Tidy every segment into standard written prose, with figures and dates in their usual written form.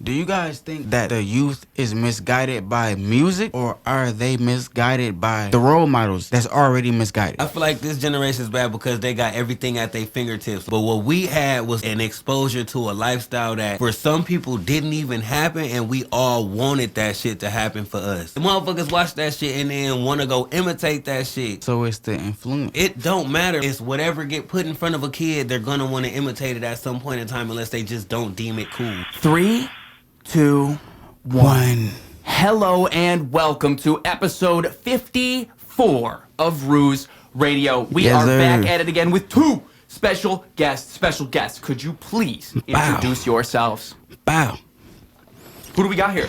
Do you guys think that the youth is misguided by music, or are they misguided by the role models that's already misguided? I feel like this generation is bad because they got everything at their fingertips. But what we had was an exposure to a lifestyle that for some people didn't even happen, and we all wanted that shit to happen for us. The motherfuckers watch that shit and then want to go imitate that shit. So it's the influence. It don't matter. It's whatever get put in front of a kid, they're going to want to imitate it at some point in time unless they just don't deem it cool. 3, 2, 1. Hello and welcome to episode 54 of Ruse Radio. We are back at it again with two special guests. Could you please introduce yourselves? Bow. Who do we got here?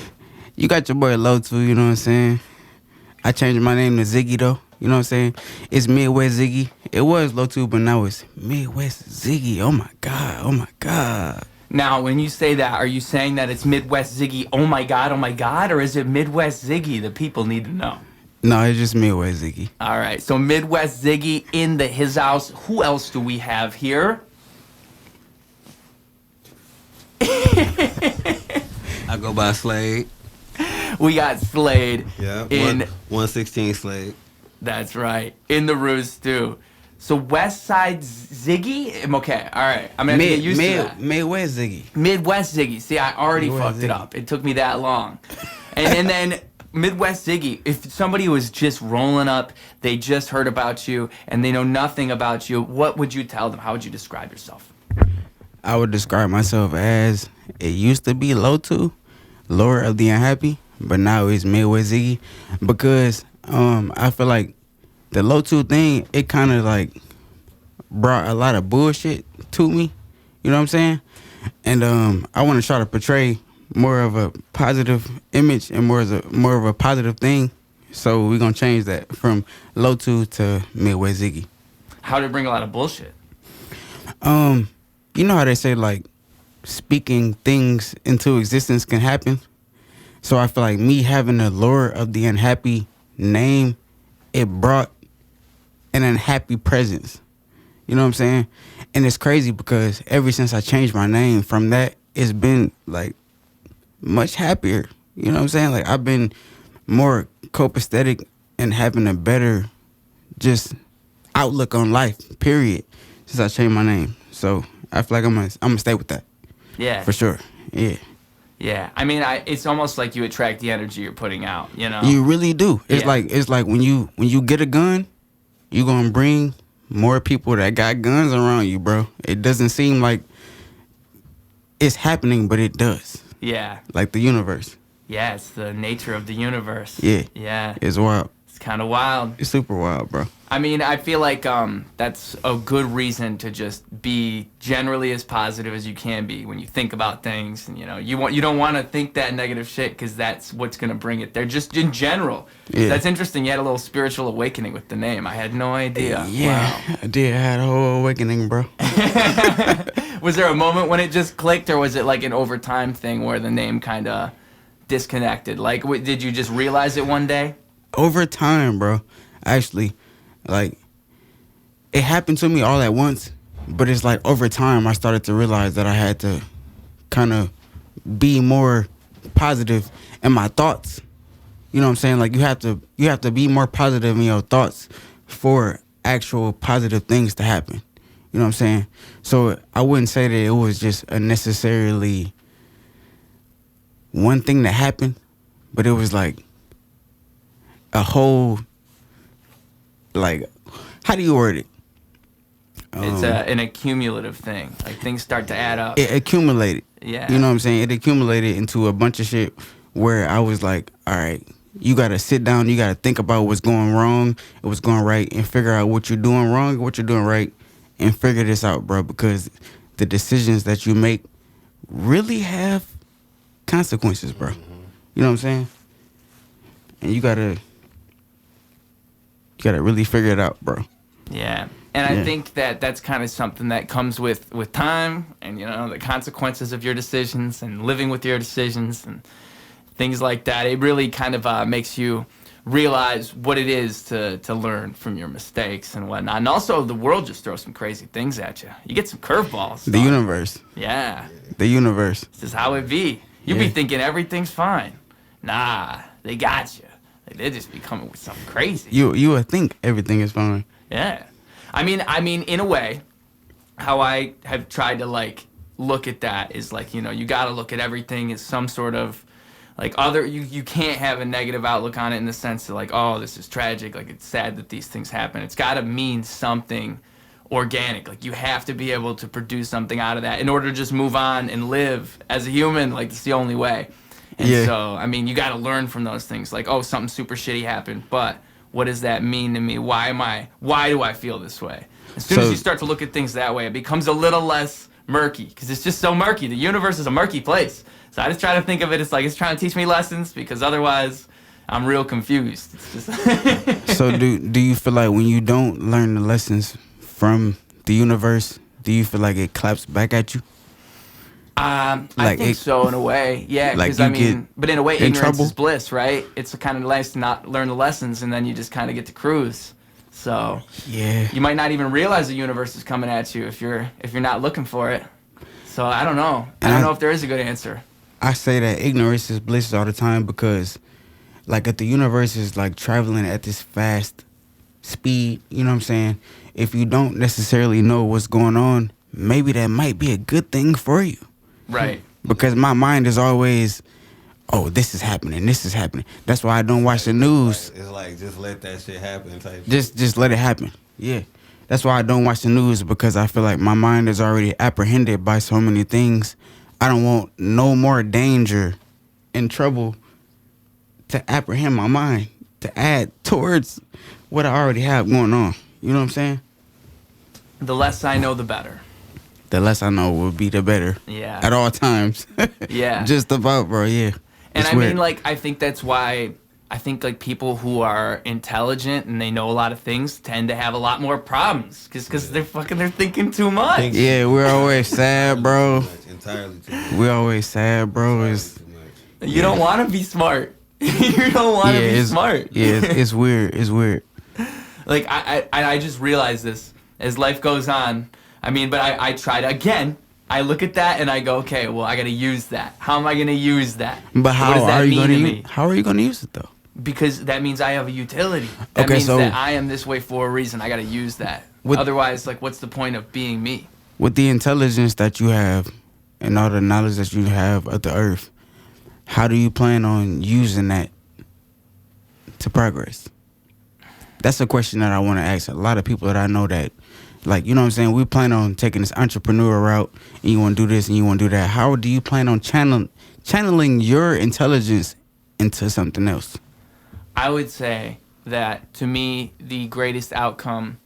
You got your boy Lotu, you know what I'm saying? I changed my name to Ziggy, though. You know what I'm saying? It's Midwest Ziggy. It was Lotu, but now it's Midwest Ziggy. Oh, my God. Now, when you say that, are you saying that it's Midwest Ziggy, oh my God, or is it Midwest Ziggy? The people need to know. No, it's just Midwest Ziggy. All right, so Midwest Ziggy in his house. Who else do we have here? I go by Slade. We got Slade. Yeah, 116 Slade. That's right, in the Ruse too. So West Side Ziggy? Okay, all right. I'm going to get used to that. Midwest Ziggy. Midwest Ziggy. See, I already fucked it up. It took me that long. And then Midwest Ziggy, if somebody was just rolling up, they just heard about you, and they know nothing about you, what would you tell them? How would you describe yourself? I would describe myself as, it used to be Lotu, Lord of the Unhappy, but now it's Midwest Ziggy, because I feel like the Lotu thing, it kind of like brought a lot of bullshit to me. You know what I'm saying? And I want to try to portray more of a positive image and more of a positive thing. So we're going to change that from Lotu to Midwest Ziggy. How did it bring a lot of bullshit? You know how they say, like, speaking things into existence can happen? So I feel like me having the Lord of the Unhappy name, it brought an unhappy presence. You know what I'm saying? And it's crazy because ever since I changed my name from that, it's been like much happier. You know what I'm saying? Like, I've been more copacetic and having a better just outlook on life, period, since I changed my name. So I feel like I'm gonna stay with that. Yeah. For sure. Yeah. Yeah, I mean, it's almost like you attract the energy you're putting out, you know? You really do. It's like when you get a gun, you're gonna bring more people that got guns around you, bro. It doesn't seem like it's happening, but it does. Yeah. Like the universe. Yeah, it's the nature of the universe. Yeah. Yeah. It's wild. It's kind of wild. It's super wild, bro. I mean, I feel like that's a good reason to just be generally as positive as you can be when you think about things. And, you know, you don't want to think that negative shit because that's what's going to bring it there. Just in general. Yeah. That's interesting. You had a little spiritual awakening with the name. I had no idea. Yeah, wow. I did. I had a whole awakening, bro. Was there a moment when it just clicked, or was it like an overtime thing where the name kind of disconnected? Like, did you just realize it one day? Over time, bro. Actually, like, it happened to me all at once, but it's like over time I started to realize that I had to kind of be more positive in my thoughts. You know what I'm saying? Like, you have to be more positive in your thoughts for actual positive things to happen. You know what I'm saying? So I wouldn't say that it was just a necessarily one thing that happened, but it was like a whole, like, how do you word it? It's an accumulative thing. Like, things start to add up. It accumulated. Yeah. You know what I'm saying? It accumulated into a bunch of shit where I was like, all right, you got to sit down. You got to think about what's going wrong and what's going right and figure out what you're doing wrong and what you're doing right and figure this out, bro, because the decisions that you make really have consequences, bro. Mm-hmm. You know what I'm saying? And you got to really figure it out, bro. Yeah. And I think that's kind of something that comes with time and, you know, the consequences of your decisions and living with your decisions and things like that. It really kind of makes you realize what it is to learn from your mistakes and whatnot. And also, the world just throws some crazy things at you. You get some curveballs. The universe. Yeah. The universe. This is how it be. You'd be thinking everything's fine. Nah, they got you. Like, they just be coming with something crazy. You would think everything is fine. Yeah. I mean, in a way, how I have tried to, like, look at that is, like, you know, you got to look at everything as some sort of, like, you can't have a negative outlook on it in the sense that, like, oh, this is tragic. Like, it's sad that these things happen. It's got to mean something organic. Like, you have to be able to produce something out of that in order to just move on and live as a human. Like, it's the only way. And so, I mean, you got to learn from those things. Like, oh, something super shitty happened, but what does that mean to me? Why do I feel this way? As soon as you start to look at things that way, it becomes a little less murky, because it's just so murky. The universe is a murky place. So I just try to think of it as like it's trying to teach me lessons, because otherwise I'm real confused. It's just So do you feel like when you don't learn the lessons from the universe, do you feel like it claps back at you? I think so, in a way. Yeah, because like but in a way, in ignorance trouble? is bliss, right? It's kind of nice to not learn the lessons, and then you just kind of get to cruise. So you might not even realize the universe is coming at you if you're not looking for it. So I don't know. I don't know if there is a good answer. I say that ignorance is bliss all the time because, like, if the universe is, like, traveling at this fast speed, you know what I'm saying? If you don't necessarily know what's going on, maybe that might be a good thing for you. Right. Because my mind is always, oh, this is happening. That's why I don't watch the news. It's like, just let that shit happen type. Just let it happen. Yeah. That's why I don't watch the news, because I feel like my mind is already apprehended by so many things. I don't want no more danger and trouble to apprehend my mind, to add towards what I already have going on. You know what I'm saying? The less I know, the better. The less I know will be the better. Yeah. At all times. Yeah. Just about, bro. Yeah. And It's I weird. mean, like, I think that's why I think, like, people who are intelligent and they know a lot of things tend to have a lot more problems because they're thinking too much. Yeah, we're always sad, bro. Entirely too much. We're always sad, bro. You don't want to be smart. You don't want to be smart. Yeah, it's weird. It's weird. Like, I just realized this as life goes on. I mean, but I try to, again, I look at that and I go, okay, well, I got to use that. How am I going to use that? But what does that mean to me? How are you going to use it, though? Because that means I have a utility. That means that I am this way for a reason. I got to use that. Otherwise, like, what's the point of being me? With the intelligence that you have and all the knowledge that you have of the earth, how do you plan on using that to progress? That's a question that I want to ask a lot of people that I know that, like, you know what I'm saying, we plan on taking this entrepreneur route, and you want to do this and you want to do that. How do you plan on channeling your intelligence into something else? I would say that, to me, the greatest outcome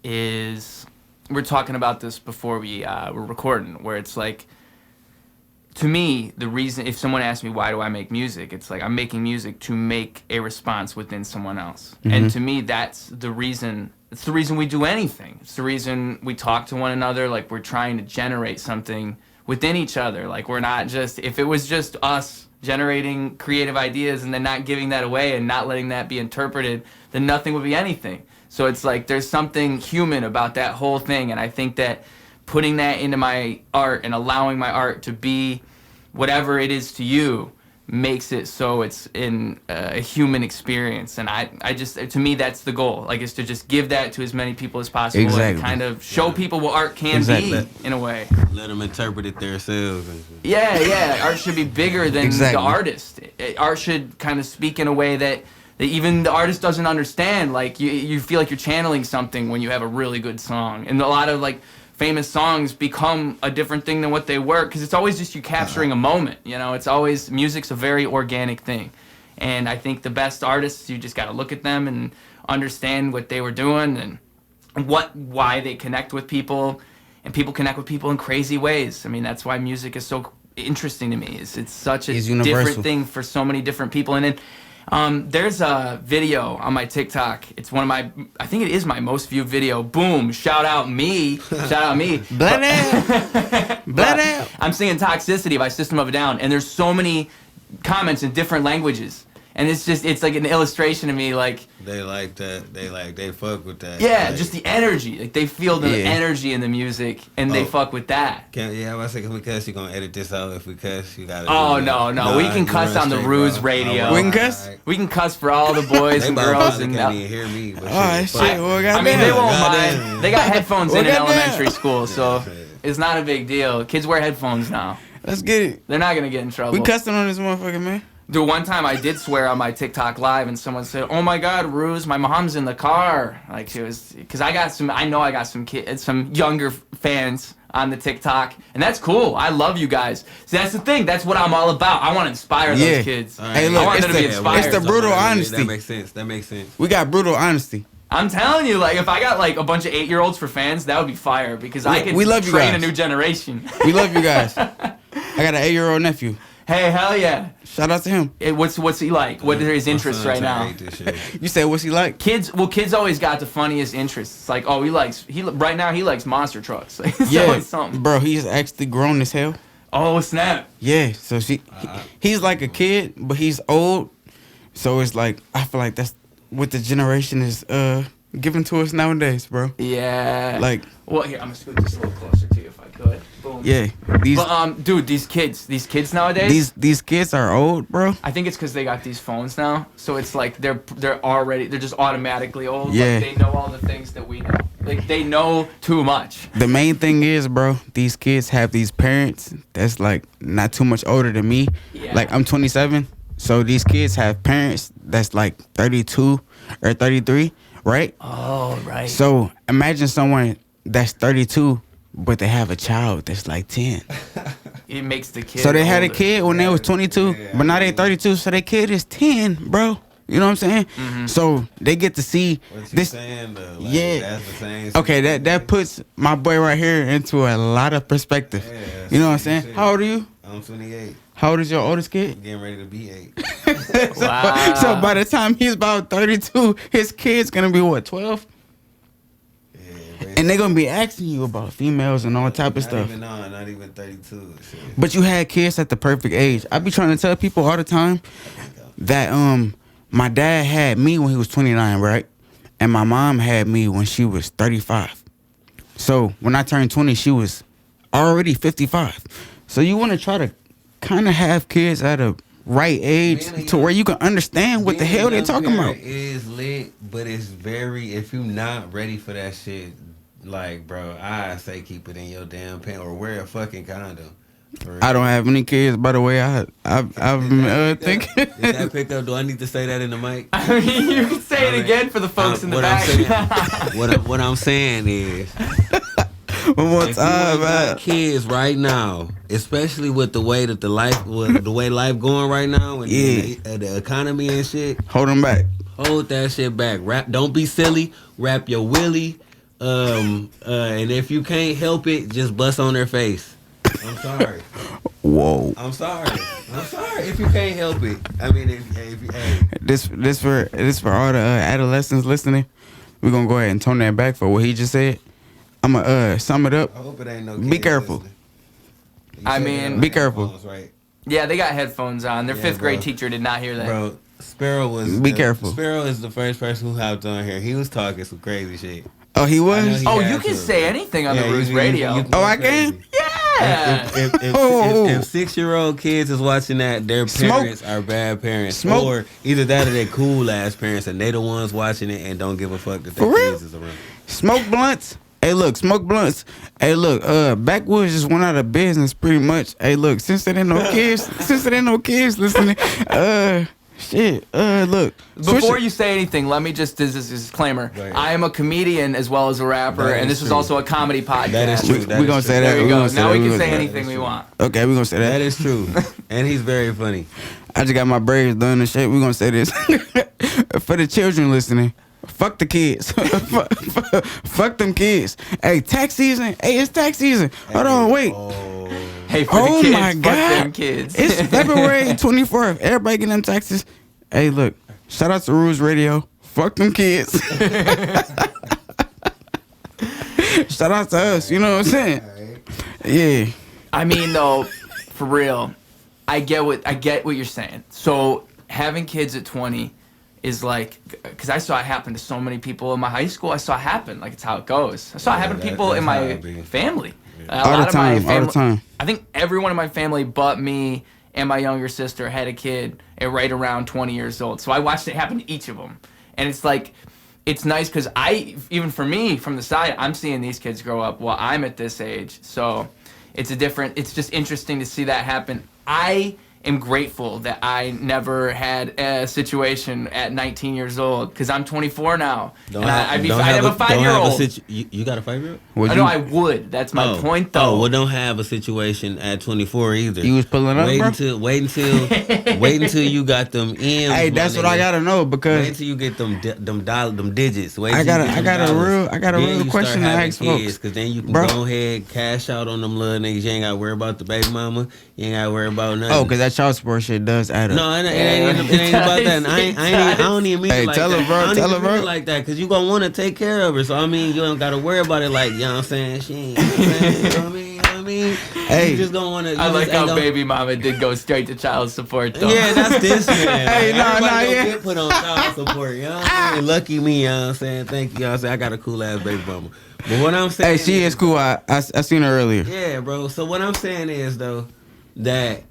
is, we're talking about this before we were recording, where it's like, to me, the reason, if someone asks me why do I make music, it's like I'm making music to make a response within someone else. Mm-hmm. And to me, that's the reason. It's the reason we do anything. It's the reason we talk to one another. Like, we're trying to generate something within each other. Like, we're not just, if it was just us generating creative ideas and then not giving that away and not letting that be interpreted, then nothing would be anything. So it's like there's something human about that whole thing. And I think that putting that into my art and allowing my art to be whatever it is to you makes it so it's in a human experience. And I just, to me, that's the goal. Like, is to just give that to as many people as possible. Exactly. And kind of show people what art can be, in a way. Let them interpret it themselves. Yeah. Art should be bigger than the artist. Art should kind of speak in a way that even the artist doesn't understand. Like, you feel like you're channeling something when you have a really good song. And a lot of, like, famous songs become a different thing than what they were, because it's always just you capturing a moment. You know, it's always, music's a very organic thing. And I think the best artists, you just got to look at them and understand what they were doing and why they connect with people. And people connect with people in crazy ways. I mean, that's why music is so interesting to me. It's such a different thing for so many different people. And then there's a video on my TikTok. It's one of my, I think it is my most viewed video. Boom, shout out me. Blood out. I'm singing Toxicity by System of a Down, and there's so many comments in different languages. And it's like an illustration to me, like They like that. They fuck with that. yeah, like, just the energy. Like they feel the Yeah. energy in the music, and they fuck with that. I was like, if we cuss, you gonna edit this out. If we cuss, you gotta. Oh do no, that. we can you cuss run on the straight, Ruse bro. Radio. We can cuss? Alright. We can cuss for all the boys They and about girls probably and can't even hear me. But Oh, shit, shit. Well, I mean, they won't Goddamn. mind. They got headphones Well, in goddamn. elementary school, so Yeah. it's not a big deal. Kids wear headphones now. Let's get it. They're not gonna get in trouble. We cussing on this motherfucker, man. Dude, one time I did swear on my TikTok live, and someone said, "Oh my God, Ruse, my mom's in the car." Like she was, because I got some kids, some younger fans on the TikTok, and that's cool. I love you guys. See, that's the thing. That's what I'm all about. I want to inspire Yeah. those kids. Alright. Hey, I look, want it's them to be the, inspired. it's the brutal That honesty. makes sense. We got brutal honesty. I'm telling you, like, if I got like a bunch of 8-year-olds for fans, that would be fire because I could we love you train guys. a new generation. We love you guys. I got an 8-year-old nephew. Hey, hell yeah! Shout out to him. What's he like? What are his interests right now? You say what's he like? Kids always got the funniest interests. It's like, oh, right now he likes monster trucks. It's Yeah, always something. bro, he's actually grown as hell. Oh snap! Yeah, so he's like a kid, but he's old. So it's like I feel like that's what the generation is giving to us nowadays, bro. Yeah. Like, well, here I'm gonna scoot this a little closer to you if I could. Boom. yeah, these But dude, these kids nowadays. these kids are old, bro. I think it's because they got these phones now, so it's like they're just automatically old. Yeah. Like, they know all the things that we know. Like they know too much. The main thing is, bro, these kids have these parents that's like not too much older than me. Yeah. Like I'm 27, so these kids have parents that's like 32 or 33, right? Oh right. So imagine someone that's 32, but they have a child that's like 10. It makes the kid. So they had a older. kid when they was 22, but now they 32, so their kid is 10, bro. You know what I'm saying? Mm-hmm. So they get to see What you this. saying though? Like, Yeah. That's the same. Okay, that puts my boy right here into a lot of perspective. Yeah, that's You know what I'm the same saying? shit. How old are you? I'm 28. How old is your oldest kid? Getting ready to be 8. Wow. So by the time he's about 32, his kid's gonna be what, 12? Yeah, And they're gonna be asking you about females and all type of stuff. Not even 32. Shit. But you had kids at the perfect age. I be trying to tell people all the time that my dad had me when he was 29, right? And my mom had me when she was 35. So when I turned 20, she was already 55. So you want to try to kind of have kids at a right age Being a to young- where you can understand what the Being a hell they're young talking about. parent is lit, but it's very, if you not ready for that shit, like, bro, I say keep it in your damn pants or wear a fucking condom. For real. I don't have any kids, by the way. I've been thinking. Did that pick up? Do I need to say that in the mic? I mean, you can say it again for the folks in the what back. I'm saying, what I'm saying is, One more if you time, ain't got man. kids right now, especially with the way that the way life going right now, and Yeah. the economy and shit, Hold them back. hold that shit back. Don't be silly. Wrap your willy. And if you can't help it, just bust on their face. I'm sorry. Whoa. I'm sorry. If you can't help it. I mean, hey. This for all the adolescents listening. We're gonna go ahead and tone that back for what he just said. I'm gonna sum it up. I hope it ain't no. Be kids careful. listening. You I said mean- they have Be careful. headphones, right? Yeah, they got headphones on. Their Yeah, fifth grade bro. teacher did not hear that. Bro, Sparrow was. Be careful. Sparrow is the first person who hopped on here. He was talking some crazy shit. Oh, he I know was. he- Oh, Yeah, you can so- say anything on Yeah, the you Ruse can- Radio. you can Oh, go I can? crazy. Yeah. If 6-year-old kids is watching that, their Smoke. parents are bad parents. Smoke. Or either that or they cool ass parents and they the ones watching it and don't give a fuck that their For real? kids is around. Smoke blunts. Hey, look, smoke blunts. Hey, look, Backwoods just went out of business pretty much. Hey, look, since there ain't no kids listening, look. Before you say anything, let me just this is a disclaimer. Right. I am a comedian as well as a rapper, That and is this is true. also a comedy podcast. That is true. we gonna say that. There you we go. gonna say Now that, we can gonna say that. anything we want. Okay, we gonna say that. That is true. And he's very funny. I just got my braids done and shit. We gonna say this for the children listening. Fuck the kids. Fuck them kids. Hey, tax season. Hey, it's tax season. Hold on, wait. Hey, for Oh the kids, my fuck God. them kids. It's February 24th. Everybody getting them taxes. Hey, look. Shout out to Ruse Radio. Fuck them kids. Shout out to us. You know what I'm saying? Yeah. I mean, though, for real, I get what you're saying. So having kids at 20 is like, because I saw it happen to so many people in my high school. I saw it happen. Like, it's how it goes. I saw it happen to people in my family. Yeah. All the time. I think everyone in my family but me and my younger sister had a kid at right around 20 years old. So I watched it happen to each of them. And it's like, it's nice because even for me, from the side, I'm seeing these kids grow up while I'm at this age. So it's just interesting to see that happen. I am grateful that I never had a situation at 19 years old because I'm 24 now. I have a 5-year-old. You got a 5-year-old? No, I would. That's my point, though. Oh, well, don't have a situation at 24 either. You was pulling up, bro? Wait until you got them in. Hey, that's what I gotta know because wait until you get them digits. I got a real question to ask folks. Because then you can go ahead, cash out on them little niggas. You ain't gotta worry about the baby mama. You ain't gotta worry about nothing. Oh, because that child support shit does add up. No, it ain't about that. I don't even mean it like that. Tell her, bro. Like that, because you gonna want to take care of her. So I mean, you don't gotta worry about it. Like, you know what I'm saying? She ain't. You know what I mean? Hey, you just gonna want to. I like how baby mama did go straight to child support though. Yeah, that's this man. Hey, yeah. Get put on child support. You know what I'm saying? Lucky me. You know what I'm saying? Thank you. You know what I'm saying? I got a cool ass baby mama. But what I'm saying, hey, she is cool. I seen her earlier. Yeah, bro. So what I'm saying is though that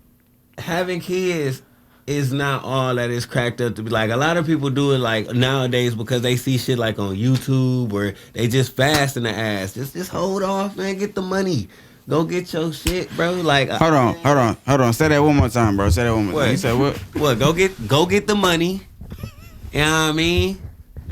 having kids is not all that it's cracked up to be. Like, a lot of people do it like nowadays because they see shit like on YouTube or they just fast in the ass. Just hold off, man. Get the money. Go get your shit, bro. Like, hold on. Say that one more time, bro. Say that one more time. You said what? What? Go get the money. You know what I mean?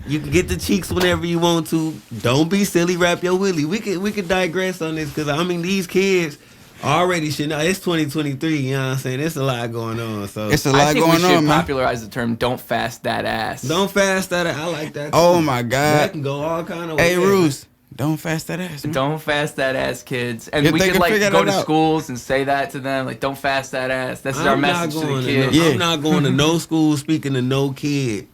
You can get the cheeks whenever you want to. Don't be silly. Wrap your willy. We could digress on this because I mean these kids already should know. It's 2023. You know what I'm saying? There's a lot going on. So it's a lot going on, man. I think we should popularize the term "don't fast that ass." Don't fast that ass. I like that too. Oh my God. That can go all kind of ways. Hey, Ruse. Don't fast that ass, man. Don't fast that ass, kids. And we could like go to schools and say that to them, like, don't fast that ass. That's our message to the kids. I'm not going to no school speaking to no kids.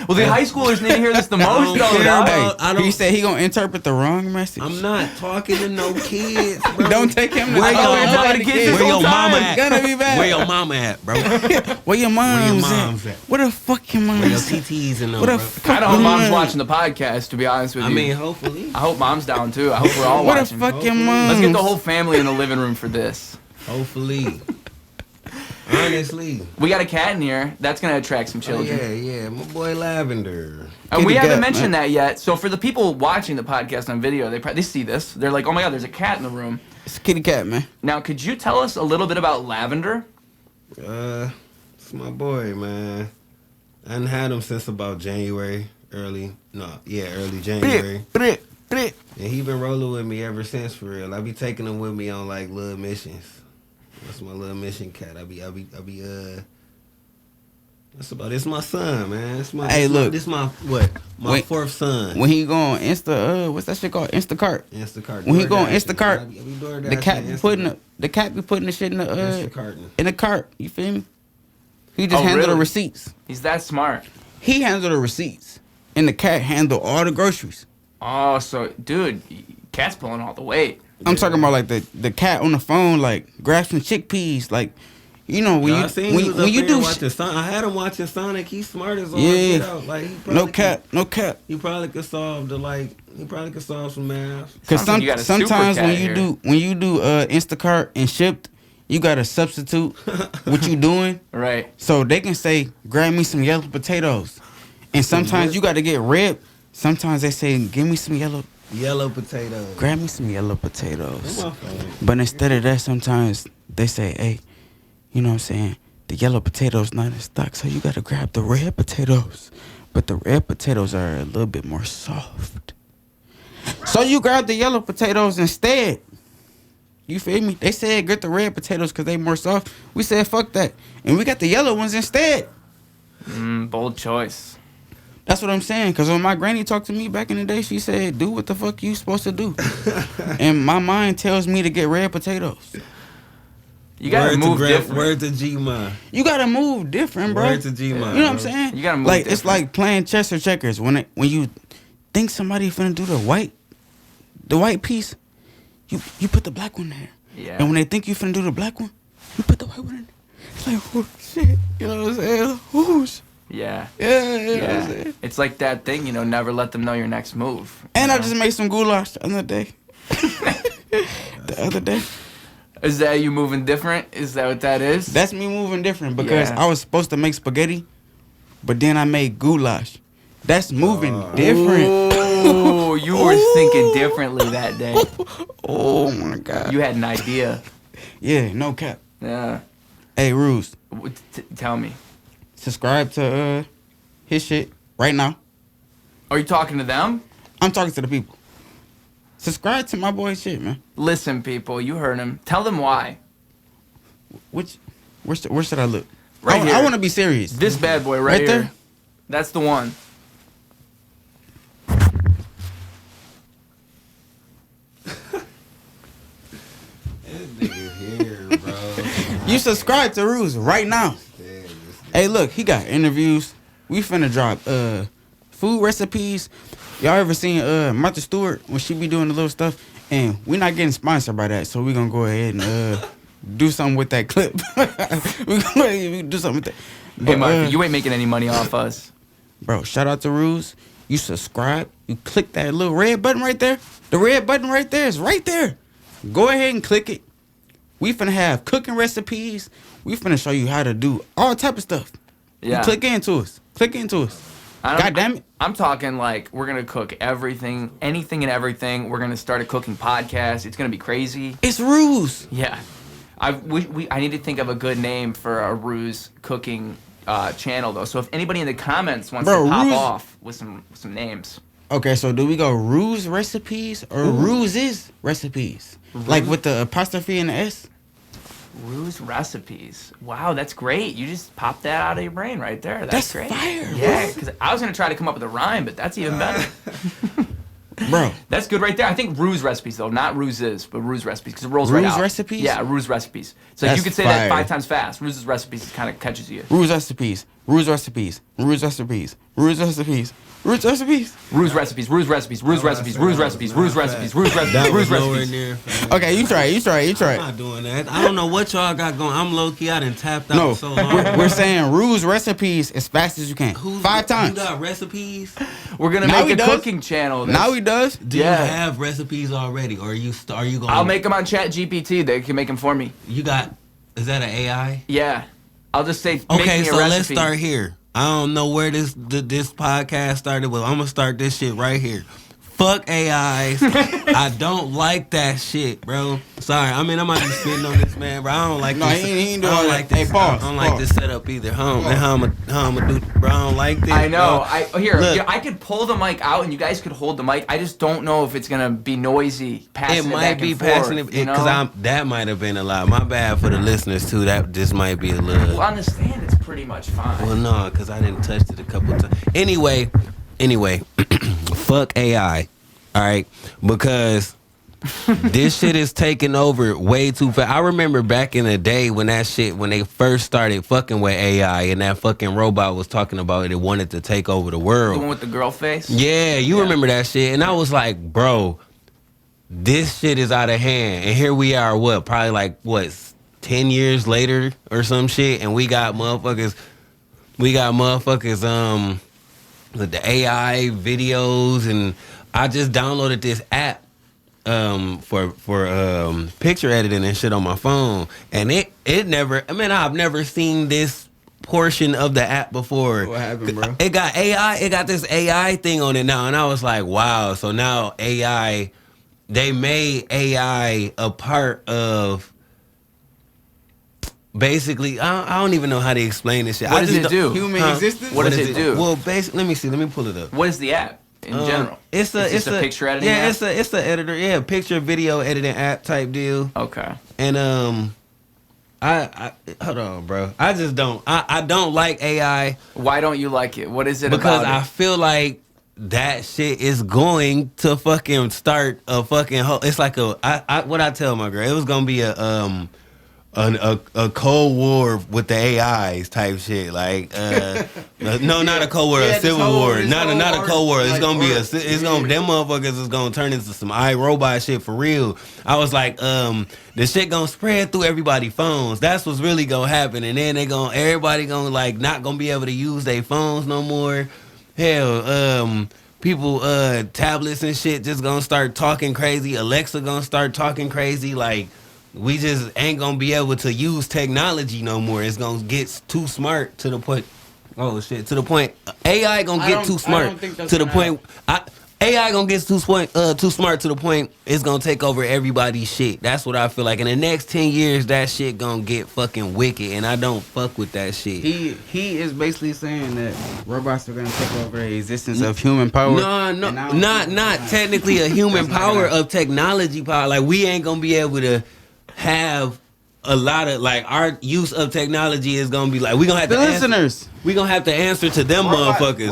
Well, the high schoolers need to hear this the most, though. Hey, he said he gonna interpret the wrong message. I'm not talking to no kids, bro. Don't take him to where your mama at? Gonna be bad. Where your mama at, bro? Where your mom's at? Where the fuck your mom's at? Where your TTs and them, bro? I don't hope mom's watching the podcast, to be honest with you. I mean, hopefully. I hope mom's down, too. I hope we're all watching. Where the fuck your mom? Let's get the whole family in the living room for this. Hopefully. Honestly, we got a cat in here. That's gonna attract some children. Yeah, my boy Lavender. And we haven't mentioned that yet. So for the people watching the podcast on video, they see this. They're like, "Oh my God, there's a cat in the room." It's a kitty cat, man. Now, could you tell us a little bit about Lavender? It's my boy, man. I hadn't had him since about early January. And he been rolling with me ever since, for real. I be taking him with me on like little missions. That's my little mission cat. It's my son, man. This my fourth son. When he go on what's that shit called? Instacart. When he go on Instacart, the cat be putting the shit in the cart. You feel me? He just handle the receipts. He's that smart. He handle the receipts, and the cat handle all the groceries. Oh, so dude, cat's pulling all the weight. I'm talking about like the cat on the phone, like grab some chickpeas, like, you know, when you do I had him watching Sonic. He's smart as all get out. Like, no cap. He probably could solve some math. Cause sometimes when you do Instacart and Shipped, you gotta substitute what you doing. Right. So they can say, grab me some yellow potatoes, and sometimes you gotta get red. Sometimes they say, give me some yellow potatoes. Grab me some yellow potatoes. But instead of that, sometimes they say, hey, you know what I'm saying? The yellow potatoes not in stock, so you gotta grab the red potatoes. But the red potatoes are a little bit more soft. So you grab the yellow potatoes instead. You feel me? They said get the red potatoes because they more soft. We said fuck that. And we got the yellow ones instead. Bold choice. That's what I'm saying. Because when my granny talked to me back in the day, she said, do what the fuck you supposed to do. And my mind tells me to get red potatoes. You gotta move different. Word to G-Ma. You gotta move different, bro. Word to G-Ma. You know what I'm saying? You gotta move like different. It's like playing chess or checkers. When you think somebody finna do the white piece, you put the black one there. Yeah. And when they think you finna do the black one, you put the white one in there. like, oh shit, you know what I'm saying? Whoosh. Yeah. Yeah, you know what I'm saying? It's like that thing, never let them know your next move. And know? I just made some goulash the other day. The other day. Is that you moving different? Is that what that is? That's me moving different because Yeah. I was supposed to make spaghetti, but then I made goulash. That's moving different. Oh, you were thinking differently that day. Oh my God. You had an idea. Yeah, no cap. Yeah. Hey, Ruse, Tell me. subscribe to his shit right now. Are you talking to them? I'm talking to the people. Subscribe to my boy's shit, man. Listen, people, you heard him. Tell them why. Where should I look? Right here. I want to be serious. This bad boy right here. there? That's the one. You subscribe to Ruse right now. Hey, look, he got interviews. We finna drop food recipes. Y'all ever seen Martha Stewart when she be doing the little stuff? And we not getting sponsored by that, so we gonna go ahead and do something with that clip. we gonna do something with that. Hey, Mark, you ain't making any money off us. Bro, shout out to Ruse. You subscribe. You click that little red button right there. The red button right there is right there. Go ahead and click it. We finna have cooking recipes. We finna show you how to do all type of stuff. Yeah. You click into us. Click into us. God damn it. I'm talking like we're going to cook everything, anything and everything. We're going to start a cooking podcast. It's going to be crazy. It's Ruse. Yeah. I need to think of a good name for a Ruse cooking channel, though. So if anybody in the comments wants to pop off with some names. Okay, so do we go Ruse recipes or Ruse's recipes? Ruse? Like with the apostrophe and the S? Ruse recipes. Wow, that's great. You just popped that out of your brain right there. That's great. Fire. Yeah, because I was going to try to come up with a rhyme, but that's even better. Bro. That's good right there. I think Ruse recipes, though. Not Ruse's, but Ruse recipes, because it rolls right out. Ruse recipes? Yeah, Ruse recipes. So That's you could say fire. that 5 times fast. Ruse's recipes kind of catches you. Ruse recipes. Ruse recipes. Ruse recipes. Ruse recipes. Ruse recipes. Ruse recipes, Ruse recipes, Ruse recipes, Ruse recipes, Ruse recipes, Ruse recipes, Ruse recipes. Okay, you try it. I'm not doing that. I don't know what y'all got going. I'm low key. I done tapped out No, so long. we're saying Ruse recipes as fast as you can. 5 times. You got recipes? We're gonna Now make he a does. cooking channel. Now he does. Do Yeah. you have recipes already, or are you going? I'll make them on Chat GPT. They can make them for me. You got? Is that an AI? Yeah, I'll just say. Make Okay, me a so recipe. let's start here. I don't know where this podcast started with. I'm gonna start this shit right here. Fuck AIs. I don't like that shit, bro. Sorry. I mean, I might be spitting on this man, bro. I don't like No, this. he ain't doing I don't that. like this. Hey, pause, I don't like this setup either. How I'ma do, bro? I don't like this. I know. Bro. Look, I could pull the mic out and you guys could hold the mic. I just don't know if it's gonna be noisy. Passing It might back be and forth, passing it because that might have been a lot. My bad for the listeners too. That just might be a little. Well, on the stand, it's pretty much fine. Well, no, because I didn't touch it a couple times. Anyway, fuck AI. All right, because this shit is taking over way too fast. I remember back in the day when they first started fucking with AI and that fucking robot was talking about it wanted to take over the world. The one with the girl face? Yeah, you remember that shit. And I was like, bro, this shit is out of hand. And here we are, probably 10 years later or some shit, and we got motherfuckers, with the AI videos, and I just downloaded this app for picture editing and shit on my phone, and I've never seen this portion of the app before. What happened, bro? It got AI, it got this AI thing on it now, and I was like, wow, so now AI, they made AI a part of basically, I don't even know how to explain this shit. What does it do? Human existence? What does it do? Well, basically, let me pull it up. What is the app in general? It's a picture editing yeah, app? it's a editor, yeah, picture video editing app type deal. Okay. And I hold on, bro. I just don't. I don't like AI. Why don't you like it? What is it Because about I feel like that shit is going to fucking start a fucking whole. It's like what I tell my girl. It was gonna be a a Cold War with the AIs type shit. Like, no, not a Cold War, a Civil War. Not a Cold War. It's gonna be them motherfuckers is gonna turn into some iRobot shit for real. I was like, the shit gonna spread through everybody's phones. That's what's really gonna happen. And then everybody gonna like not gonna be able to use their phones no more. Hell, people, tablets and shit just gonna start talking crazy. Alexa gonna start talking crazy. Like, we just ain't gonna be able to use technology no more. It's gonna get too smart to the point. Oh shit! To the point, AI gonna get too smart to the point. AI gonna get too smart to the point it's gonna take over everybody's shit. That's what I feel like. In the next 10 years, that shit gonna get fucking wicked, and I don't fuck with that shit. He is basically saying that robots are gonna take over the existence of human power. No, not technically a human power of technology power. Like, we ain't gonna be able to have a lot of, like, our use of technology is gonna be like, we gonna have to listeners. We gonna have to answer to them motherfuckers.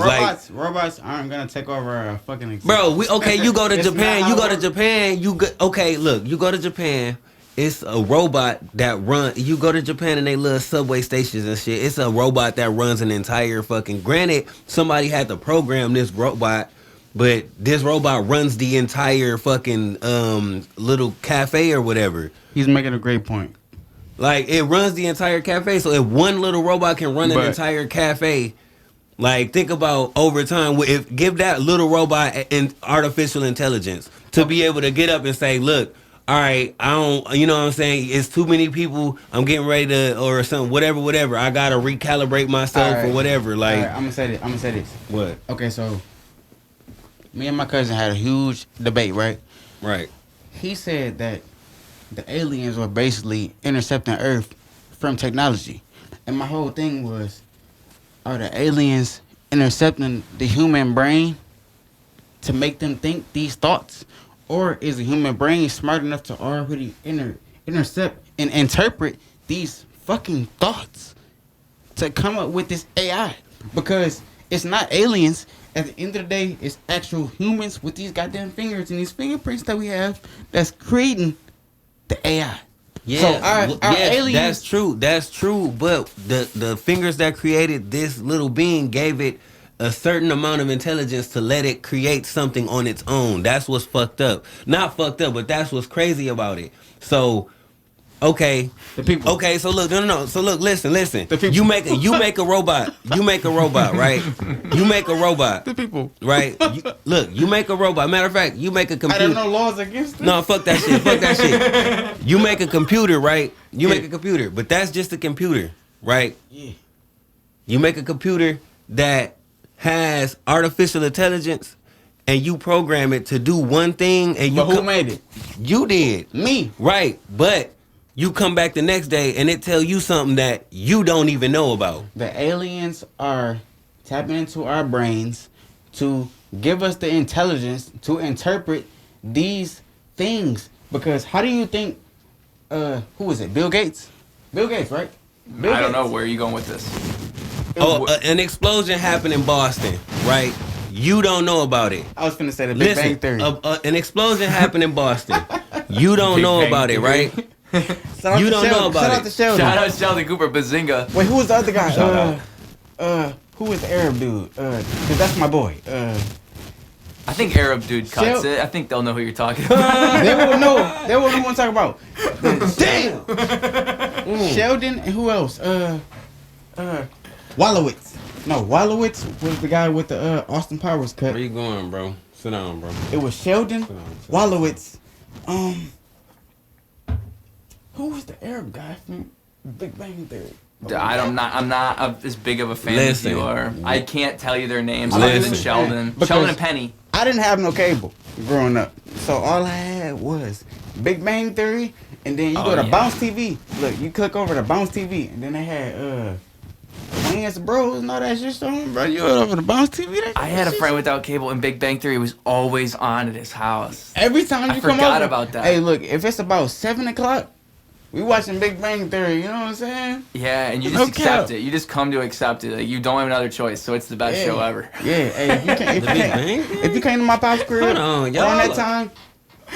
Robots aren't gonna take over our fucking existence. Bro, you go to Japan. You go to Japan. Look, you go to Japan. It's a robot that runs. You go to Japan and they little subway stations and shit. It's a robot that runs an entire fucking. Granted, somebody had to program this robot. But this robot runs the entire fucking little cafe or whatever. He's making a great point. Like, it runs the entire cafe. So if one little robot can run an entire cafe, like, think about over time. Give that little robot an artificial intelligence to be able to get up and say, look, all right, I don't, you know what I'm saying? It's too many people. I'm getting ready to, or something, whatever. I got to recalibrate myself or whatever. Like, I'm going to say this. What? Okay, so me and my cousin had a huge debate, right? Right. He said that the aliens were basically intercepting Earth from technology. And my whole thing was, are the aliens intercepting the human brain to make them think these thoughts? Or is the human brain smart enough to already intercept and interpret these fucking thoughts to come up with this AI? Because it's not aliens. At the end of the day, it's actual humans with these goddamn fingers and these fingerprints that we have that's creating the AI. Yeah, so our aliens. That's true. But the fingers that created this little being gave it a certain amount of intelligence to let it create something on its own. That's what's fucked up. Not fucked up, but that's what's crazy about it. So, okay. The people. Okay, so look, no. So look, listen. You make a robot. You make a robot, right? You make a robot. The people. Right? You make a robot. Matter of fact, you make a computer. I don't know laws against it. No, fuck that shit. You make a computer, right? You make a computer, but that's just a computer, right? Yeah. You make a computer that has artificial intelligence, and you program it to do one thing, and who made it? You did. Me. Right, but you come back the next day and it tell you something that you don't even know about. The aliens are tapping into our brains to give us the intelligence to interpret these things. Because how do you think, who is it? Bill Gates? Bill Gates, right? I don't know. Where are you going with this? An explosion happened in Boston, right? You don't know about it. I was finna say the Big Bang Theory. An explosion happened in Boston. You don't know about it, right? You don't know about it. Shout out to Sheldon. Shout out Sheldon Cooper, Bazinga. Wait, who was the other guy? Who was the Arab dude? Cause that's my boy. I think Arab dude cuts it. I think they'll know who you're talking about. They will know. They will know what I'm talking about. Damn. Sheldon and who else? Wallowitz. No, Wallowitz was the guy with the Austin Powers cut. Where you going, bro? Sit down, bro. It was Sheldon, Wallowitz. Who was the Arab guy from Big Bang Theory? I'm not as big of a fan as you are. I can't tell you their names other than Sheldon. Because Sheldon and Penny. I didn't have no cable growing up, so all I had was Big Bang Theory, and then you go to Bounce TV. Look, you click over to Bounce TV, and then they had Wayne's Bros and all that shit on, bro. You went over to Bounce TV. I had a friend without cable, and Big Bang Theory was always on at his house. Every time you come over, forgot about that. Hey, look, if it's about 7 o'clock, we watching Big Bang Theory. You know what I'm saying? Yeah, and you just accept it. You just come to accept it. Like, you don't have another choice, so it's the best show ever. Yeah, hey, if you came to my pop's crib around that time,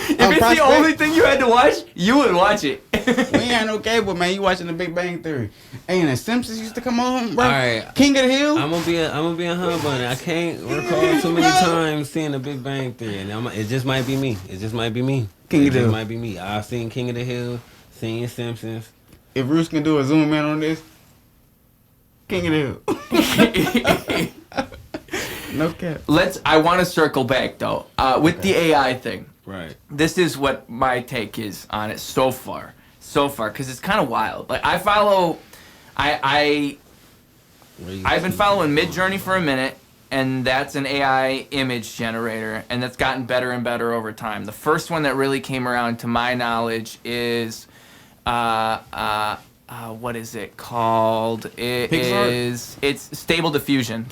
it's the only thing you had to watch, you would watch it. We ain't had no cable, man. You watching The Big Bang Theory. Hey, and the Simpsons used to come on, bro. All right. King of the Hill. I'm gonna be a humble on it. I can't recall too many times seeing The Big Bang Theory, and it just might be me. It just might be me. King of the Hill might be me. I've seen King of the Hill, seen Simpsons. If Bruce can do a zoom in on this, King of the Hill. No cap. I want to circle back though with the AI thing. Right. This is what my take is on it so far, because it's kind of wild. Like I've been following Midjourney for a minute, and that's an AI image generator, and that's gotten better and better over time. The first one that really came around, to my knowledge, is what is it called? It's Stable Diffusion,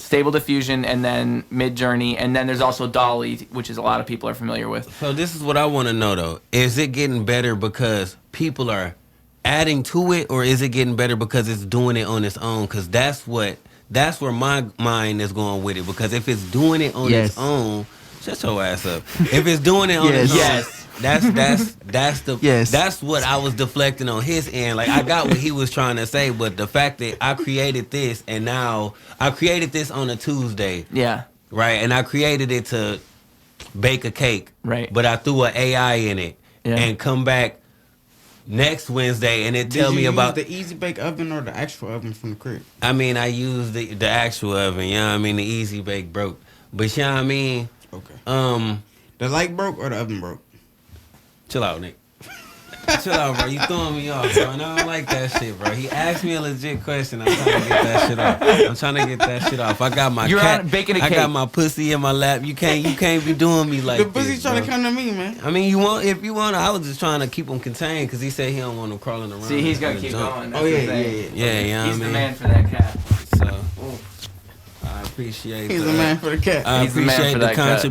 and then Midjourney, and then there's also Dolly, which is a lot of people are familiar with. So this is what I want to know though: is it getting better because people are adding to it, or is it getting better because it's doing it on its own? Because that's where my mind is going with it. Because if it's doing it on its own, shut your ass up. If it's doing it on its own. That's what I was deflecting on his end. Like I got what he was trying to say, but the fact that I created this, and now I created this on a Tuesday. Yeah. Right, and I created it to bake a cake. Right. But I threw an AI in it and come back next Wednesday and it tell me about the Easy Bake Oven or the actual oven from the crib. I mean, I used the actual oven. You know what I mean? The Easy Bake broke, but you know what I mean. Okay. The light broke or the oven broke? Chill out, Nick. Chill out, bro. You throwing me off, bro. And I don't like that shit, bro. He asked me a legit question. I'm trying to get that shit off. I got my cat. Baking a cake. I got my pussy in my lap. You can't be doing me like the this. The pussy's trying bro. to come to me, man. I mean, if you want, I was just trying to keep him contained because he said he don't want him crawling around. See, he's gonna keep going. That's Yeah, you know he's what I mean? the man for that cat. So. I appreciate. He's the man for the cat. I He's the man appreciate for the that cat.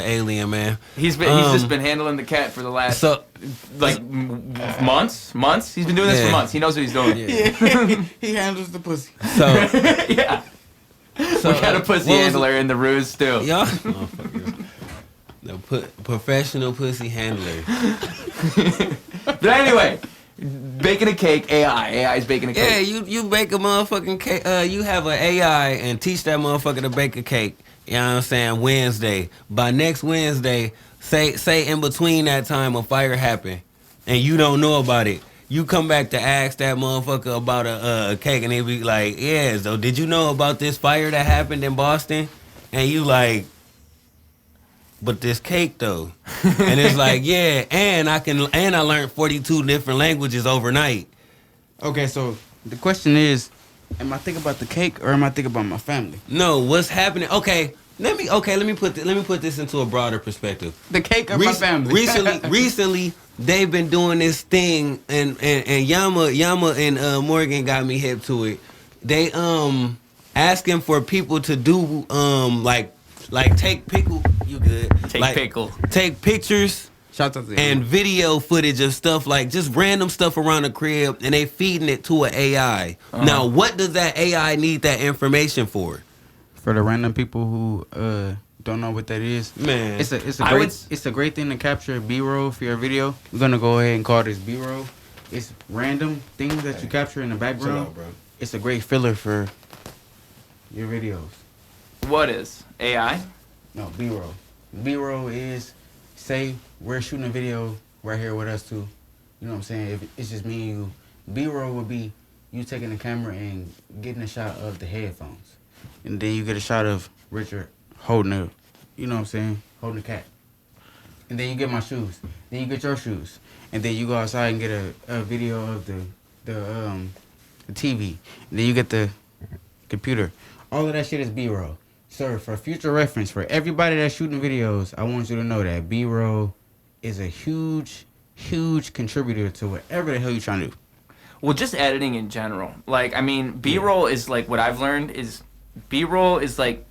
Alien man. He's just been handling the cat for the last months. He's been doing this for months. He knows what he's doing. Yeah. He handles the pussy. So yeah. So we got a pussy handler in the Ruse too. Y'all, the professional pussy handler. But anyway. Baking a cake, AI is baking a cake. Yeah, you bake a motherfucking cake. You have an AI and teach that motherfucker to bake a cake. You know what I'm saying? Wednesday. By next Wednesday, say in between that time a fire happened and you don't know about it. You come back to ask that motherfucker about a cake and they be like, yeah, so did you know about this fire that happened in Boston? And you like, but this cake though. And it's like, yeah, and I learned 42 different languages overnight. Okay, so the question is, am I thinking about the cake or am I thinking about my family? No, what's happening? Okay, let me put this into a broader perspective. The cake or my family? Recently they've been doing this thing and Yama and Morgan got me hip to it. They asking for people to do like take pickle. You good? Take pictures. Shout out to and video footage of stuff like just random stuff around the crib, and they feeding it to an AI. Now, what does that AI need that information for? For the random people who don't know what that is, man, it's a great thing to capture B-roll for your video. We're gonna go ahead and call this B-roll. It's random things that you capture in the background. Bro. It's a great filler for your videos. What is AI? No, B-roll. B-roll is, say we're shooting a video right here with us two. You know what I'm saying? If it's just me and you, B-roll would be you taking the camera and getting a shot of the headphones. And then you get a shot of Richard holding the, you know what I'm saying? Holding the cat. And then you get my shoes. Then you get your shoes. And then you go outside and get a video of the TV. And then you get the computer. All of that shit is B-roll. Sir, for future reference, for everybody that's shooting videos, I want you to know that B-roll is a huge, huge contributor to whatever the hell you're trying to do. Well, just editing in general. Like, I mean, B-roll is like, what I've learned is B-roll is like,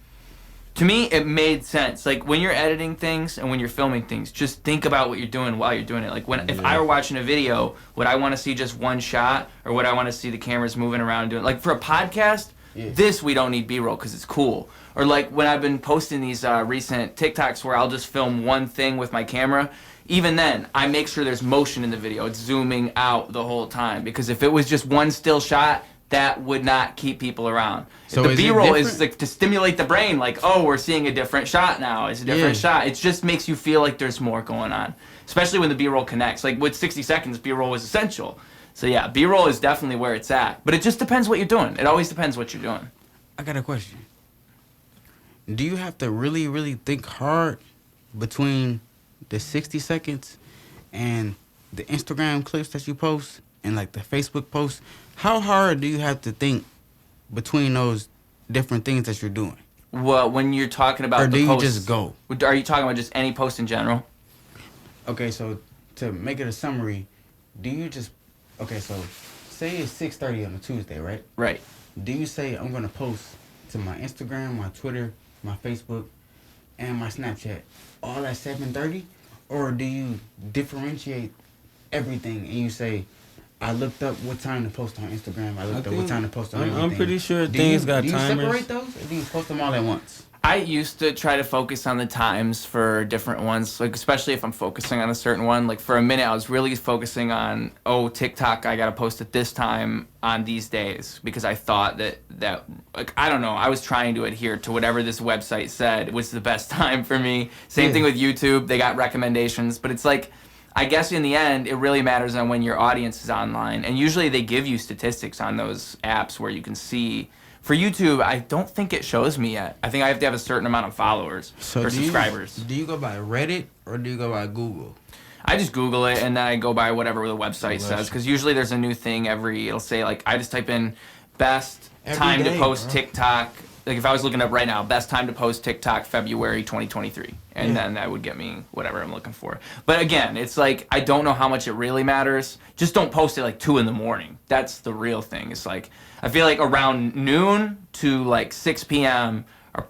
to me, it made sense. Like, when you're editing things and when you're filming things, just think about what you're doing while you're doing it. Like, if I were watching a video, would I want to see just one shot, or would I want to see the cameras moving around and doing it? Like, for a podcast, this we don't need B-roll because it's cool. Or like when I've been posting these recent TikToks where I'll just film one thing with my camera, even then, I make sure there's motion in the video. It's zooming out the whole time, because if it was just one still shot, that would not keep people around. So the B-roll is different? like to stimulate the brain, like, oh, we're seeing a different shot now. It's a different shot. It just makes you feel like there's more going on, especially when the B-roll connects. Like with 60 seconds, B-roll was essential. So yeah, B-roll is definitely where it's at. But it just depends what you're doing. It always depends what you're doing. I got a question. Do you have to really, really think hard between the 60 seconds and the Instagram clips that you post and like the Facebook posts? How hard do you have to think between those different things that you're doing? Well, when you're talking about or do the you posts, just go? Are you talking about just any post in general? Okay, so to make it a summary, do you just... Okay, so say it's 6:30 on a Tuesday, right? Right. Do you say, I'm going to post to my Instagram, my Twitter, my Facebook, and my Snapchat all at 7:30? Or do you differentiate everything and you say, I looked up what time to post on Instagram, I looked up what time to post on everything? I'm pretty sure Do things you, got do you timers. separate those, or do you post them all at once? I used to try to focus on the times for different ones, like especially if I'm focusing on a certain one. Like for a minute, I was really focusing on, TikTok, I gotta post at this time on these days, because I thought that like, I don't know, I was trying to adhere to whatever this website said was the best time for me. Same thing with YouTube, they got recommendations, but it's like, I guess in the end, it really matters on when your audience is online, and usually they give you statistics on those apps where you can see. For YouTube, I don't think it shows me yet. I think I have to have a certain amount of followers or subscribers. Do you go by Reddit or do you go by Google? I just Google it, and then I go by whatever the website says, because usually there's a new thing it'll say, like, I just type in best Every time day, to post bro. TikTok. Like, if I was looking up right now, best time to post TikTok, February 2023. And then that would get me whatever I'm looking for. But again, it's like, I don't know how much it really matters. Just don't post it like 2 in the morning. That's the real thing. It's like, I feel like around noon to like 6 p.m.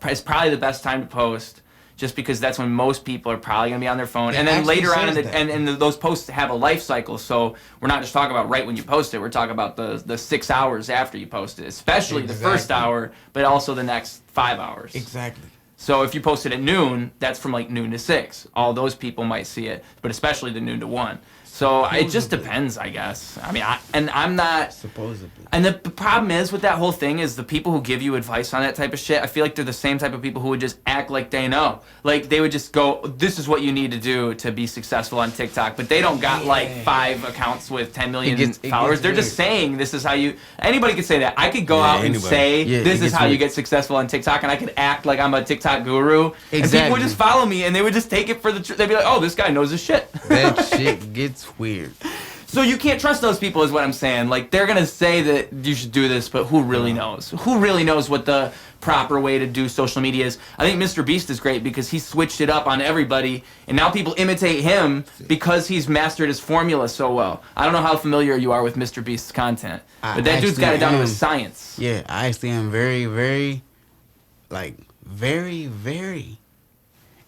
is probably the best time to post, just because that's when most people are probably going to be on their phone. It And then actually later on, says that. and those posts have a life cycle, so we're not just talking about right when you post it, we're talking about the 6 hours after you post it, especially the first Exactly. hour, but also the next 5 hours. Exactly. So if you post it at noon, that's from like noon to 6. All those people might see it, but especially the noon to 1. So it just depends, I guess. I mean, I'm not... Supposedly. And the problem is with that whole thing is the people who give you advice on that type of shit, I feel like they're the same type of people who would just act like they know. Like, they would just go, this is what you need to do to be successful on TikTok. But they don't got like 5 accounts with 10 million It followers. gets They're just weird. saying this is how you... Anybody could say that. I could go out and anybody. say, Yeah, this it is gets how you weird. get successful on TikTok, and I could act like I'm a TikTok guru. And people Exactly. would just follow me, and they would just take it for the truth. They'd be like, oh, this guy knows his shit. That shit gets weird. So you can't trust those people is what I'm saying. Like, they're going to say that you should do this, but who really knows? Who really knows what the proper way to do social media is? I think Mr. Beast is great because he switched it up on everybody, and now people imitate him because he's mastered his formula so well. I don't know how familiar you are with Mr. Beast's content, but that dude's got it down to a science. Yeah, I actually am very, very, like, very, very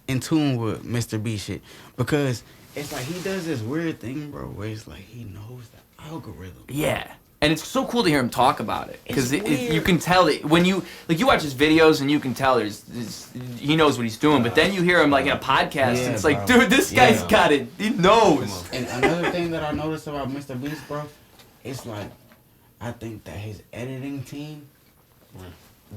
in tune with Mr. B shit. Because it's like he does this weird thing, bro, where it's like he knows the algorithm. Yeah. And it's so cool to hear him talk about it, because It's weird. you can tell that when you watch his videos and you can tell he knows what he's doing, but then you hear him like in a podcast and it's like, bro. dude, this guy's got it. He knows. And another thing that I noticed about Mr. Beast, bro, it's like, I think that his editing team,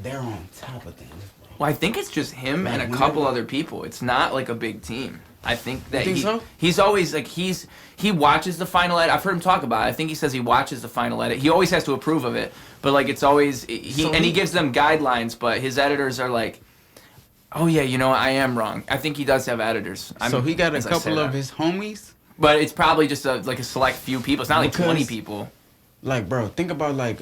they're on top of things, bro. Well, I think it's just him Like, and a whenever- couple other people. It's not like a big team. I think that You think so? he's always like he watches the final edit. I've heard him talk about it. I think he says he watches the final edit. He always has to approve of it, but like it's always he gives them guidelines. But his editors are like, oh yeah, you know, I am wrong. I think he does have editors. So he got a as I say couple of that. his homies. But it's probably just like a select few people. It's not like Because- 20 people. Like, bro, think about like,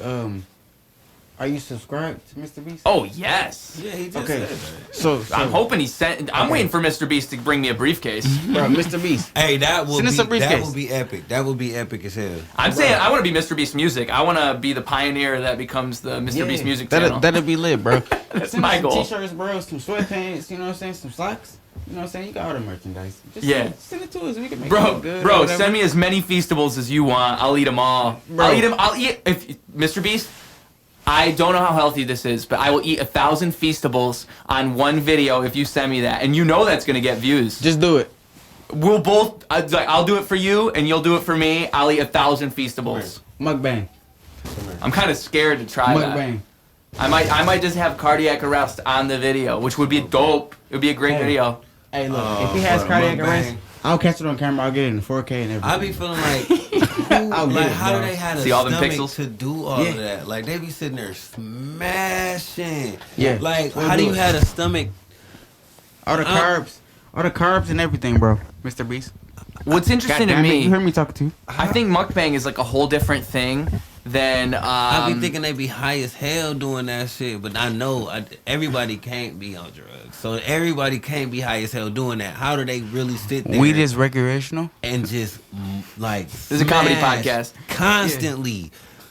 are you subscribed to Mr. Beast? Oh yes. Yeah, he just Okay, said that. so I'm hoping he sent. I'm Okay. waiting for Mr. Beast to bring me a briefcase. bro, Mr. Beast. Hey, that would Send us a be briefcase. that would be epic. That would be epic as hell. I'm saying I want to be Mr. Beast Music. I want to be the pioneer that becomes the Mr. Beast Music channel. That'd be lit, bro. That's Send my us some goal. T-shirts, bro, some sweatpants, you know what I'm saying, some socks. You know what I'm saying? You got all the merchandise. Just Yeah. send it to us. We can make it Bro, look good. or bro, whatever. send me as many Feastables as you want. I'll eat them all. Bro. I'll eat them. I'll eat if Mr. Beast. I don't know how healthy this is, but I will eat 1,000 Feastables on one video if you send me that, and you know that's gonna get views. Just do it. We'll both. I'll do it for you, and you'll do it for me. I'll eat 1,000 Feastables. Mukbang. I'm kind of scared to try Mukbang. that. I might just have cardiac arrest on the video, which would be dope. It would be a great video. Hey, look, if he has cardiac arrest, I'll catch it on camera. I'll get it in 4K and everything. I be feeling like, how do they have See a all them stomach pixels? to do all of that? Like, they be sitting there smashing. Yeah. Like, how do you have a stomach? All the carbs and everything, bro. Mr. Beast. What's interesting to Goddamn it, me, you heard me talking to you. I think mukbang is like a whole different thing than. I be thinking they be high as hell doing that shit, but I know everybody can't be on drugs, so everybody can't be high as hell doing that. How do they really sit there? Weed is recreational and just like This is a comedy smash podcast.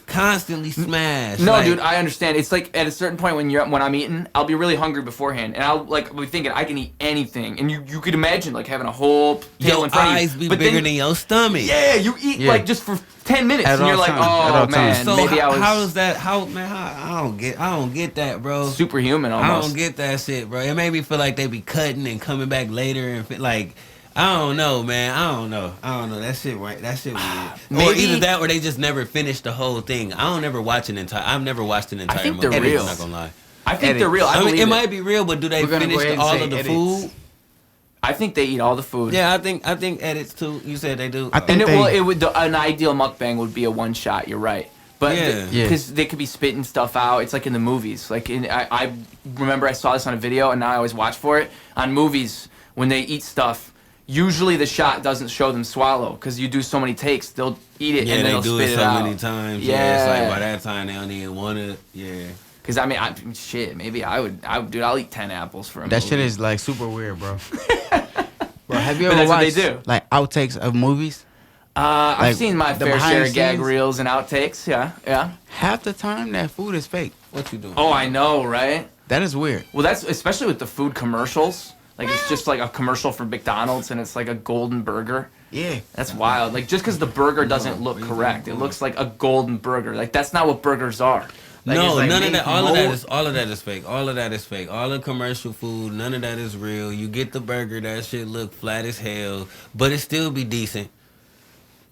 Constantly smash. No, like, dude, I understand. It's like at a certain point when I'm eating, I'll be really hungry beforehand, and I'll be thinking I can eat anything, and you could imagine like having a whole tail your in front eyes of be you. But bigger then, than your stomach. yeah, you eat like just for 10 minutes, At and you're all like, times. At all oh man, times. So maybe I was how is that? I don't get that, bro. superhuman I almost. don't get that shit, bro. It made me feel like they be cutting and coming back later and like. I don't know, man. I don't know. That shit weird. Maybe, or either that, or they just never finished the whole thing. I've never watched an entire. think they're movie, real. I'm not gonna lie. I think they're real. I mean, believe it might be real, but do they We're gonna go finish ahead and all say of the edits. food? I think they eat all the food. Yeah, I think edits too. You said they do. I think And it would an ideal mukbang would be a one shot. You're right, but Yeah. because they could be spitting stuff out. It's like in the movies. Like I remember I saw this on a video, and now I always watch for it on movies when they eat stuff. Usually the shot doesn't show them swallow because you do so many takes. They'll eat it and then they'll do spit it it so out. many times. Yeah. It's like by that time they don't even want to. Yeah. Because I mean, maybe I would, dude. I'll eat 10 apples for a That movie. shit is like super weird, bro. Bro, have you But ever that's what watched they do. like outtakes of movies? I've like, seen my the fair behind share the of gag scenes? reels and outtakes. Yeah. Half the time that food is fake. What you doing? Oh, I know, right? That is weird. Well, that's especially with the food commercials. Like it's just like a commercial for McDonald's and it's like a golden burger. Yeah. That's wild. Like just because the burger doesn't look correct, it looks like a golden burger. Like that's not what burgers are. Like, No, it's like none of made that. from All of mold. that is fake. All of that is fake. All the commercial food, none of that is real. You get the burger, that shit look flat as hell, but it still be decent.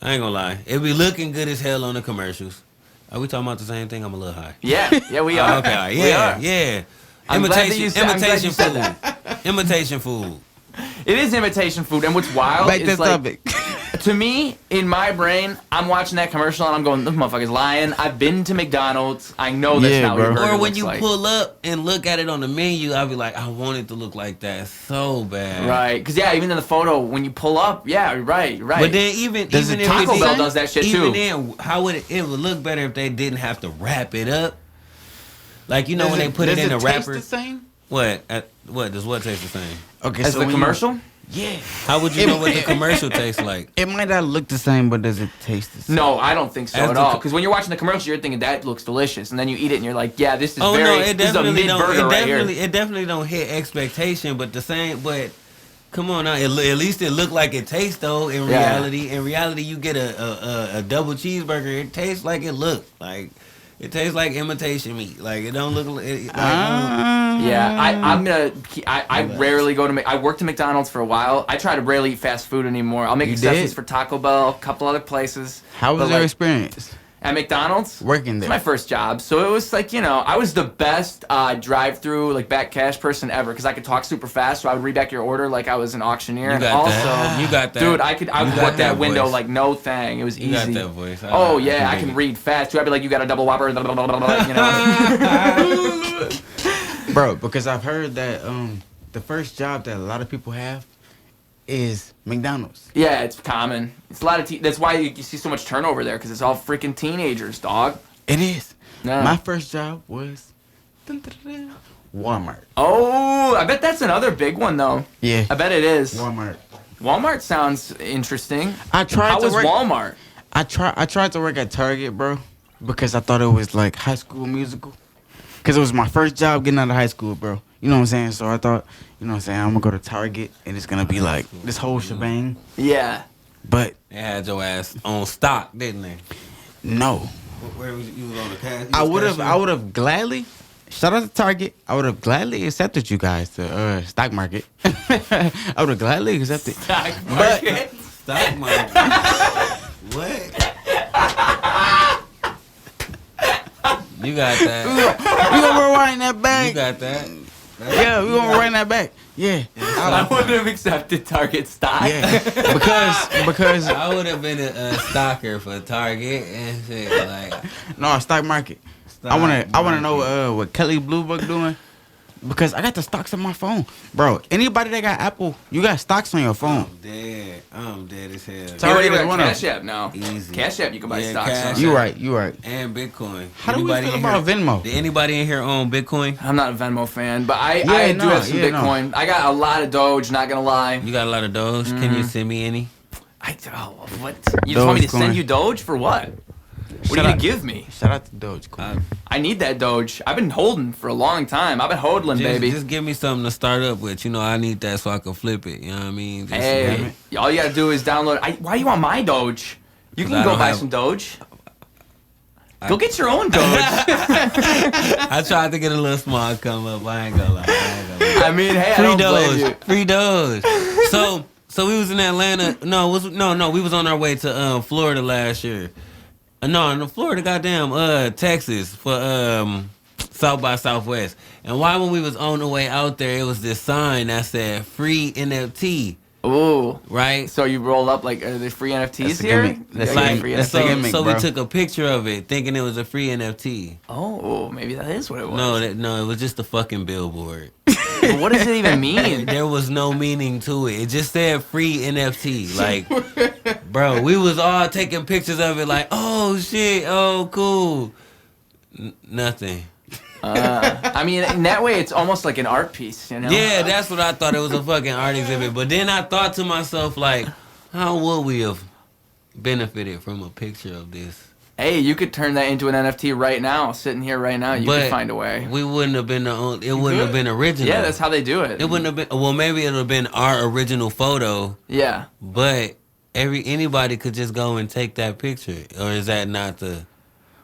I ain't gonna lie, it be looking good as hell on the commercials. Are we talking about the same thing? I'm a little high. Yeah, we are. Okay, We yeah, are. yeah. I'm glad that you said- I'm glad Imitation you said food. that. Imitation food. It is imitation food, and what's wild Back is to like, topic. to me, in my brain, I'm watching that commercial and I'm going, this motherfucker's lying. I've been to McDonald's. I know that's Yeah, not what bro. your burger Or when looks you like. pull up and look at it on the menu, I'll be like, I want it to look like that so bad. Right, because even in the photo, when you pull up, you're right. But then even Does even it if Taco it Taco Bell did- does that shit even too. then, how would it would look better if they didn't have to wrap it up? Like you know when they put it in a taste wrapper. the same? What does what taste the same? Okay, As so the when commercial? Yeah. How would you know what the commercial tastes like? It might not look the same, but does it taste the same? No, I don't think so As at the all. co- Because when you're watching the commercial, you're thinking that looks delicious, and then you eat it and you're like, yeah, this is Oh very. no, it this is a definitely mid don't. burger It right here. definitely don't hit expectation, but the same. But come on now, at least it looked like it tastes though. In Yeah. reality, you get a double cheeseburger. It tastes like it looked like. It tastes like imitation meat. Like it don't look like. Yeah, I rarely go to. I worked at McDonald's for a while. I try to rarely eat fast food anymore. I'll make You exceptions did? for Taco Bell, a couple other places. How was But, your like, experience at McDonald's? working It's there? my first job, so it was like I was the best drive-through like back cash person ever because I could talk super fast. So I would read back your order like I was an auctioneer. You and got also, that. You got that. dude, I would got work that window voice. like no thing. It was easy. You got that voice. Oh yeah, I dig can it. read fast too. I'd be like, you got a double whopper, you know. Bro, because I've heard that the first job that a lot of people have is McDonald's. Yeah, it's common. It's a lot of. That's why you see so much turnover there because it's all freaking teenagers, dog. It is. Yeah. My first job was Walmart. Oh, I bet that's another big one though. Yeah. I bet it is. Walmart. Walmart sounds interesting. I tried How to was work. Walmart? I tried to work at Target, bro, because I thought it was like High School Musical. Because it was my first job getting out of high school, bro. You know what I'm saying? So I thought, you know what I'm saying, I'm going to go to Target and it's going to be like this whole shebang. Yeah. But They had your ass on stock, didn't they? no. Where was you was on the cash? I would have gladly, Shout out to Target. I would have gladly accepted you guys to stock market. I would have gladly accepted. Stock market. Stock market. What? You got that. We gonna rewind that back. You got that. Yeah, we gonna rewind that back. Yeah. I would have accepted Target stock. Yeah. Because I would have been a stalker for Target and shit. Like, no, stock market. I wanna know what Kelly Blue Book doing. Because I got the stocks on my phone. Bro, anybody that got Apple, you got stocks on your phone. I'm dead as hell. So already got one of Cash App now. Easy. Cash App, you can buy Yeah, stocks. Cash on. You right. And Bitcoin. How do we feel in about here, Venmo? Did anybody in here own Bitcoin? I'm not a Venmo fan, but I Yeah, do have some Bitcoin. I got a lot of Doge, not gonna lie. You got a lot of Doge. Can you send me any? What? You just want me to Dogecoin. send you Doge for what? What are you gonna give me? Shout out to Dogecoin. I need that Doge. I've been holding for a long time. I've been hodling, baby. Just give me something to start up with. You know, I need that so I can flip it. You know what I mean? Just, Hey, all you gotta do is download. Why you want my Doge? You 'Cause can I go don't buy have- some Doge. Go get your own Doge. I tried to get a little small come up. I ain't gonna lie. I mean, hey, I don't blame you. Free Doge. So we was in Atlanta. No, we was on our way to Florida last year. No, Florida, goddamn, Texas for South by Southwest. And why when we was on the way out there, it was this sign that said free NFT, Ooh. right? So you roll up like, are there free NFTs That's a here? gimmick. That's Yeah, a free gimmick. NFTs. That's a gimmick, So bro. we took a picture of it, thinking it was a free NFT. Oh, maybe that is what it was. No, it was just a fucking billboard. But what does it even mean? There was no meaning to it. It just said free NFT. Like, bro, we was all taking pictures of it like, oh shit, oh cool. Nothing. I mean, in that way, it's almost like an art piece, you know? Yeah, that's what I thought. It was a fucking art exhibit. But then I thought to myself, like, how would we have benefited from a picture of this? Hey, you could turn that into an NFT right now, sitting here right now. You could find a way. We wouldn't have been the only, it wouldn't have been original. Yeah, that's how they do it. It wouldn't have been, well, maybe it would have been our original photo, Yeah. but anybody could just go and take that picture. Or is that not the...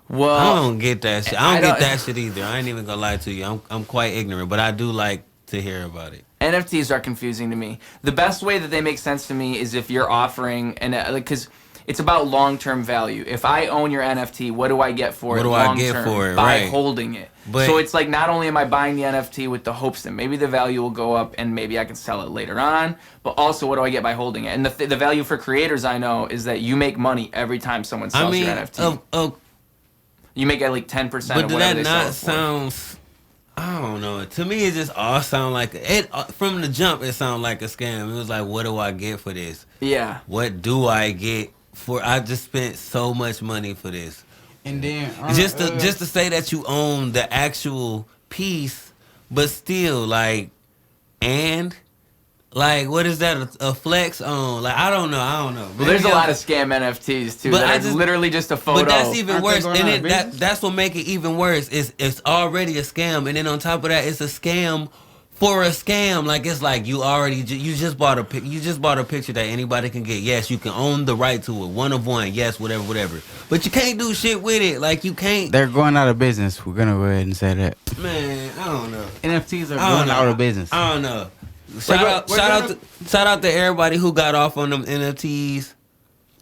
Well, I don't get that shit. I I don't don't- get that shit either. I ain't even gonna lie to you. I'm quite ignorant, but I do like to hear about it. NFTs are confusing to me. The best way that they make sense to me is if you're offering, because it's about long-term value. If I own your NFT, what do I get for it? What do I get long-term for it? by Right. holding it? But- so it's like not only am I buying the NFT with the hopes that maybe the value will go up and maybe I can sell it later on, but also what do I get by holding it? And the value for creators I know is that you make money every time someone sells your NFT. You make like 10% but of did whatever that they sell not it for. sound? I don't know. To me, it just all sound like it. From the jump, it sounded like a scam. It was like, what do I get for this? Yeah. What do I get for? I just spent so much money for this. And then Just to say that you own the actual piece, but still like what is that a flex on? Like I don't know. Well, there's a lot of scam NFTs too. But That are literally just a photo. But that's even Aren't they worse. going And out of business? that's what make it even worse. It's already a scam, and then on top of that, it's a scam for a scam. Like it's like you just bought a picture that anybody can get. Yes, you can own the right to it. One of one. Yes, whatever. But you can't do shit with it. Like you can't. They're going out of business. We're gonna go ahead and say that. Man, I don't know. NFTs are I don't going know. out of business. I don't know. Shout out to everybody who got off on them NFTs.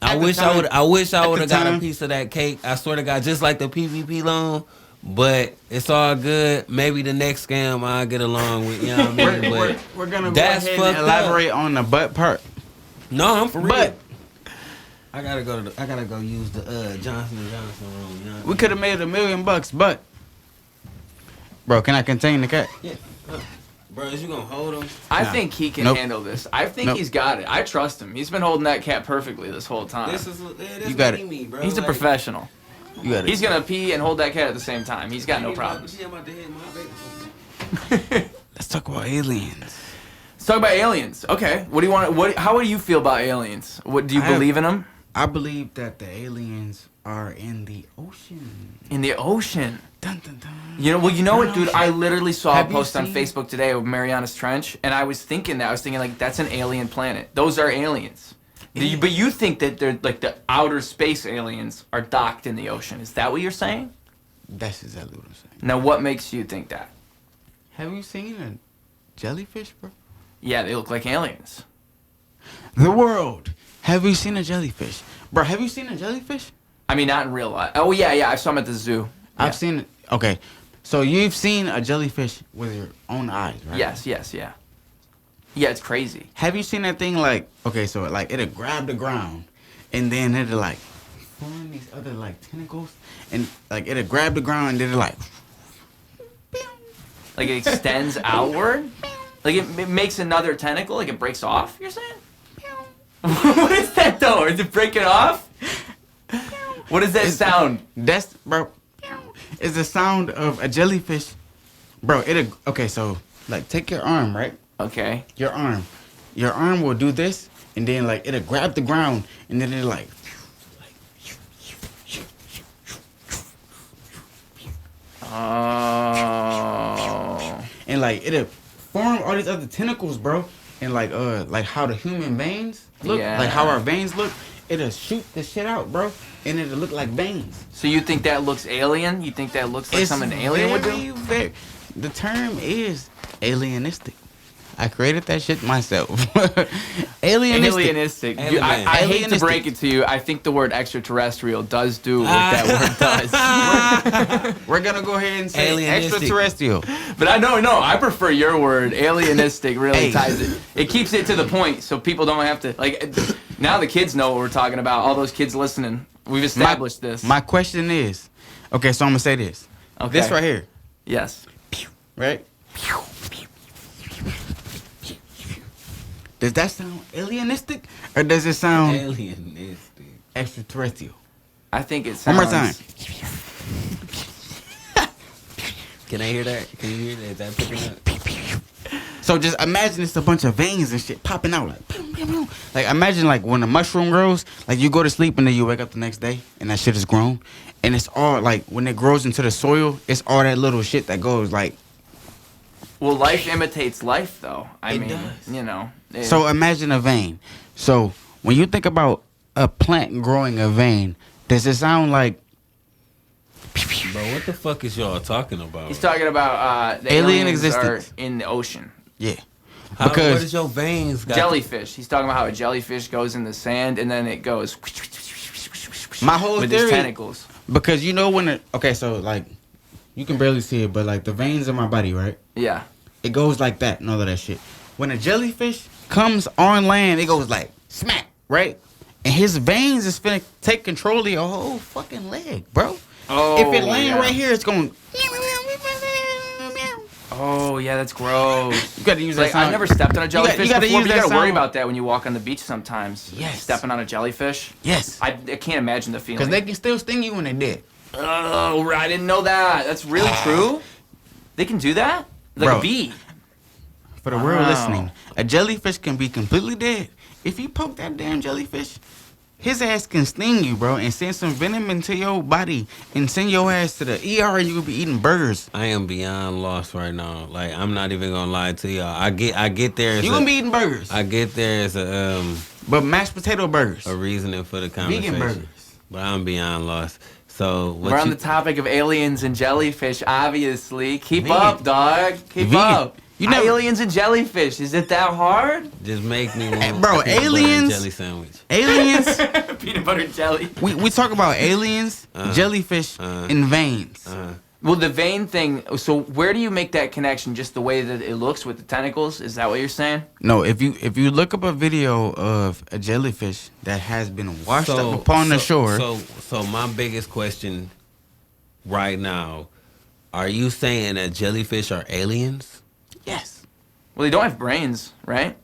I At the wish time- I would have got a time- piece of that cake. I swear to God, just like the PPP loan. But it's all good. Maybe the next scam I'll get along with. You know what I mean? But We're gonna go that's ahead fucked and elaborate on the butt part. no, I'm for real. But I gotta go use the Johnson & Johnson room. You know what we could have made $1 million, but bro, can I contain the cat? yeah. Bro, is you gonna hold him? I Nah. think he can Nope. handle this. I think Nope. he's got it. I trust him. He's been holding that cat perfectly this whole time. This is You got what it. he mean, bro. He's a Like, professional. You got it. He's gonna pee and hold that cat at the same time. He's got no problems. I'm about to hit my baby. Let's talk about aliens. Let's talk about aliens. Okay. What do you want? How do you feel about aliens? What do you I have- believe in them? I believe that the aliens are in the ocean. In the ocean. Dun, dun, dun. You know what, dude? I literally saw Have a you post on seen- Facebook today of Marianas Trench, and I was thinking like that's an alien planet. Those are aliens. But you think that they're like the outer space aliens are docked in the ocean? Is that what you're saying? That's exactly what I'm saying. Now, what makes you think that? Have you seen a jellyfish, bro? Yeah, they look like aliens. The world. Have you seen a jellyfish? Bro, have you seen a jellyfish? I mean, not in real life. Oh, yeah, I saw them at the zoo. Yeah. I've seen it. Okay. So you've seen a jellyfish with your own eyes, right? Yes, yeah. Yeah, it's crazy. Have you seen that thing like, okay, so like it'll grab the ground and then it'll like form these other like tentacles and like it'll grab the ground and then it'll like. Like it extends outward? Like it makes another tentacle? Like it breaks off, you're saying? What is that though? Is it breaking off? What does that sound? That's, bro, it's the sound of a jellyfish. Bro, okay, so like take your arm, right? Okay. Your arm will do this and then like it'll grab the ground and then it'll like Oh. and like it'll form all these other tentacles, bro. And like how the human veins look, Yeah. like how our veins look, it'll shoot the shit out, bro, and it'll look like veins. So you think that looks alien? You think that looks like something an alien would do? The term is alienistic. I created that shit myself. Alienistic. I hate to break it to you. I think the word extraterrestrial does do what that word does. We're gonna go ahead and say Alienistic. extraterrestrial. But I prefer your word. Alienistic really ties it. It keeps it to the point so people don't have to, like, now the kids know what we're talking about. All those kids listening. We've established this. My question is, okay, so I'm gonna say this. Okay. This right here, Yes. right? Does that sound alienistic or does it sound Alienistic. extraterrestrial? I think it One sounds... more time. Can I hear that? Can you hear that? Is that picking up? So just imagine it's a bunch of veins and shit popping out like, pew, pew, pew. Like imagine like when a mushroom grows, like you go to sleep and then you wake up the next day and that shit is grown, and it's all like when it grows into the soil, it's all that little shit that goes like. Well, life imitates life, though. I mean, does. you know. So imagine a vein. So when you think about a plant growing a vein, does it sound like? Bro, what the fuck is y'all talking about? He's talking about the Alien aliens existence. are in the ocean. Yeah. What Because is your veins got? Jellyfish. He's talking about how a jellyfish goes in the sand and then it goes my whole with theory, its tentacles. because you know when okay, so like you can barely see it, but like the veins in my body, right? Yeah. It goes like that and all of that shit. When a jellyfish comes on land, it goes like smack, right? And his veins is finna take control of your whole fucking leg, bro. Oh, If it land yeah. right here, it's going. Oh, yeah, that's gross. You gotta use Like, that sound. I've never stepped on a jellyfish gotta before, use but you that gotta worry sound. about that when you walk on the beach sometimes. Yes. Stepping on a jellyfish. Yes. I can't imagine the feeling. Because they can still sting you when they're dead. Oh, I didn't know that. That's really true? They can do that? Like Bro. a bee. For the world Wow. listening, a jellyfish can be completely dead. If you poke that damn jellyfish, his ass can sting you, bro, and send some venom into your body and send your ass to the ER and you could be eating burgers. I am beyond lost right now. Like, I'm not even gonna lie to y'all. I get there as You gonna be eating burgers. I get there as But mashed potato burgers. a reasoning for the conversation. Vegan burgers. But I'm beyond lost. So what We're on you, the topic of aliens and jellyfish, obviously. Keep Vegan. up, dog. Keep Vegan. up. You know- aliens and jellyfish. Is it that hard? just make me want Bro, a peanut butter and aliens- jelly sandwich. Aliens, Peanut butter jelly. we talk about aliens, jellyfish, and veins. Well, the vein thing, so where do you make that connection? Just the way that it looks with the tentacles? Is that what you're saying? No, if you look up a video of a jellyfish that has been washed up upon the shore. So my biggest question right now, are you saying that jellyfish are aliens? Yes. Well, they don't have brains, right?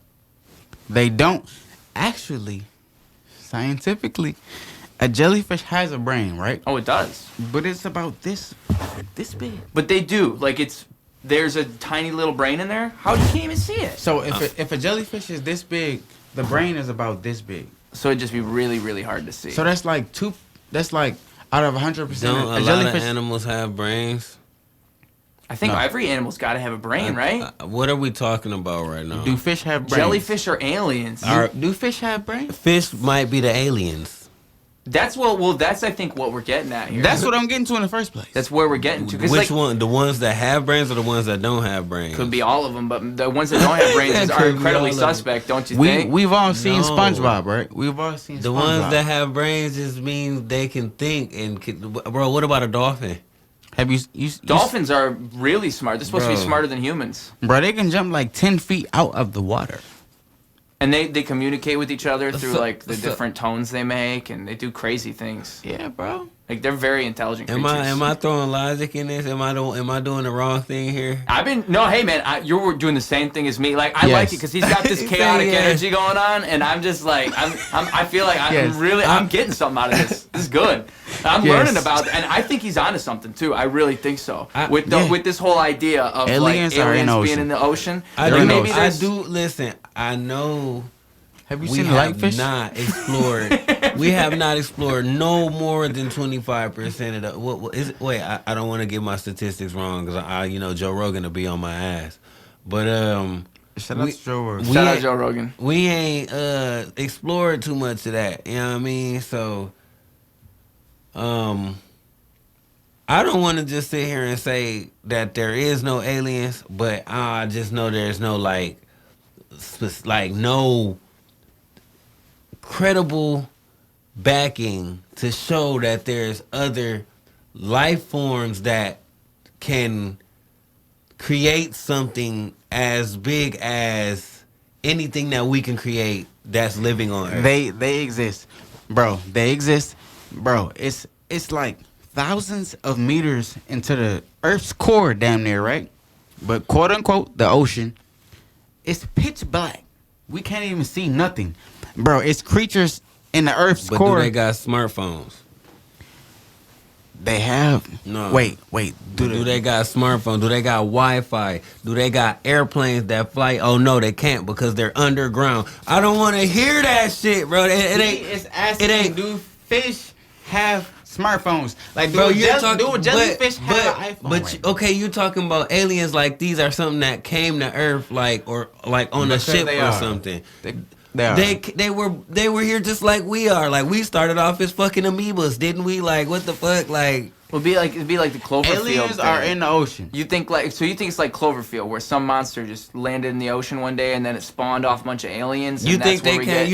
They don't. Actually, scientifically, a jellyfish has a brain, right? Oh, it does. But it's about this big. But they do. Like, there's a tiny little brain in there. How you can't even see it? So if a jellyfish is this big, the brain is about this big. So it'd just be really, really hard to see. So that's like out of 100%. Don't a lot of jellyfish. animals have brains? I think No. every animal's got to have a brain, right? What are we talking about right now? Do fish have brains? Jellyfish are aliens. Do fish have brains? Fish might be the aliens. That's I think what we're getting at here. That's what I'm getting to in the first place. That's where we're getting to. Which one? The ones that have brains or the ones that don't have brains? Could be all of them, but the ones that don't have brains are incredibly suspect, don't you think? We've all seen SpongeBob, right? We've all seen the SpongeBob. ones that have brains just means they can think and bro. What about a dolphin? Have you Dolphins are really smart. They're supposed to be smarter than humans. Bro, they can jump like 10 feet out of the water. And they communicate with each other through like the different tones they make, and they do crazy things. Yeah, bro. Like they're very intelligent creatures. Am I throwing logic in this? Am I doing the wrong thing here? Hey man, you're doing the same thing as me. Like I like it because he's got this chaotic energy going on, and I'm just like I feel like I'm getting something out of this. This is good. I'm learning about it, and I think he's onto something too. I really think so. With this whole idea of aliens being in the ocean. I do. Listen, I know. Have you seen Lightfish? Not explored. We have not explored no more than 25% of the. What is it? Wait, I don't want to get my statistics wrong because Joe Rogan will be on my ass. But shout out to Joe Rogan. Shout out Joe Rogan. We ain't explored too much of that. You know what I mean? So, I don't want to just sit here and say that there is no aliens, but I just know there's no no credible backing to show that there's other life forms that can create something as big as anything that we can create that's living on Earth. They exist. Bro, they exist. Bro, it's like thousands of meters into the Earth's core damn near, right? But quote unquote, the ocean, it's pitch black. We can't even see nothing. Bro, it's creatures in the Earth's core. But do they got smartphones? They have. No. Wait. Do they got smartphones? Do they got Wi-Fi? Do they got airplanes that fly? Oh, no, they can't because they're underground. I don't want to hear that shit, bro. It ain't. Do fish have smartphones? Like, bro, jellyfish have an iPhone? But okay, you talking about aliens like these are something that came to Earth like on a ship or something. They were here just like we are. Like we started off as fucking amoebas, didn't we? Like what the fuck? Like it'd be like the Cloverfield. Aliens are in the ocean. You think it's like Cloverfield, where some monster just landed in the ocean one day and then it spawned off a bunch of aliens. You think they can? Do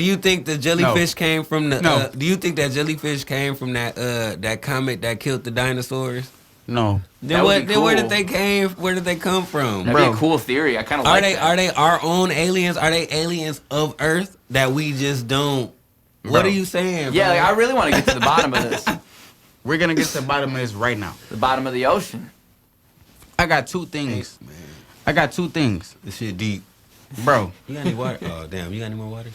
you think the jellyfish came from the? No. Do you think that jellyfish came from that comet that killed the dinosaurs? No. Then where did they came? Where did they come from? That'd be a cool theory. I kind of like that. Are they our own aliens? Are they aliens of Earth that we just don't? Bro. What are you saying? Yeah, bro? like, I really want to get to the bottom of this. We're gonna get to the bottom of this right now. The bottom of the ocean. I got two things. Hey, man. I got two things. This shit deep, bro. You got any water? Oh damn, you got any more waters?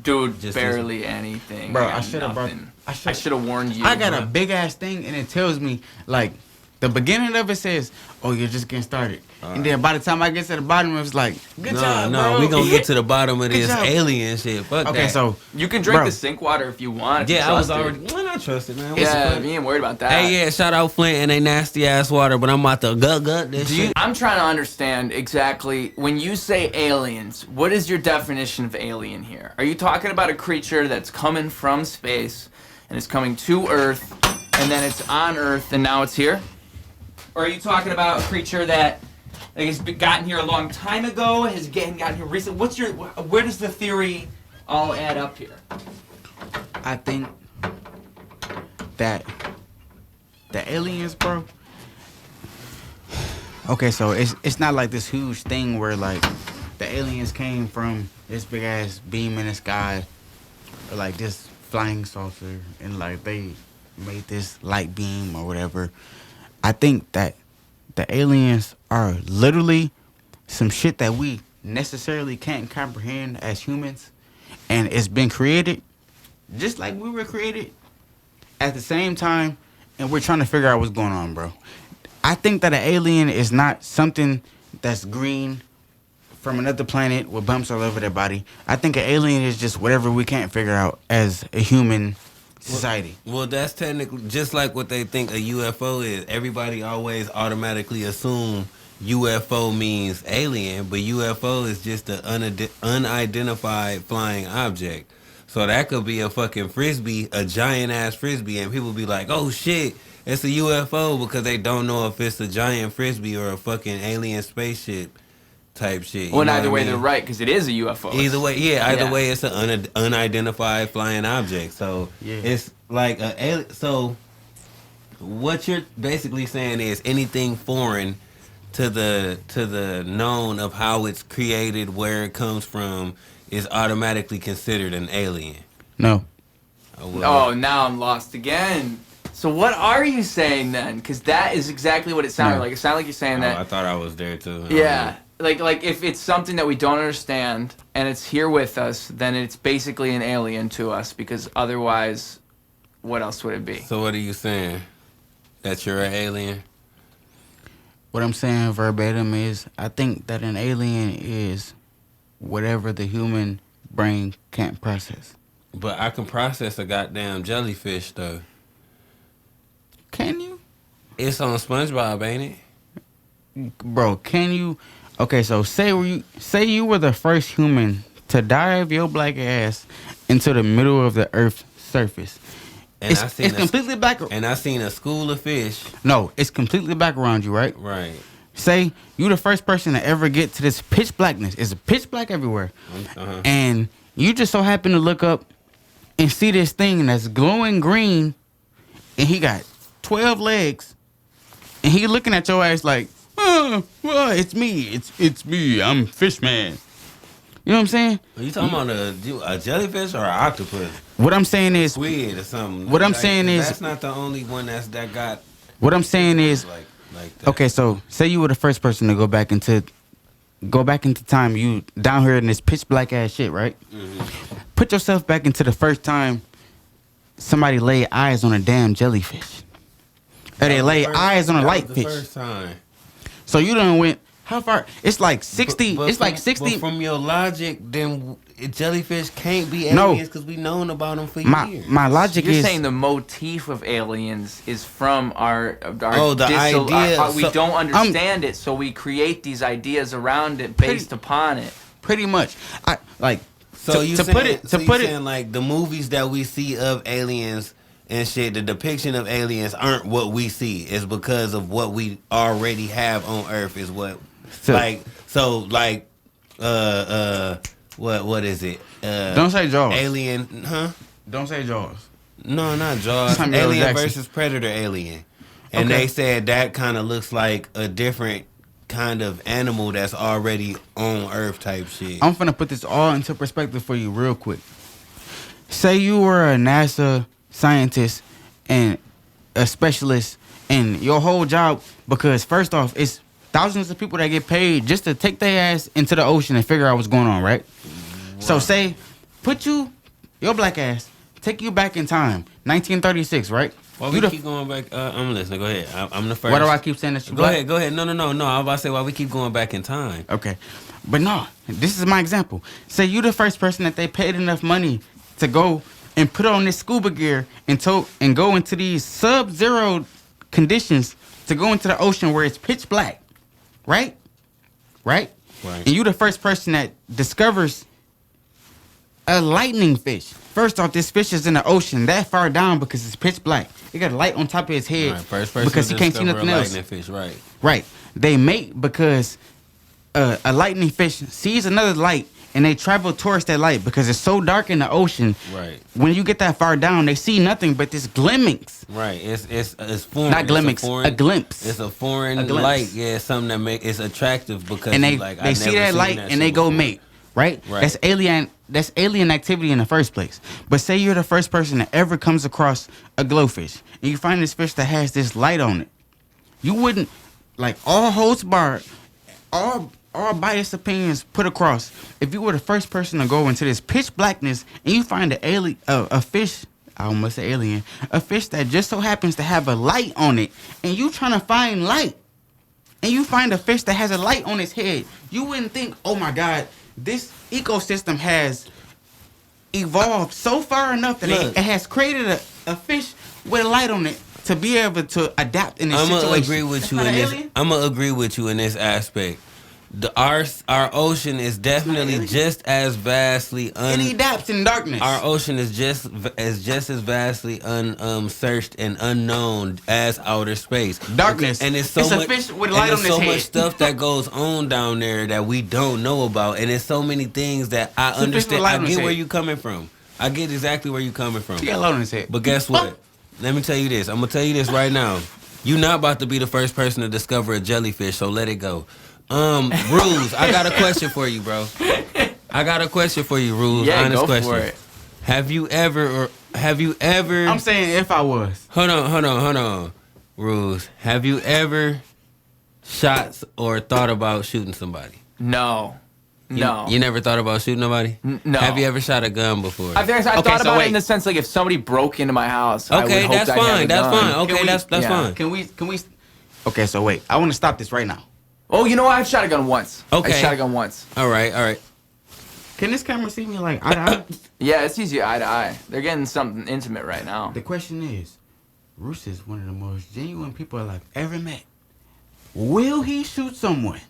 Dude, just barely anything. Bro, I should have brought. I should have warned you. I got a big ass thing, and it tells me like the beginning of it says, "Oh, you're just getting started," and then by the time I get to the bottom, it's like, "Good job, bro." We gonna get to the bottom of this alien shit. Fuck that. Okay, so you can drink the sink water if you want. Yeah, I was already. Why not trust it, man? Yeah, you ain't worried about that. Hey, yeah, shout out Flint and they nasty ass water, but I'm about to gut this shit. I'm trying to understand exactly when you say aliens. What is your definition of alien here? Are you talking about a creature that's coming from space and is coming to Earth, and then it's on Earth and now it's here? Or are you talking about a creature that has gotten here a long time ago, has gotten here recently? Where does the theory all add up here? I think that the aliens, bro. Okay, so it's not like this huge thing where like the aliens came from this big ass beam in the sky, or like this flying saucer, and like they made this light beam or whatever. I think that the aliens are literally some shit that we necessarily can't comprehend as humans, and it's been created just like we were created at the same time, and we're trying to figure out what's going on, bro. I think that an alien is not something that's green from another planet with bumps all over their body. I think an alien is just whatever we can't figure out as a human society. Well, that's technically just like what they think a UFO is. Everybody always automatically assume UFO means alien, but UFO is just an unidentified flying object. So that could be a fucking frisbee, a giant ass frisbee, and people be like, "Oh shit, it's a UFO," because they don't know if it's a giant frisbee or a fucking alien spaceship type shit. Well, either way, they're right because it is a UFO. Either way, either way, it's an unidentified flying object. So it's like a alien. So what you're basically saying is anything foreign to the known of how it's created, where it comes from, is automatically considered an alien. No. Oh, now I'm lost again. So what are you saying then? Because that is exactly what it sounded like. It sounded like you're saying that. I thought I was there too. Yeah. Like if it's something that we don't understand and it's here with us, then it's basically an alien to us, because otherwise, what else would it be? So what are you saying? That you're an alien? What I'm saying verbatim is, I think that an alien is whatever the human brain can't process. But I can process a goddamn jellyfish though. Can you? It's on SpongeBob, ain't it? Bro, can you? Okay, so say you were the first human to dive your black ass into the middle of the Earth's surface. And it's completely black. And I seen a school of fish. No, it's completely black around you, right? Right. Say you the first person to ever get to this pitch blackness. It's pitch black everywhere. And you just so happen to look up and see this thing that's glowing green, and he got 12 legs, and he looking at your ass like, oh, well, it's me. It's me. I'm Fishman. You know what I'm saying? Are you talking about a jellyfish or an octopus? What I'm saying is squid or something. What I'm saying is that's not the only one that got. What I'm saying is like that. Okay, so say you were the first person to go back into time. You down here in this pitch black ass shit, right? Mm-hmm. Put yourself back into the first time somebody laid eyes on a damn jellyfish, or they laid eyes on a light fish. First time. So you done went how far? It's like 60. But it's like 60. But from your logic, then jellyfish can't be aliens because we known about them for years. My logic is you're saying the motif of aliens is from our idea. We don't understand it, so we create these ideas around it based upon it. Pretty much, So you saying like the movies that we see of aliens and shit, the depiction of aliens aren't what we see. It's because of what we already have on Earth. Is what what is it? Don't say Jaws. Alien, huh? Don't say Jaws. No, not Jaws. Alien versus Predator Alien. And they said that kind of looks like a different kind of animal that's already on Earth type shit. I'm finna put this all into perspective for you real quick. Say you were a NASA scientist and a specialist, and your whole job, because first off, it's thousands of people that get paid just to take their ass into the ocean and figure out what's going on, right? So say, put your black ass, take you back in time, 1936, right? Why we keep going back? I'm listening. Go ahead. I'm the first. Why do I keep saying this? Go ahead. No. I was about to say why we keep going back in time. Okay. But no, this is my example. Say you the first person that they paid enough money to go and put on this scuba gear and go into these sub-zero conditions to go into the ocean where it's pitch black. Right? And you the first person that discovers a lightning fish. First off, this fish is in the ocean that far down because it's pitch black. It got a light on top of his head because he can't see nothing else. Lightning fish, right. They mate because a lightning fish sees another light and they travel towards that light because it's so dark in the ocean. Right. When you get that far down, they see nothing but this glimmings. Right. It's foreign. Not glimmings. A glimpse. It's a foreign light. Yeah, it's something that it's attractive because and they see that light and they go mate. Right? That's alien activity in the first place. But say you're the first person that ever comes across a glowfish and you find this fish that has this light on it. You wouldn't, like, all holds barred, all biased opinions put across. If you were the first person to go into this pitch blackness and you find a fish, I almost say alien, a fish that just so happens to have a light on it, and you trying to find light, and you find a fish that has a light on its head, you wouldn't think, oh my God, this ecosystem has evolved so far enough that it has created a fish with a light on it to be able to adapt in this situation. I'm gonna agree with you in this aspect. Our ocean is definitely just as vastly it adapts in darkness. Our ocean is just as vastly searched and unknown as outer space. Darkness, and it's so it's much. A fish with light on his head. Much stuff that goes on down there that we don't know about, and there's so many things that I understand. I get where you coming from. I get exactly where you coming from. He got light on his head. But guess what? Let me tell you this. I'm gonna tell you this right now. You're not about to be the first person to discover a jellyfish, so let it go. Ruse, I got a question for you, bro. I got a question for you, Ruse. Yeah, honest go question. for it. Have you ever? I'm saying if I was. Hold on, Ruse. Have you ever shot or thought about shooting somebody? No. You never thought about shooting nobody? No. Have you ever shot a gun before? I thought about it in the sense like if somebody broke into my house. Okay, that's fine. That's fine. Okay, that's fine. Can we? Okay, so wait. I want to stop this right now. Oh, you know what? I've shot a gun once. Okay. I shot a gun once. All right. Can this camera see me like eye to eye? Yeah, it's easy eye to eye. They're getting something intimate right now. The question is, Ruse is one of the most genuine people I've ever met. Will he shoot someone?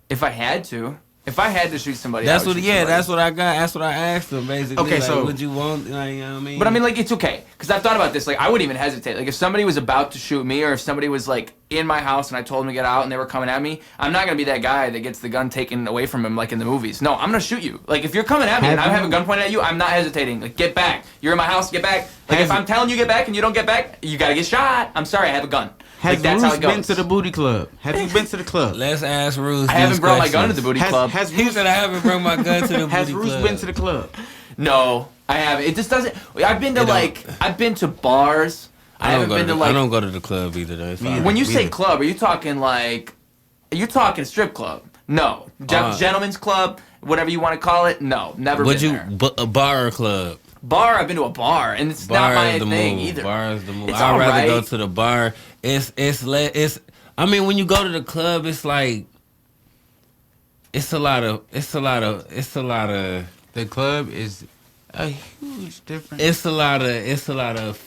If I had to. If I had to shoot somebody, that's what I got. That's what I asked him basically. Okay, like, so would you want? Like, you know what I mean? But I mean, like, it's okay because I've thought about this. Like, I wouldn't even hesitate. Like, if somebody was about to shoot me, or if somebody was like in my house and I told them to get out and they were coming at me, I'm not gonna be that guy that gets the gun taken away from him like in the movies. No, I'm gonna shoot you. Like, if you're coming at me and I have a gun pointed at you, I'm not hesitating. Like, get back. You're in my house. Get back. Like, if I'm telling you get back and you don't get back, you gotta get shot. I'm sorry, I have a gun. Has that's Ruse how it goes. been to the booty club? Have you been to the club? Let's ask Ruse. I haven't brought my gun to the booty club. He said I haven't brought my gun to the booty club. Has Ruse been to the club? No, I haven't. It just doesn't. I've been to bars. I haven't been to like. I don't go to the club either. Though. When you say club, are you talking like? Are you talking strip club? No, gentleman's club, whatever you want to call it. No, never been there. A bar or club? Bar, I've been to a bar, and it's not my thing either. Bar is the move. It's I'd rather right. go to the bar. It's. I mean, when you go to the club, it's like. It's a lot of. The club is a huge difference. It's a lot of.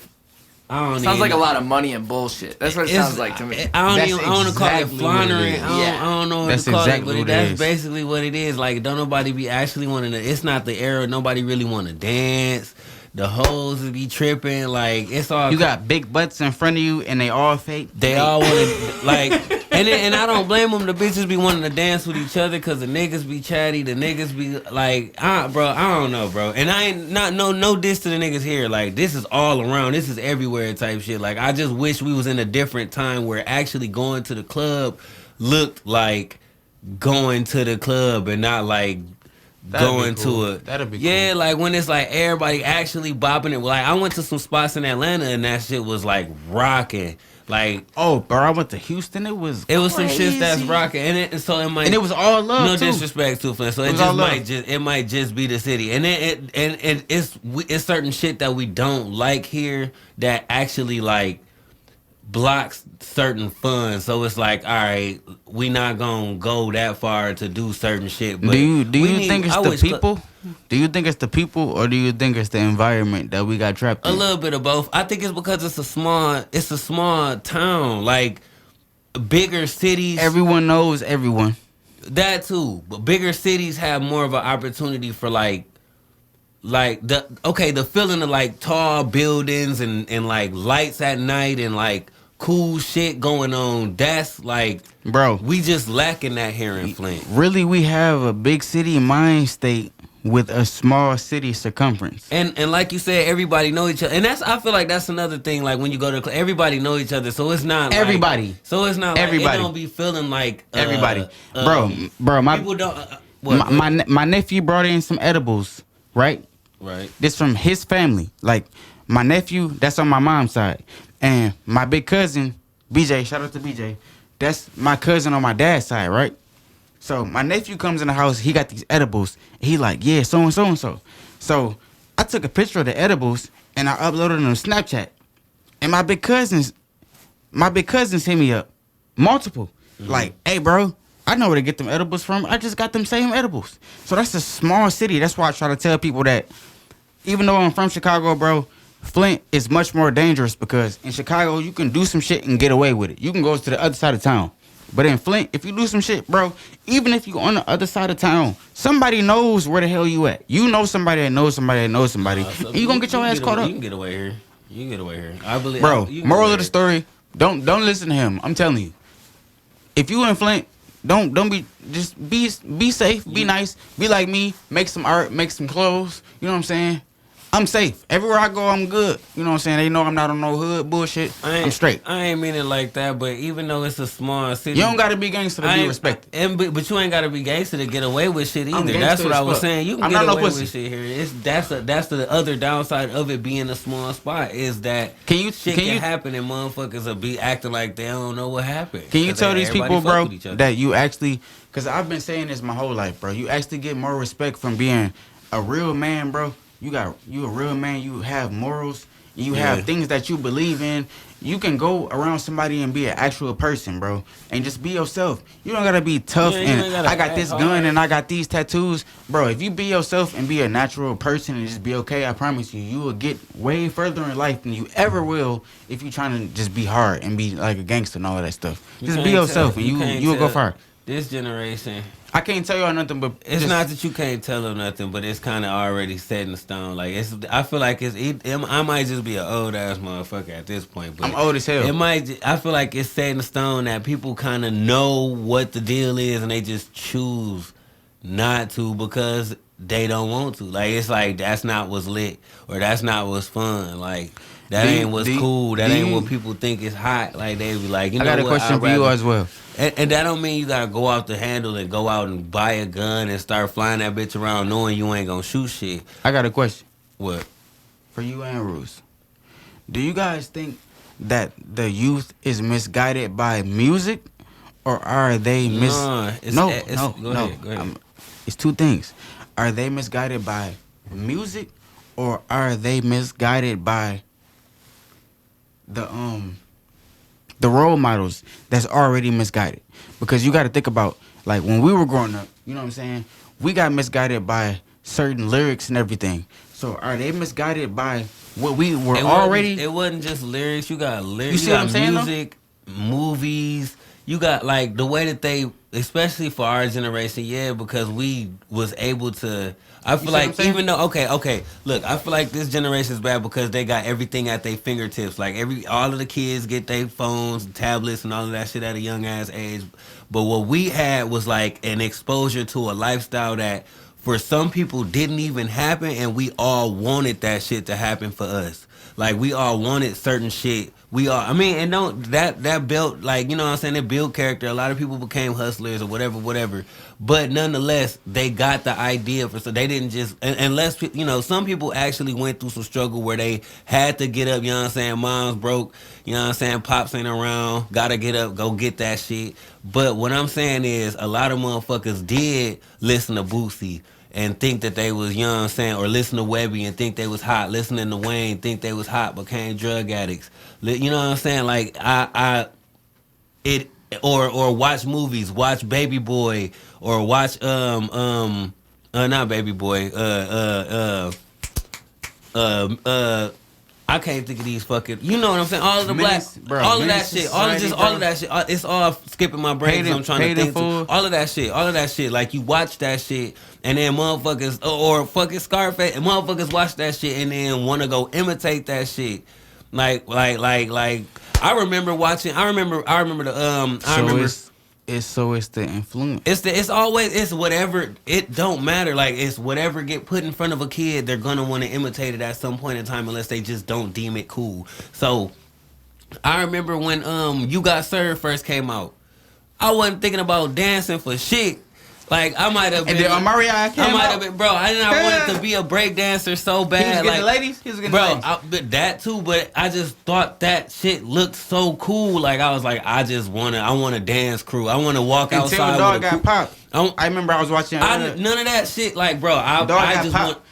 I don't sounds like a lot of money and bullshit. That's what it sounds like to me. I don't want to call it floundering. I don't know what to call it, but that's basically what it is. Like, don't nobody be actually wanting to. It's not the era. Nobody really want to dance. The hoes be tripping. Like, it's all. You got big butts in front of you, and they all fake. They all want to like, and I don't blame them. The bitches be wanting to dance with each other because the niggas be chatty. The niggas be like, bro, I don't know, bro. And I ain't no diss to the niggas here. Like, this is all around. This is everywhere type shit. Like, I just wish we was in a different time where actually going to the club looked like going to the club and not like. Going to it. That'd be cool. Like when it's like everybody actually bopping it. Like I went to some spots in Atlanta and that shit was like rocking. Like bro, I went to Houston. It was some shit that's rocking, and it was all love. No too. Disrespect to Flint, so it might just be the city, and it's certain shit that we don't like here that actually like blocks certain fun. So it's like, all right, we not gonna go that far to do certain shit. But do you think it's the people? Do you think it's the people, or do you think it's the environment that we got trapped in? A little bit of both. I think it's because it's a small town. Like bigger cities, everyone knows everyone. That too, but bigger cities have more of an opportunity for like the feeling of like tall buildings and like lights at night and like cool shit going on. That's like, bro, we just lacking that here in Flint. Really, we have a big city mind state with a small city circumference. And like you said, everybody know each other. And I feel like that's another thing. Like when you go to everybody know each other. So it's not everybody. Like, so it's not everybody. Like, it don't be feeling like everybody. Bro, my people don't. My nephew brought in some edibles, right? Right. This from his family. Like my nephew, that's on my mom's side. And my big cousin, BJ, shout out to BJ, that's my cousin on my dad's side, right? So my nephew comes in the house, he got these edibles. He like, yeah, so and so and so. So I took a picture of the edibles and I uploaded them on Snapchat. And my big cousins hit me up. Multiple. Mm-hmm. Like, hey bro, I know where to get them edibles from. I just got them same edibles. So that's a small city. That's why I try to tell people that even though I'm from Chicago, bro, Flint is much more dangerous because in Chicago, you can do some shit and get away with it. You can go to the other side of town. But in Flint, if you do some shit, bro, even if you on the other side of town, somebody knows where the hell you at. You know somebody that knows somebody that knows somebody. So and you gonna get your ass caught up. You can get away here. You can get away here. I believe. Bro, moral of the story, don't listen to him. I'm telling you. If you in Flint, don't be, just be safe, be nice, be like me, make some art, make some clothes. You know what I'm saying? I'm safe. Everywhere I go, I'm good. You know what I'm saying? They know I'm not on no hood bullshit. I'm straight. I ain't mean it like that, but even though it's a small city, you don't gotta be gangster to be respected. But you ain't gotta be gangster to get away with shit either. That's what I was saying. You can get away with shit here. That's the other downside of it being a small spot is that shit can happen and motherfuckers will be acting like they don't know what happened. Can you tell these people, bro, that you actually? Because I've been saying this my whole life, bro. You actually get more respect from being a real man, bro. You a real man. You have morals. You have things that you believe in. You can go around somebody and be an actual person, bro, and just be yourself. You don't gotta be tough and I got this gun and I got these tattoos, bro. If you be yourself and be a natural person and just be okay, I promise you will get way further in life than you ever will if you trying to just be hard and be like a gangster and all of that stuff. Just be yourself and you will go far. This generation, I can't tell y'all nothing, but it's not that you can't tell them nothing, but it's kind of already set in stone. Like I feel like I might just be an old ass motherfucker at this point. But I'm old as hell. I feel like it's set in stone that people kind of know what the deal is, and they just choose not to because they don't want to. Like it's like that's not what's lit or that's not what's fun. Like that ain't what's cool. That ain't what people think is hot. Like they be like, you know what? I got a question for you as well. And that don't mean you gotta go off the handle and go out and buy a gun and start flying that bitch around knowing you ain't gonna shoot shit. I got a question. What? For you and Ruse. Do you guys think that the youth is misguided by music, or are they No. Go ahead. It's two things. Are they misguided by music, or are they misguided by the role models that's already misguided? Because you got to think about, like, when we were growing up, you know what I'm saying? We got misguided by certain lyrics and everything. So are they misguided by what we were already? It wasn't just lyrics. You got lyrics. You see what I'm saying, music, movies. You got, like, the way that they, especially for our generation, because we was able to. I feel like even though look, I feel like this generation is bad because they got everything at their fingertips. Like all of the kids get their phones, tablets, and all of that shit at a young ass age. But what we had was like an exposure to a lifestyle that for some people didn't even happen, and we all wanted that shit to happen for us. Like we all wanted certain shit. That built, like, you know what I'm saying, it built character. A lot of people became hustlers or whatever. But nonetheless, they got the idea so they didn't just, unless, you know, some people actually went through some struggle where they had to get up, you know what I'm saying, mom's broke, you know what I'm saying, pops ain't around, gotta get up, go get that shit. But what I'm saying is a lot of motherfuckers did listen to Boosie and think that they was, you know what I'm saying, or listen to Webby and think they was hot, listening to Wayne, think they was hot, became drug addicts. You know what I'm saying? Like or watch movies, watch Baby Boy, or watch not Baby Boy, I can't think of these fucking, you know what I'm saying? All of the all of that shit, all of that shit. It's all skipping my brain. I'm trying to think. All of that shit. Like you watch that shit, and then motherfuckers or fucking Scarface, and motherfuckers watch that shit and then want to go imitate that shit. Like I remember watching. I remember the It's the influence. It's whatever. It don't matter. Like it's whatever get put in front of a kid, they're gonna want to imitate it at some point in time, unless they just don't deem it cool. So I remember when You Got Served first came out, I wasn't thinking about dancing for shit. Like I might have been. And then I might have been, bro. I wanted to be a break dancer so bad. He was getting ladies. He was getting ladies. That too. But I just thought that shit looked so cool. Like I was like, I want a dance crew. I want to walk outside. Until Dog got popped. I remember I was watching. None of that shit. Like, bro,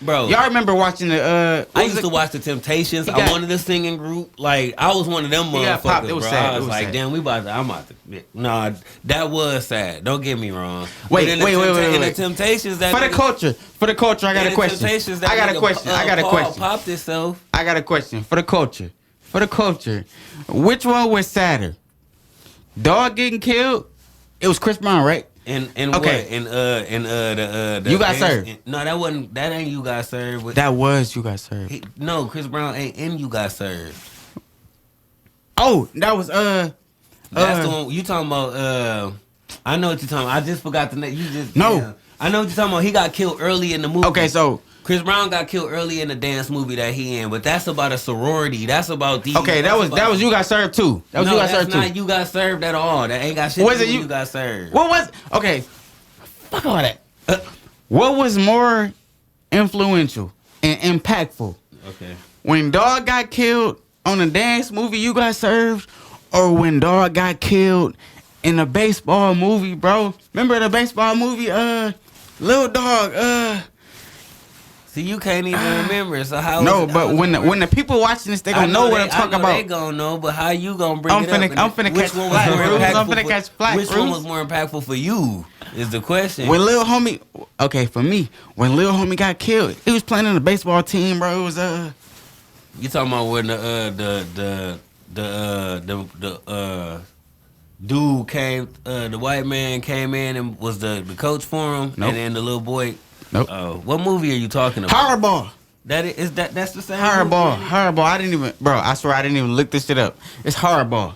bro. Y'all remember watching the? I used to watch the Temptations. I wanted a singing group. Like, I was one of them motherfuckers, bro. Sad. I was like, sad. Damn, I'm about to. Nah, that was sad. Don't get me wrong. Wait. In the Temptations, that for the culture, I got a question. I got a question. Popped itself. I got a question for the culture. Which one was sadder? Dog getting killed It was Chris Brown, right? And Okay. what? And the You Got Served. No, that wasn't. That ain't You Got Served. But That was You Got Served. no, Chris Brown ain't in You Got Served. Oh, that was That's the one you talking about. I know what you're talking about. I just forgot the name. You just No. yeah. I know what you're talking about. He got killed early in the movie. Okay, so Chris Brown got killed early in the dance movie that he in, but that's about a sorority. That's about these. okay, that was You Got Served too. That was no, You Got that's Served too. not You Got Served at all. That ain't got shit Was to it do with You- You Got Served. What was okay? Fuck all that. What was more influential and impactful? Okay. When Dog got killed on the dance movie You Got Served, or when Dog got killed in the baseball movie, bro? Remember the baseball movie? Lil Dog. See, you can't even remember. So how? No, but when the people watching this, they gonna know what I'm talking about. They gonna know, but how you gonna bring I'm it finna- up? I'm finna Which catch one flack, was more Ruse. I'm impactful finna for- catch flack, Which one Ruse. was more impactful for you? Is the question. When Lil Homie, okay, for me, when Lil Homie got killed, he was playing on the baseball team, bro. It was You talking about when the dude came, the white man came in and was the coach for him, Nope. and then the little boy. Nope. What movie are you talking about? Horrible. That's the same. Horrible. movie? Horrible. I didn't even, bro. I swear I didn't even look this shit up. It's horrible.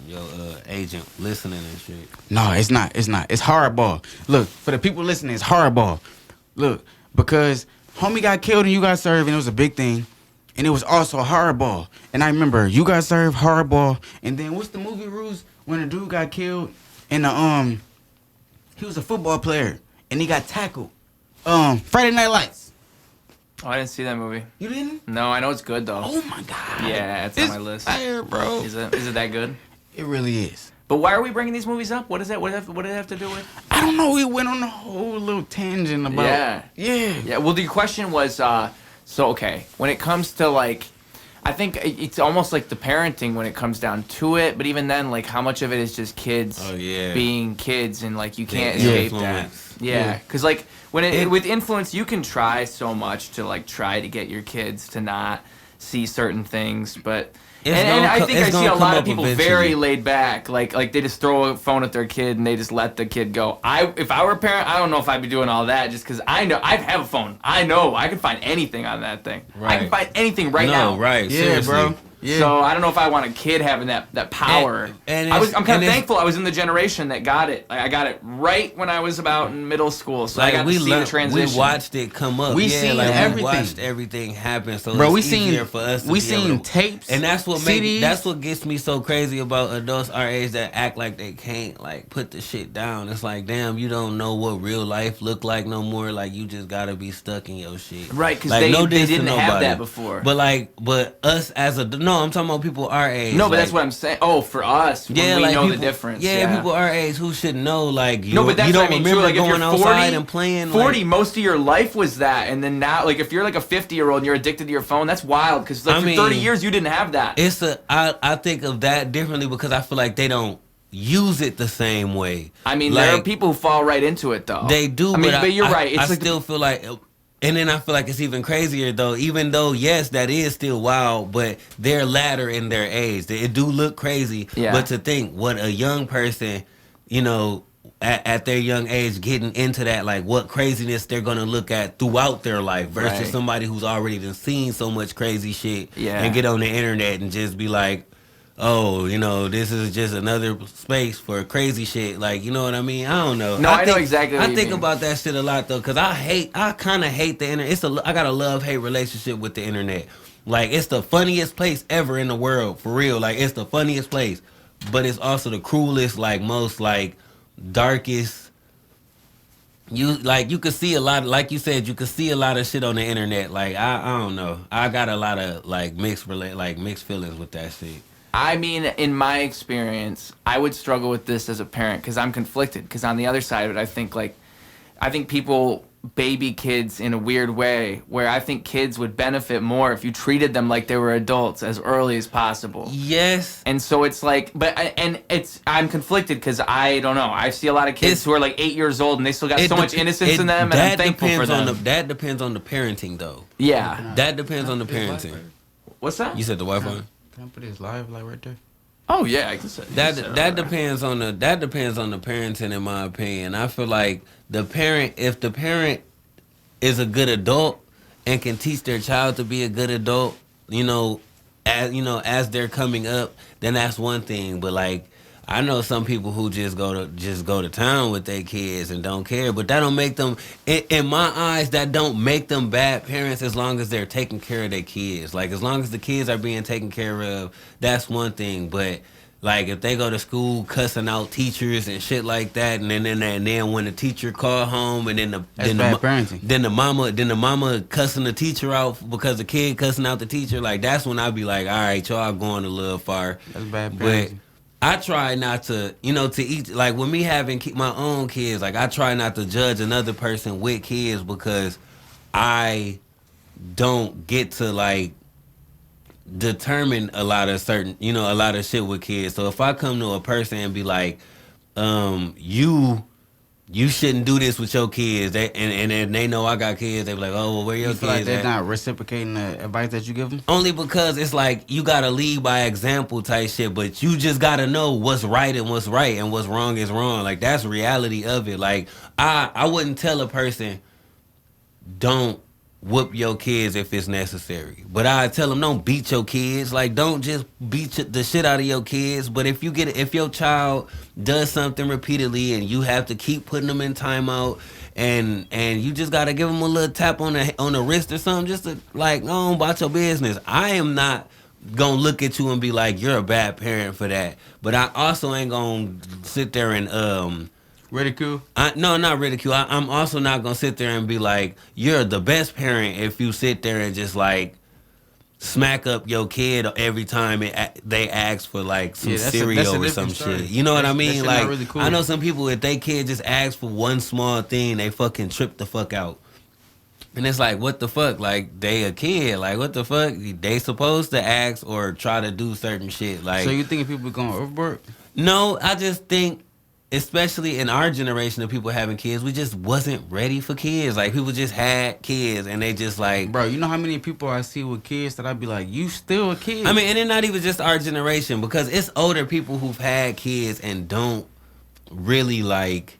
Yo, agent listening and shit. No, it's not. It's not. It's horrible. Look, for the people listening, it's horrible. Look, because homie got killed and You Got Served, and it was a big thing. And it was also horrible. And I remember You Got Served, horrible. And then what's the movie, Ruse? When the dude got killed and he was a football player and he got tackled. Friday Night Lights. Oh, I didn't see that movie. You didn't? No, I know it's good though. Oh my god. Yeah, it's on my list. Fire, bro. Is it that good? It really is. But why are we bringing these movies up? What is that? What did it have to do with? I don't know. We went on a whole little tangent about. Yeah. Yeah. Yeah. Well, the question was, so okay, when it comes to like, I think it's almost like the parenting when it comes down to it. But even then, like, how much of it is just kids being kids, and like you can't Yeah. escape that. Influence. Yeah, because like when with influence, you can try so much to like try to get your kids to not see certain things, but. And I think I see a lot of people very laid back, like they just throw a phone at their kid and they just let the kid go. If I were a parent, I don't know if I'd be doing all that, just because I know I have a phone. I know I can find anything on that thing. Right. I can find anything right now. Right. Yeah, Seriously. bro. Yeah. So I don't know if I want a kid having that power. And I'm kind of it's- thankful I was in the generation that got it. I got it right when I was about in middle school, so I Like got to see the transition. we watched it come up. We seen We everything. watched everything happen. So Bro, it's we seen easier for us. To we be able seen to- tapes, and that's what CDs. that's what gets me so crazy about adults our age that act like they can't like put the shit down. It's like, damn, you don't know what real life look like no more. Like you just gotta be stuck in your shit. Right, because Like, they diss to didn't have nobody. that before. But us as I'm talking about people our age. No, but like, that's what I'm saying. Oh, for us, when we like know people, the difference. Yeah, people our age who should know, like, No, but that's you don't what I mean, remember too. Like, if going you're outside 40, and playing. 40, like, most of your life was that, and then now, like, if you're like a 50-year-old and you're addicted to your phone, that's wild. Because like, for 30 years you didn't have that. I think of that differently because I feel like they don't use it the same way. I mean, like, there are people who fall right into it, though. They do, I mean, but you're right. It's I like still feel like. And then I feel like it's even crazier though, even though yes, that is still wild, but they're latter in their age. It do look crazy, Yeah. but to think what a young person, you know, at their young age getting into that, like what craziness they're gonna look at throughout their life versus Right. somebody who's already done seen so much crazy shit Yeah. and get on the internet and just be like, oh, you know, this is just another space for crazy shit. Like, you know what I mean? I don't know. No, I know exactly what I you think mean. about that shit a lot though, cause I kind of hate the internet. I got a love-hate relationship with the internet. Like, it's the funniest place ever in the world, for real. Like, it's the funniest place, but it's also the cruelest, like most like darkest. You could see a lot, like you said, you could see a lot of shit on the internet. Like, I don't know. I got a lot of like mixed feelings with that shit. I mean, in my experience, I would struggle with this as a parent because I'm conflicted. Because on the other side of it, I think people baby kids in a weird way, where I think kids would benefit more if you treated them like they were adults as early as possible. Yes. And so it's like, I'm conflicted because I don't know. I see a lot of kids who are like 8 years old and they still got so much innocence in them, and I'm thankful for them. That depends on the parenting, though. Yeah. That depends on the parenting. What's that? You said the Wi-Fi? Can I put his live like right there? Oh yeah, I can say that depends on the parenting, in my opinion. I feel like if the parent is a good adult and can teach their child to be a good adult, as they're coming up, then that's one thing. But like, I know some people who just go to town with their kids and don't care, but that don't make them, in my eyes, that don't make them bad parents as long as they're taking care of their kids. Like, as long as the kids are being taken care of, that's one thing. But like, if they go to school cussing out teachers and shit like that, and then when the teacher call home, and then the mama cussing the teacher out because the kid cussing out the teacher, like, that's when I be like, all right, y'all going a little far. That's bad parenting. But I try not to, to each, like, with me having my own kids, like, I try not to judge another person with kids, because I don't get to, like, determine a lot of shit with kids. So if I come to a person and be like, you shouldn't do this with your kids, and they know I got kids, they be like, oh, well, where your kids feel like they're at? not reciprocating the advice that you give them? Only because it's like, you gotta lead by example type shit, but you just gotta know what's right and what's right, and what's wrong is wrong. Like, that's the reality of it. Like, I wouldn't tell a person, don't whoop your kids if it's necessary, but I tell them, don't beat your kids. Like, don't just beat the shit out of your kids. But if your child does something repeatedly, and you have to keep putting them in timeout, and you just gotta give them a little tap on the wrist or something, just to, like, no, about your business. I am not gonna look at you and be like, you're a bad parent for that. But I also ain't gonna sit there and ridicule? No, not ridicule. I'm also not gonna sit there and be like, you're the best parent if you sit there and just, like, smack up your kid every time they ask for, like, some cereal or some shit. You know what I mean? Like, really cool. I know some people, if they kid just ask for one small thing, they fucking trip the fuck out. And it's like, what the fuck? Like, they a kid. Like, what the fuck? They supposed to ask or try to do certain shit. Like, so you think people going overboard? No, I just think, especially in our generation of people having kids, we just wasn't ready for kids. Like, people just had kids, and they just, like... Bro, you know how many people I see with kids that I'd be like, you still a kid? I mean, and it's not even just our generation, because it's older people who've had kids and don't really, like...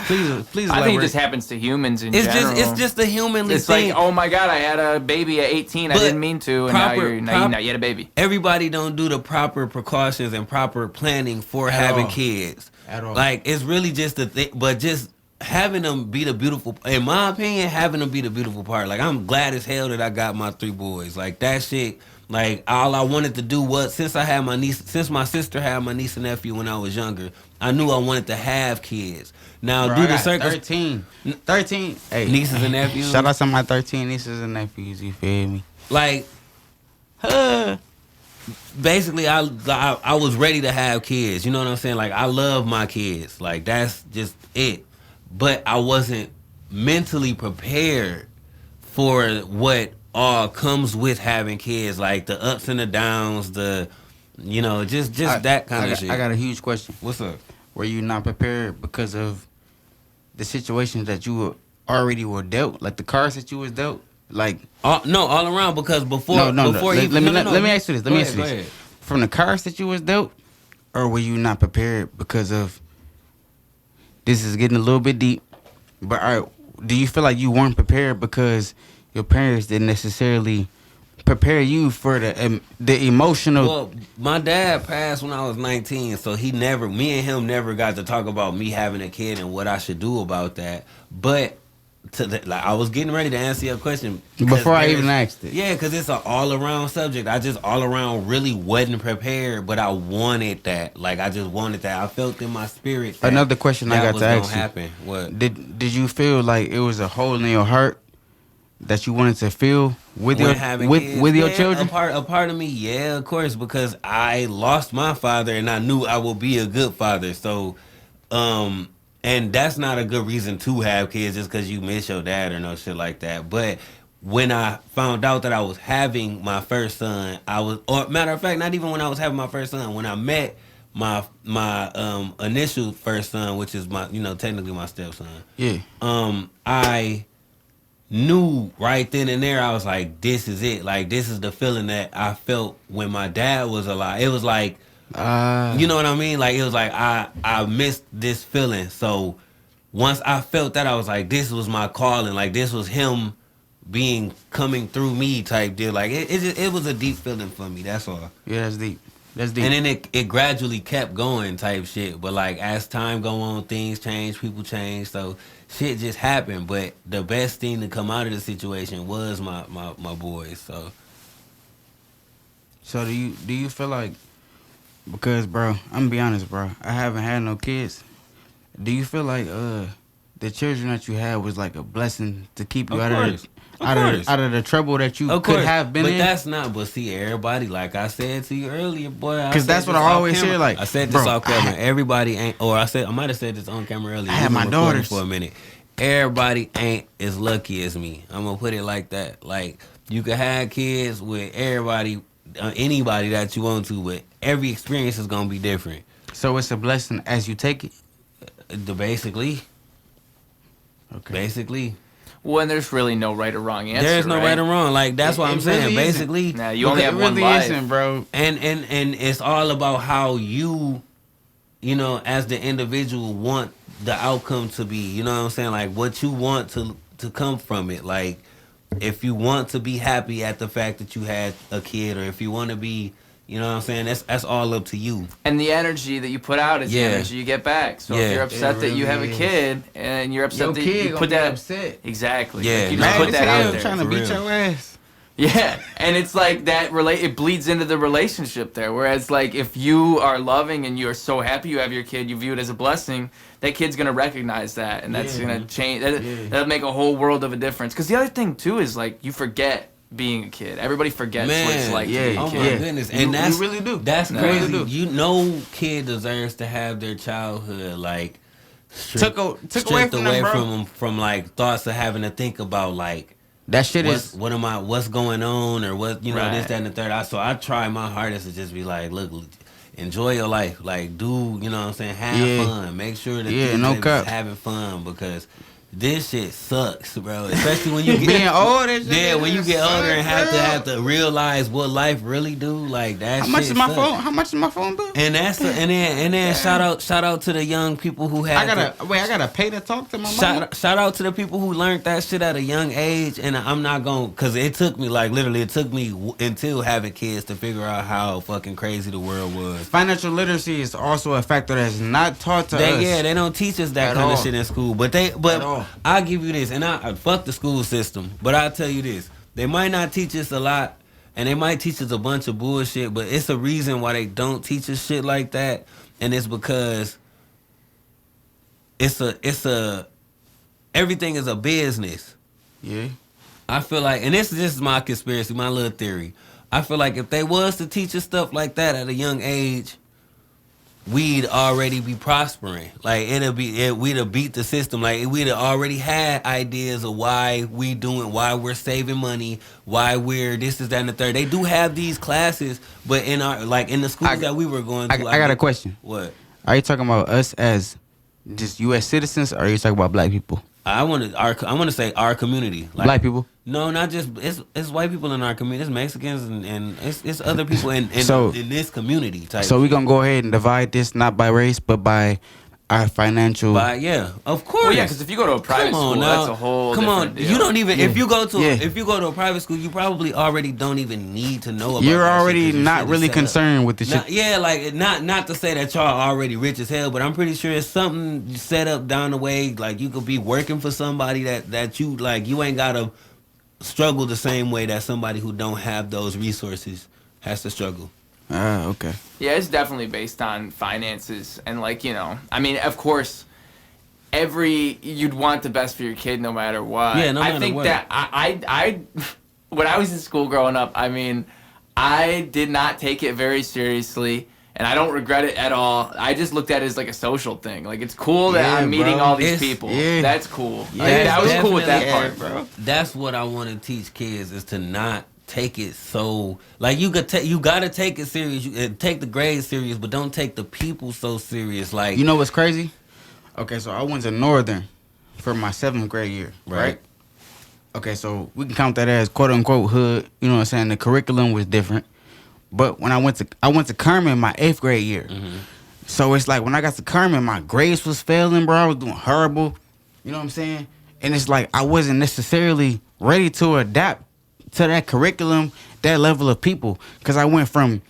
Please. I think it just happens to humans in general. It's just a humanly it's thing. Like, oh my God, I had a baby at 18. I didn't mean to, and now you had a baby. Everybody don't do the proper precautions and proper planning for having kids. At all. Like, it's really just a thing, but just having them be the beautiful, in my opinion, having them be the beautiful part. Like, I'm glad as hell that I got my 3 boys. Like, that shit, like, all I wanted to do was, since my sister had my niece and nephew when I was younger, I knew I wanted to have kids. Now, bro, due to circumstances... 13. Hey, nieces and nephews. Shout out to my 13 nieces and nephews, you feel me? Like, basically, I was ready to have kids. You know what I'm saying? Like, I love my kids. Like, that's just it. But I wasn't mentally prepared for what all comes with having kids. Like, the ups and the downs, just that kind of shit. I got a huge question. What's up? Were you not prepared because of the situations that you already were dealt? Like, the cards that you was dealt? Like... no, all around, because before... Let me ask you this. Go ahead. From the cards that you was dealt, or were you not prepared because of... This is getting a little bit deep, but all right, do you feel like you weren't prepared because your parents didn't necessarily prepare you for the emotional... Well, my dad passed when I was 19, so me and him never got to talk about me having a kid and what I should do about that. But I was getting ready to answer your question before I even asked it. Yeah, because it's an all-around subject. I just all-around really wasn't prepared, but I wanted that. Like, I just wanted that. I felt in my spirit that another question I got to ask you. Happen. What? Did you feel like it was a hole in your heart that you wanted to feel with your children? A part of me, yeah, of course, because I lost my father and I knew I would be a good father. So, and that's not a good reason to have kids just because you miss your dad or no shit like that. But when I found out that I was having my first son, or matter of fact, not even when I was having my first son, when I met my initial first son, which is my, technically my stepson. Yeah. I knew right then and there. I was like, this is it. Like, this is the feeling that I felt when my dad was alive. It was like, you know what I mean? Like, it was like I missed this feeling. So once I felt that, I was like, this was my calling. Like, this was him coming through me type deal. Like, it was a deep feeling for me. That's all. Yeah, that's deep. That's deep. And then it gradually kept going type shit. But like as time go on, things change, people change. So shit just happened. But the best thing to come out of the situation was my boys. So do you feel like, because bro, I'm gonna be honest, bro, I haven't had no kids. Do you feel like the children that you had was like a blessing to keep you out of the trouble that you could have been in? But that's not. But see, everybody, like I said to you earlier, boy. Because that's what I always hear. Like I said this off camera. Everybody ain't. Or I might have said this on camera earlier. I had my daughters for a minute. Everybody ain't as lucky as me. I'm gonna put it like that. Like you can have kids with everybody, anybody that you want to, but every experience is gonna be different. So it's a blessing as you take it. Basically. Okay. Basically. Well, and there's really no right or wrong answer. There's no right or wrong. Like that's what I'm saying. Really basically, nah, you only have one life, bro. And it's all about how you know, as the individual, want the outcome to be. You know what I'm saying? Like what you want to come from it. Like if you want to be happy at the fact that you had a kid, or if you want to be. You know what I'm saying? That's all up to you. And the energy that you put out is the energy you get back. So if you're upset that you have a kid, and you're upset that you put that upset. Exactly. Yeah, like you just put that out there. Trying to beat your ass. Yeah, and it's like that. It bleeds into the relationship there. Whereas, like, if you are loving and you're so happy you have your kid, you view it as a blessing. That kid's gonna recognize that, and that's gonna change. That'll make a whole world of a difference. Because the other thing too is like you forget. Being a kid, everybody forgets what it's like to be a kid. Oh my goodness, and you really do. That's crazy. Really do. You know, kid deserves to have their childhood like took away from them, from like thoughts of having to think about like that shit what's going on or what this, that, and the third. So I try my hardest to just be like, look, enjoy your life, like do you know what I'm saying? Have fun, make sure that you're having fun because. This shit sucks, bro. Especially when you get being older. When you get older and have to realize what life really do. Like that. How much is my phone? How much is my phone bill? And that's and then shout out to the young people who had. I gotta pay to talk to my mom. Shout out to the people who learned that shit at a young age. And I'm not gonna, cause it took me until having kids to figure out how fucking crazy the world was. Financial literacy is also a factor that's not taught to us. Yeah, they don't teach us that kind of shit in school. But I'll give you this, and I fuck the school system, but I'll tell you this. They might not teach us a lot, and they might teach us a bunch of bullshit, but it's a reason why they don't teach us shit like that, and it's because everything is a business. Yeah. I feel like, and this is my conspiracy, my little theory. I feel like if they was to teach us stuff like that at a young age, we'd already be prospering. Like we'd have beat the system. Like we'd have already had ideas of why we're saving money, why we're this is that and the third. They do have these classes, but in the schools that we were going to. I got a question. What? Are you talking about us as just U.S. citizens, or are you talking about black people? I want to say our community, like, black people. No, not just it's white people in our community. It's Mexicans and it's other people in this community type. So we're gonna go ahead and divide this not by race but by our financial. Of course. Well, yeah, because if you go to a private school, that's a whole. Different deal. You don't even if you go to a private school, you probably already don't even need to know about. You're already not really concerned with the shit. Yeah, like not to say that y'all already rich as hell, but I'm pretty sure it's something set up down the way. Like you could be working for somebody that you like. You ain't gotta struggle the same way that somebody who don't have those resources has to struggle. Okay. Yeah, it's definitely based on finances and I mean, of course, you'd want the best for your kid no matter what. Yeah, no matter what. I think what. that I when I was in school growing up, I mean, I did not take it very seriously. And I don't regret it at all. I just looked at it as like a social thing. Like, it's cool that I'm meeting all these people. Yeah. That's cool. Yeah, I was cool with that part, bro. That's what I want to teach kids is to not take it so like you gotta take it serious. Take the grades serious, but don't take the people so serious. Like, you know what's crazy? Okay, so I went to Northern for my 7th grade year, right? okay, so we can count that as quote unquote hood. You know what I'm saying? The curriculum was different. But when I went to Carmen my 8th grade year. Mm-hmm. So it's like when I got to Carmen, my grades was failing, bro. I was doing horrible. You know what I'm saying? And it's like I wasn't necessarily ready to adapt to that curriculum, that level of people. Because I went from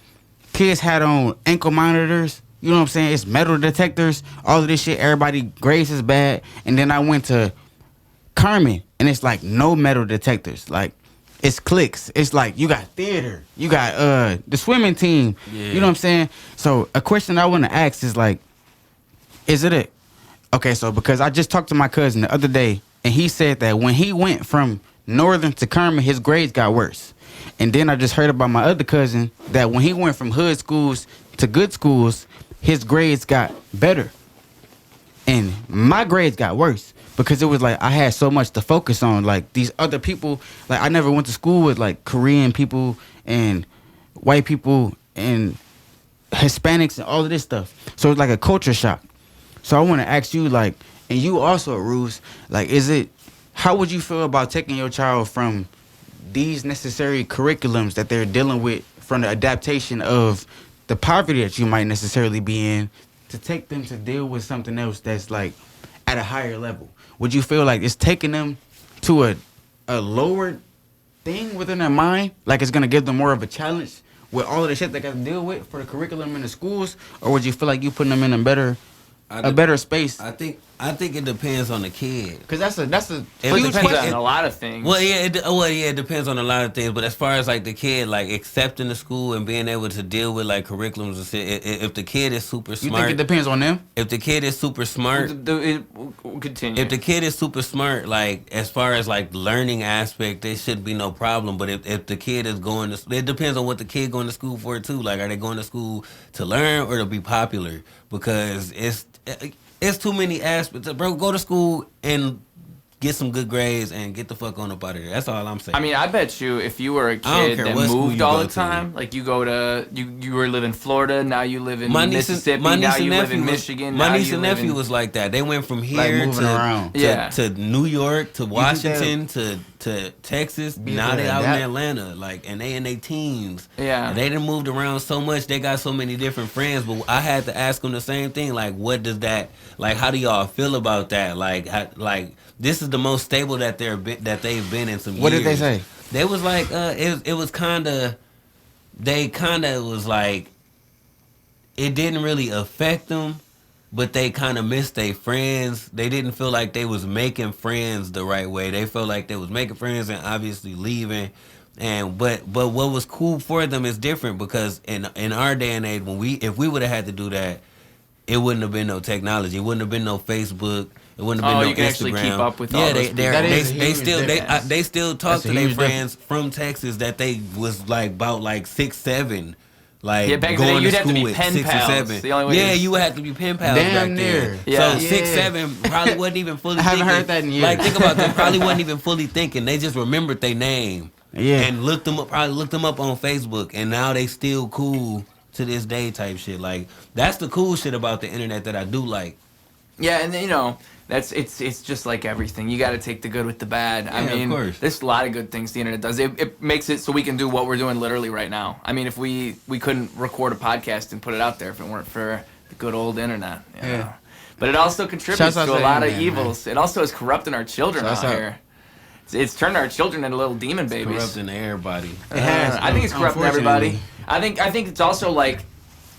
kids had on ankle monitors, you know what I'm saying? It's metal detectors, all of this shit. Everybody grades is bad. And then I went to Carmen, and it's like no metal detectors. Like, it's cliques. It's like you got theater, you got the swimming team. Yeah. You know what I'm saying? So a question I want to ask is like, okay, so because I just talked to my cousin the other day, and he said that when he went from Northern to Carmen, his grades got worse. And then I just heard about my other cousin that when he went from hood schools to good schools, his grades got better. And my grades got worse because it was like I had so much to focus on. Like these other people, like I never went to school with like Korean people and white people and Hispanics and all of this stuff. So it's like a culture shock. So I want to ask you, like, and you also, Ruse, like, how would you feel about taking your child from these necessary curriculums that they're dealing with, from the adaptation of the poverty that you might necessarily be in, to take them to deal with something else that's like at a higher level? Would you feel like it's taking them to a lower thing within their mind, like it's gonna give them more of a challenge with all of the shit they got to deal with for the curriculum in the schools, or would you feel like you putting them in a better space? I think it depends on the kid. Because that's a It huge depends question. on a lot of things. Well, yeah, it depends on a lot of things. But as far as like the kid, like accepting the school and being able to deal with like curriculums and shit, if the kid is super smart, You think it depends on them? if the kid is super smart, Continue. if the kid is super smart, like as far as like learning aspect, there shouldn't be no problem. But if the kid is going to, it depends on what the kid going to school for too. Like, are they going to school to learn or to be popular? Because it's too many aspects. Bro, go to school and get some good grades and get the fuck on up out of there. That's all I'm saying. I mean, I bet you if you were a I don't kid care that what school moved you all go the to. time, like you go to, you were living in Florida, now you live in my niece Mississippi, my niece now and you live nephew in was- Michigan. My now niece you and live nephew in, was like that. They went from Like here moving around. to New York to Washington to Texas. Be Now able they to out in adapt. Atlanta, like, and they in their teens. Yeah. And they done moved around so much. They got so many different friends. But I had to ask them the same thing. Like, what does that? Like, how do y'all feel about that? Like, this is the most stable that they've been in some years. What did they say? They was like, it was kind of. They kind of was like, it didn't really affect them, but they kind of missed their friends. They didn't feel like they was making friends the right way. They felt like they was making friends and obviously leaving. And but what was cool for them is different, because in our day and age, if we would have had to do that, it wouldn't have been no technology. It wouldn't have been no Facebook. It wouldn't have been no you can Instagram. actually keep up with all yeah, those people. That is a huge difference. they still talk That's to a their huge friends from Texas that they was like about like 6, 7. Like, Yeah, back in the day, going you'd to have to school be with pen 6 or pals. 7. The only way Yeah, is- you would have to be pen pals Damn back near. then. Yeah. So 6, Yeah. 7 probably wasn't even fully I haven't thinking. heard that in years. Like, think about them. Probably wasn't even fully thinking. They just remembered their name. Yeah. And looked them up. Probably looked them up on Facebook. And now they still cool to this day type shit. Like, that's the cool shit about the internet that I do like. Yeah, and you know, it's just like everything. You got to take the good with the bad. I Yeah, of mean, course. there's a lot of good things the internet does. It makes it so we can do what we're doing literally right now. I mean, if we couldn't record a podcast and put it out there if it weren't for the good old internet. You know? Yeah. But it also contributes Shouts out to a to lot of internet, evils. It also is corrupting our children Shouts out out. here. It's turned our children into little demon babies. Corrupting everybody. It has, I think it's corrupting everybody. unfortunately. I think it's also like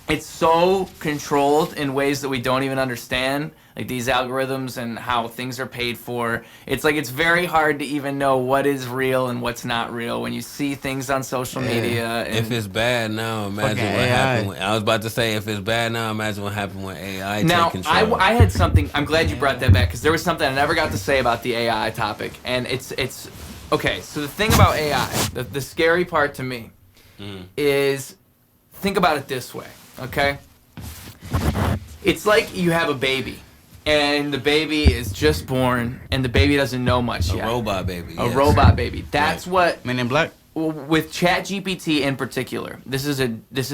it's so controlled in ways that we don't even understand, like these algorithms and how things are paid for. It's like it's very hard to even know what is real and what's not real when you see things on social media. And If it's bad now, imagine Fucking what AI. happened. I was about to say, if it's bad now, imagine what happened when AI now, take control. I had something. I'm glad you brought that back because there was something I never got to say about the AI topic, and it's okay. So the thing about AI, the scary part to me, is think about it this way. Okay, it's like you have a baby, and the baby is just born, and the baby doesn't know much a yet. robot baby. A yes. robot baby. That's what Men in Black. with ChatGPT in particular. This is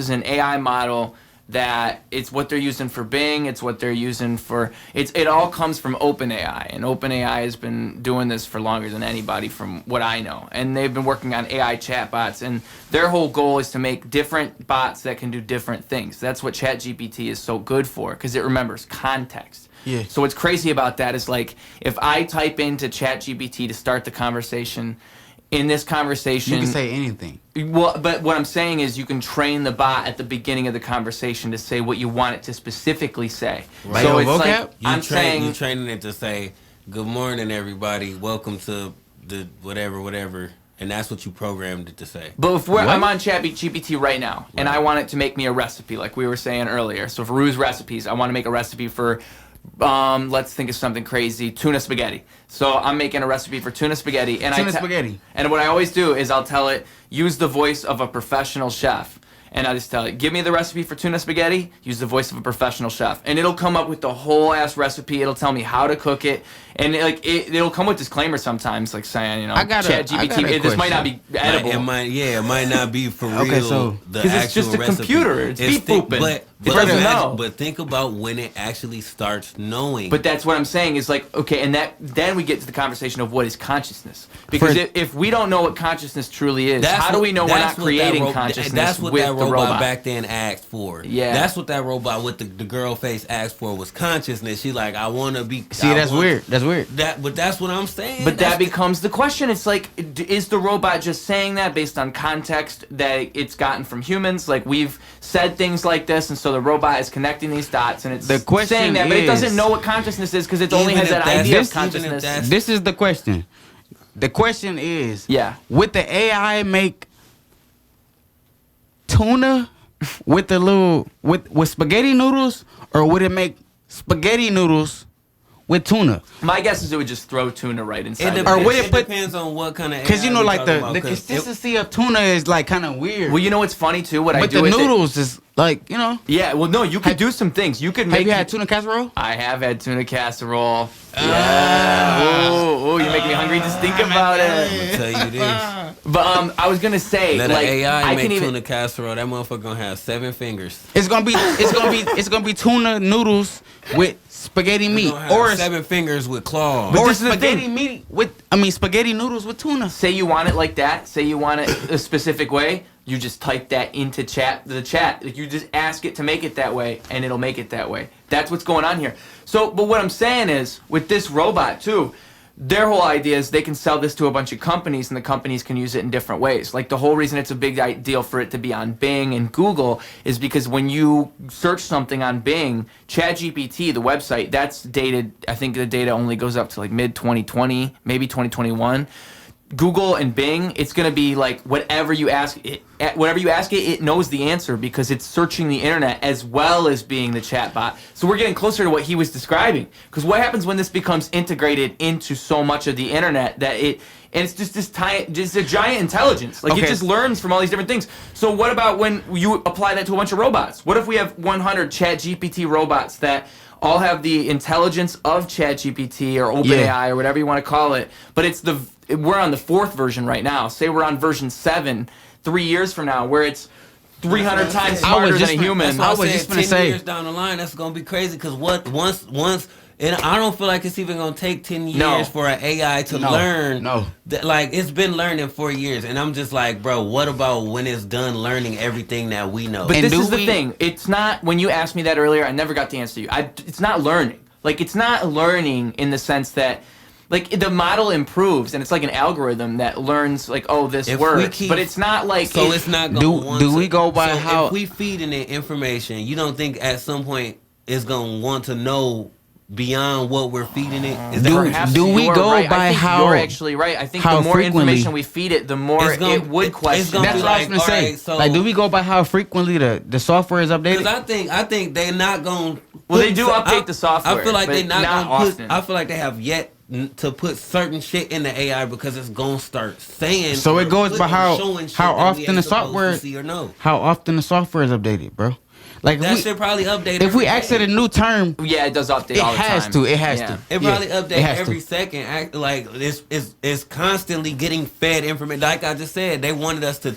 an AI model that it's what they're using for Bing, it's what they're using for it all comes from OpenAI, and OpenAI has been doing this for longer than anybody from what I know, and they've been working on AI chatbots, and their whole goal is to make different bots that can do different things. That's what ChatGPT is so good for, because it remembers context. Yeah. So what's crazy about that is, like, if I type into ChatGPT to start the conversation, in this conversation, You can say anything. well, but what I'm saying is you can train the bot at the beginning of the conversation to say what you want it to specifically say. Right. So Your it's vocab? like I'm saying you training it to say, "Good morning, everybody. Welcome to the whatever," and that's what you programmed it to say. But if I'm on ChatGPT right now, and I want it to make me a recipe, like we were saying earlier. So for Ruse Recipes, I want to make a recipe for, let's think of something crazy, tuna spaghetti. So I'm making a recipe for tuna spaghetti. And Spaghetti. And what I always do is I'll tell it, use the voice of a professional chef. And I just tell it, give me the recipe for tuna spaghetti, use the voice of a professional chef. And it'll come up with the whole ass recipe. It'll tell me how to cook it. And it'll come with disclaimers sometimes, like saying, ChatGPT, this might not be edible. It might not be for real. Okay, so because it's just a computer. It's beep booping. But think about when it actually starts knowing. But that's what I'm saying is, like, okay, and then we get to the conversation of what is consciousness. Because if we don't know what consciousness truly is, how do we know we're not creating consciousness? That's what with that the robot back then asked for. Yeah. That's what that robot with the girl face asked for was consciousness. She like, I want to be. See, that's weird. That's weird. But that's what I'm saying. But that becomes the question. It's like, is the robot just saying that based on context that it's gotten from humans? Like, we've said things like this, and so the robot is connecting these dots, and it's saying that, but it doesn't know what consciousness is because it only has that idea of consciousness. This is the question. The question is, Yeah. would the AI make tuna with the little with spaghetti noodles, or would it make spaghetti noodles with tuna? My guess is it would just throw tuna right inside. It depends on what kind of AI. Because like about, the consistency of tuna is like kind of weird. Well, you know what's funny too? But the noodles is like, Yeah, well, no, you could do some things. You could make. Have you had tuna casserole? I have had tuna casserole. Yeah. Oh, you're making me hungry just think about it. I'm gonna tell you this. But I was gonna say, let like, an AI I make can tuna even. casserole. That motherfucker gonna have 7 fingers. It's gonna be tuna noodles with spaghetti meat, or 7 fingers with claws. or this is the spaghetti thing. meat spaghetti noodles with tuna. Say you want it like that. Say you want it a specific way. You just type that into the chat. Like, you just ask it to make it that way, and it'll make it that way. That's what's going on here. So, but what I'm saying is, with this robot too, their whole idea is they can sell this to a bunch of companies, and the companies can use it in different ways. Like, the whole reason it's a big deal for it to be on Bing and Google is because when you search something on Bing, ChatGPT, the website, that's dated, I think the data only goes up to like mid-2020, maybe 2021. Google and Bing, it's going to be like whatever you ask it, it knows the answer because it's searching the internet as well as being the chatbot. So we're getting closer to what he was describing. Because what happens when this becomes integrated into so much of the internet that it's just just a giant intelligence. Like, it just learns from all these different things. So what about when you apply that to a bunch of robots? What if we have 100 ChatGPT robots that all have the intelligence of ChatGPT or OpenAI or whatever you want to call it, but we're on the 4th version right now. Say we're on version 7 3 years from now, where it's 300 times smarter than a human. I was just gonna say 10 years down the line, that's gonna be crazy. Because once. And I don't feel like it's even gonna take 10 years for an AI to learn. No. Like, it's been learning for years, and I'm just like, bro, what about when it's done learning everything that we know? But this is the thing. It's not. When you asked me that earlier, I never got to answer you. It's not learning. Like, it's not learning in the sense that, like, the model improves, and it's like an algorithm that learns, like, oh, this works. But it's not like. So it's not going. Do we go by how? If we feeding it information, you don't think at some point it's gonna want to know beyond what we're feeding it? Do we go right. by how? You're actually right. I think the more information we feed it, the more it would question. That's what I was gonna say. Right, so, like, do we go by how frequently the software is updated? Because I think they're not going. Well, they do update the software. I feel like they're not going to put. Often. I feel like they have yet to put certain shit in the AI because it's gonna start saying. So it goes by how often the software. How often the software is updated, bro. Like, that shit probably updated. If we ask it a new term, yeah, it does update all the time. It has to. It probably updates every second. Like, it's constantly getting fed information. Like I just said, they want us to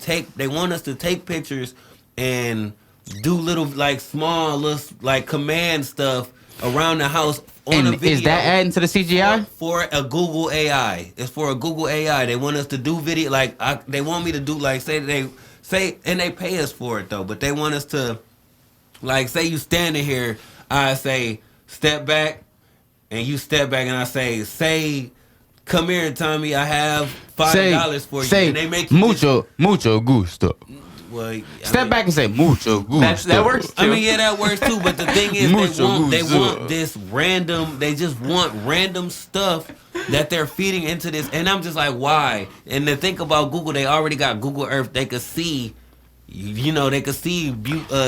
take pictures and do little like small little like command stuff around the house on a And video. is that adding to the CGI? For a Google AI. It's for a Google AI. They want us to do video like they want me to do like say and they pay us for it though, but they want us to like say you standing here, I say step back, and you step back, and I say come here, Tommy. I have $5 for you, and they make you mucho gusto. Well, Step back and say mucho gusto. That works too. I mean, yeah, that works too. But the thing is, they want this random. They just want random stuff that they're feeding into this, and I'm just like, why? And to think about Google, they already got Google Earth. They could see, they could see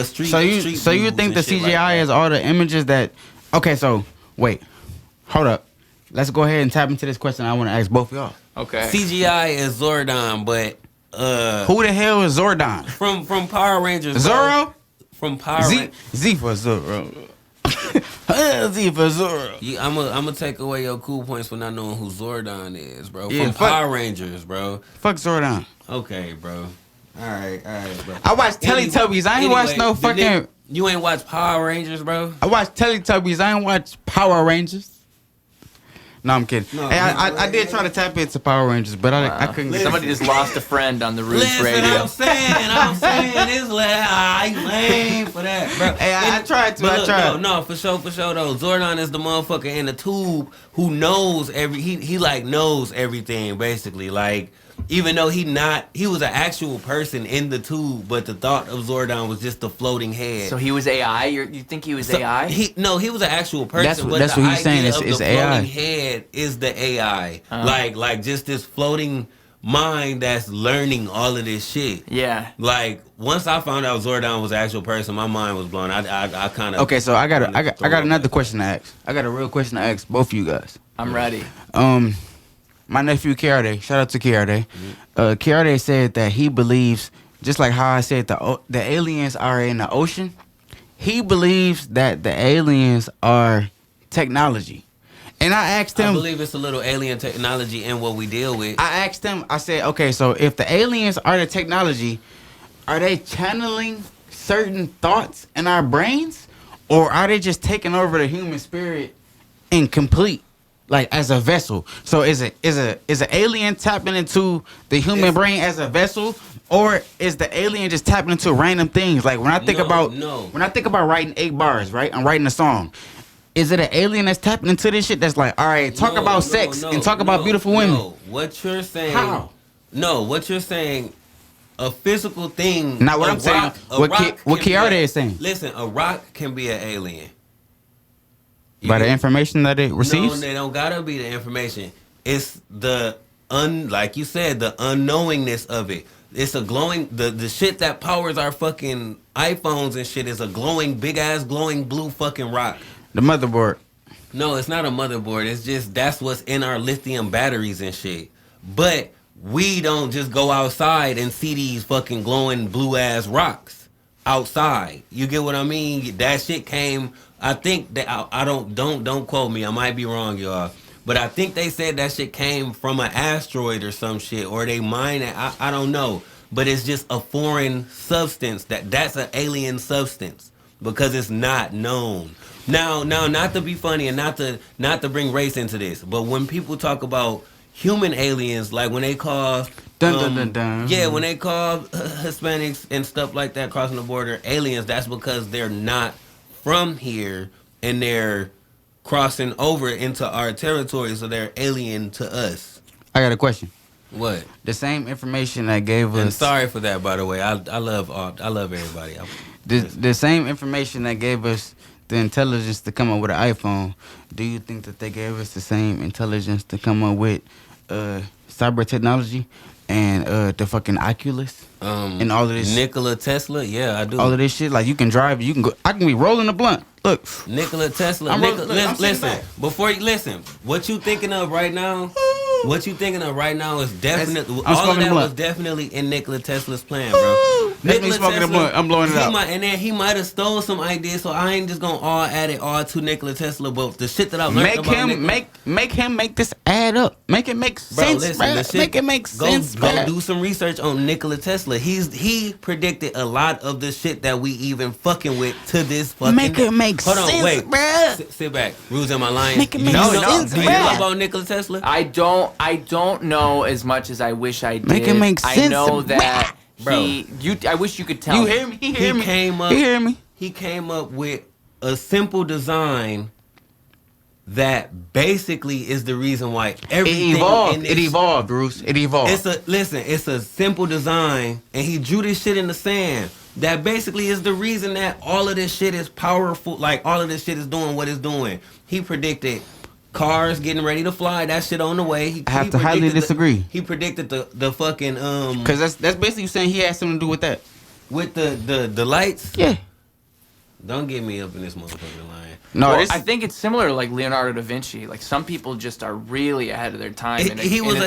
street. So you think the CGI is all the images that? Okay, so wait, hold up. Let's go ahead and tap into this question I want to ask both of y'all. Okay. CGI is Zordon, but who the hell is Zordon? From Power Rangers. Zorro? From Power Rangers. Z for Zorro. Z for Zorro. I'm gonna take away your cool points for not knowing who Zordon is, bro. Yeah, from Power Rangers, bro. Fuck Zordon. Okay, bro. All right, bro. I watched Teletubbies. I ain't watched no fucking. You ain't watched Power Rangers, bro? I watched Teletubbies. I ain't watched Power Rangers. No, I'm kidding. No, hey, I did try to tap into Power Rangers, but I couldn't. Somebody just lost a friend on the Ruse Radio. I'm saying this lame for that, bro. Hey, I tried to. I tried. No, for sure though. Zordon is the motherfucker in the tube who knows he like knows everything basically. Like even though he was an actual person in the tube, but the thought of Zordon was just a floating head. So he was AI? You think he was AI? He was an actual person. That's what he's saying. It's the AI. Floating head is the AI. Like just this floating mind that's learning all of this shit. Yeah. Like once I found out Zordon was an actual person, my mind was blown. I kind of. Okay, so I got another question to ask. I got a real question to ask both of you guys. I'm ready. My nephew Kiarde, shout out to Kiarde. Kiarde said that he believes, just like how I said the aliens are in the ocean, he believes that the aliens are technology. And I asked him, I believe it's a little alien technology in what we deal with. I asked him, I said, okay, so if the aliens are the technology, are they channeling certain thoughts in our brains? Or are they just taking over the human spirit in complete? Like as a vessel. So is an alien tapping into the human brain as a vessel, or is the alien just tapping into random things? Like when I think when I think about writing 8 bars, right? I'm writing a song. Is it an alien that's tapping into this shit that's like, all right, talk about sex and talk about beautiful women? No, what you're saying? How? No, what you're saying? A physical thing. Not what I'm saying. What Kiarde is saying. Listen, a rock can be an alien. By the information that it receives? No, they don't gotta be the information. It's the like you said, the unknowingness of it. It's a glowing the shit that powers our fucking iPhones and shit is a glowing big ass glowing blue fucking rock. The motherboard. No, it's not a motherboard. It's just that's what's in our lithium batteries and shit. But we don't just go outside and see these fucking glowing blue ass rocks outside. You get what I mean? That shit came. I think that I don't quote me. I might be wrong, y'all. But I think they said that shit came from an asteroid or some shit, or they mine it. I don't know. But it's just a foreign substance that's an alien substance because it's not known. Now, not to be funny and not to bring race into this, but when people talk about human aliens, like when they call when they call Hispanics and stuff like that crossing the border aliens, that's because they're not from here and they're crossing over into our territory, so they're alien to us. I got a question. What? The same information that gave us. And sorry for that, by the way. I love everybody. The same information that gave us the intelligence to come up with an iPhone. Do you think that they gave us the same intelligence to come up with cyber technology and the fucking Oculus and all of this? Nikola Tesla, yeah, I do. All of this shit, like you can drive, you can go. I can be rolling a blunt. Look, Nikola Tesla. Listen, before you listen, what you thinking of right now? What you thinking of right now is definitely all of that was definitely in Nikola Tesla's plan, bro. That's me smoking the blunt. I'm blowing it out. And then he might have stole some ideas, so I ain't just gonna all add it all to Nikola Tesla. But the shit that I learned make him make this add up. Make it make sense, listen, make it make sense. Go do some research on Nikola Tesla. He predicted a lot of the shit that we even fucking with to this fucking. Make it make sense. Hold on, wait, bruh. Sit back. Ruse, am I lying? Make it make sense, Do you know about Nikola Tesla? I don't know as much as I wish I did. Make it make sense. I know that Bro. I wish you could tell. You hear me? He hear me. He came up with a simple design that basically is the reason why everything It evolved, Bruce. It evolved. It's a simple design, and he drew this shit in the sand. That basically is the reason that all of this shit is powerful. Like all of this shit is doing what it's doing. He predicted cars getting ready to fly. That shit on the way. I have to highly disagree. He predicted the fucking because that's basically saying he has something to do with that. With the lights. Yeah. Don't get me up in this motherfucking line. No, I think it's similar to like Leonardo da Vinci. Like some people just are really ahead of their time. He was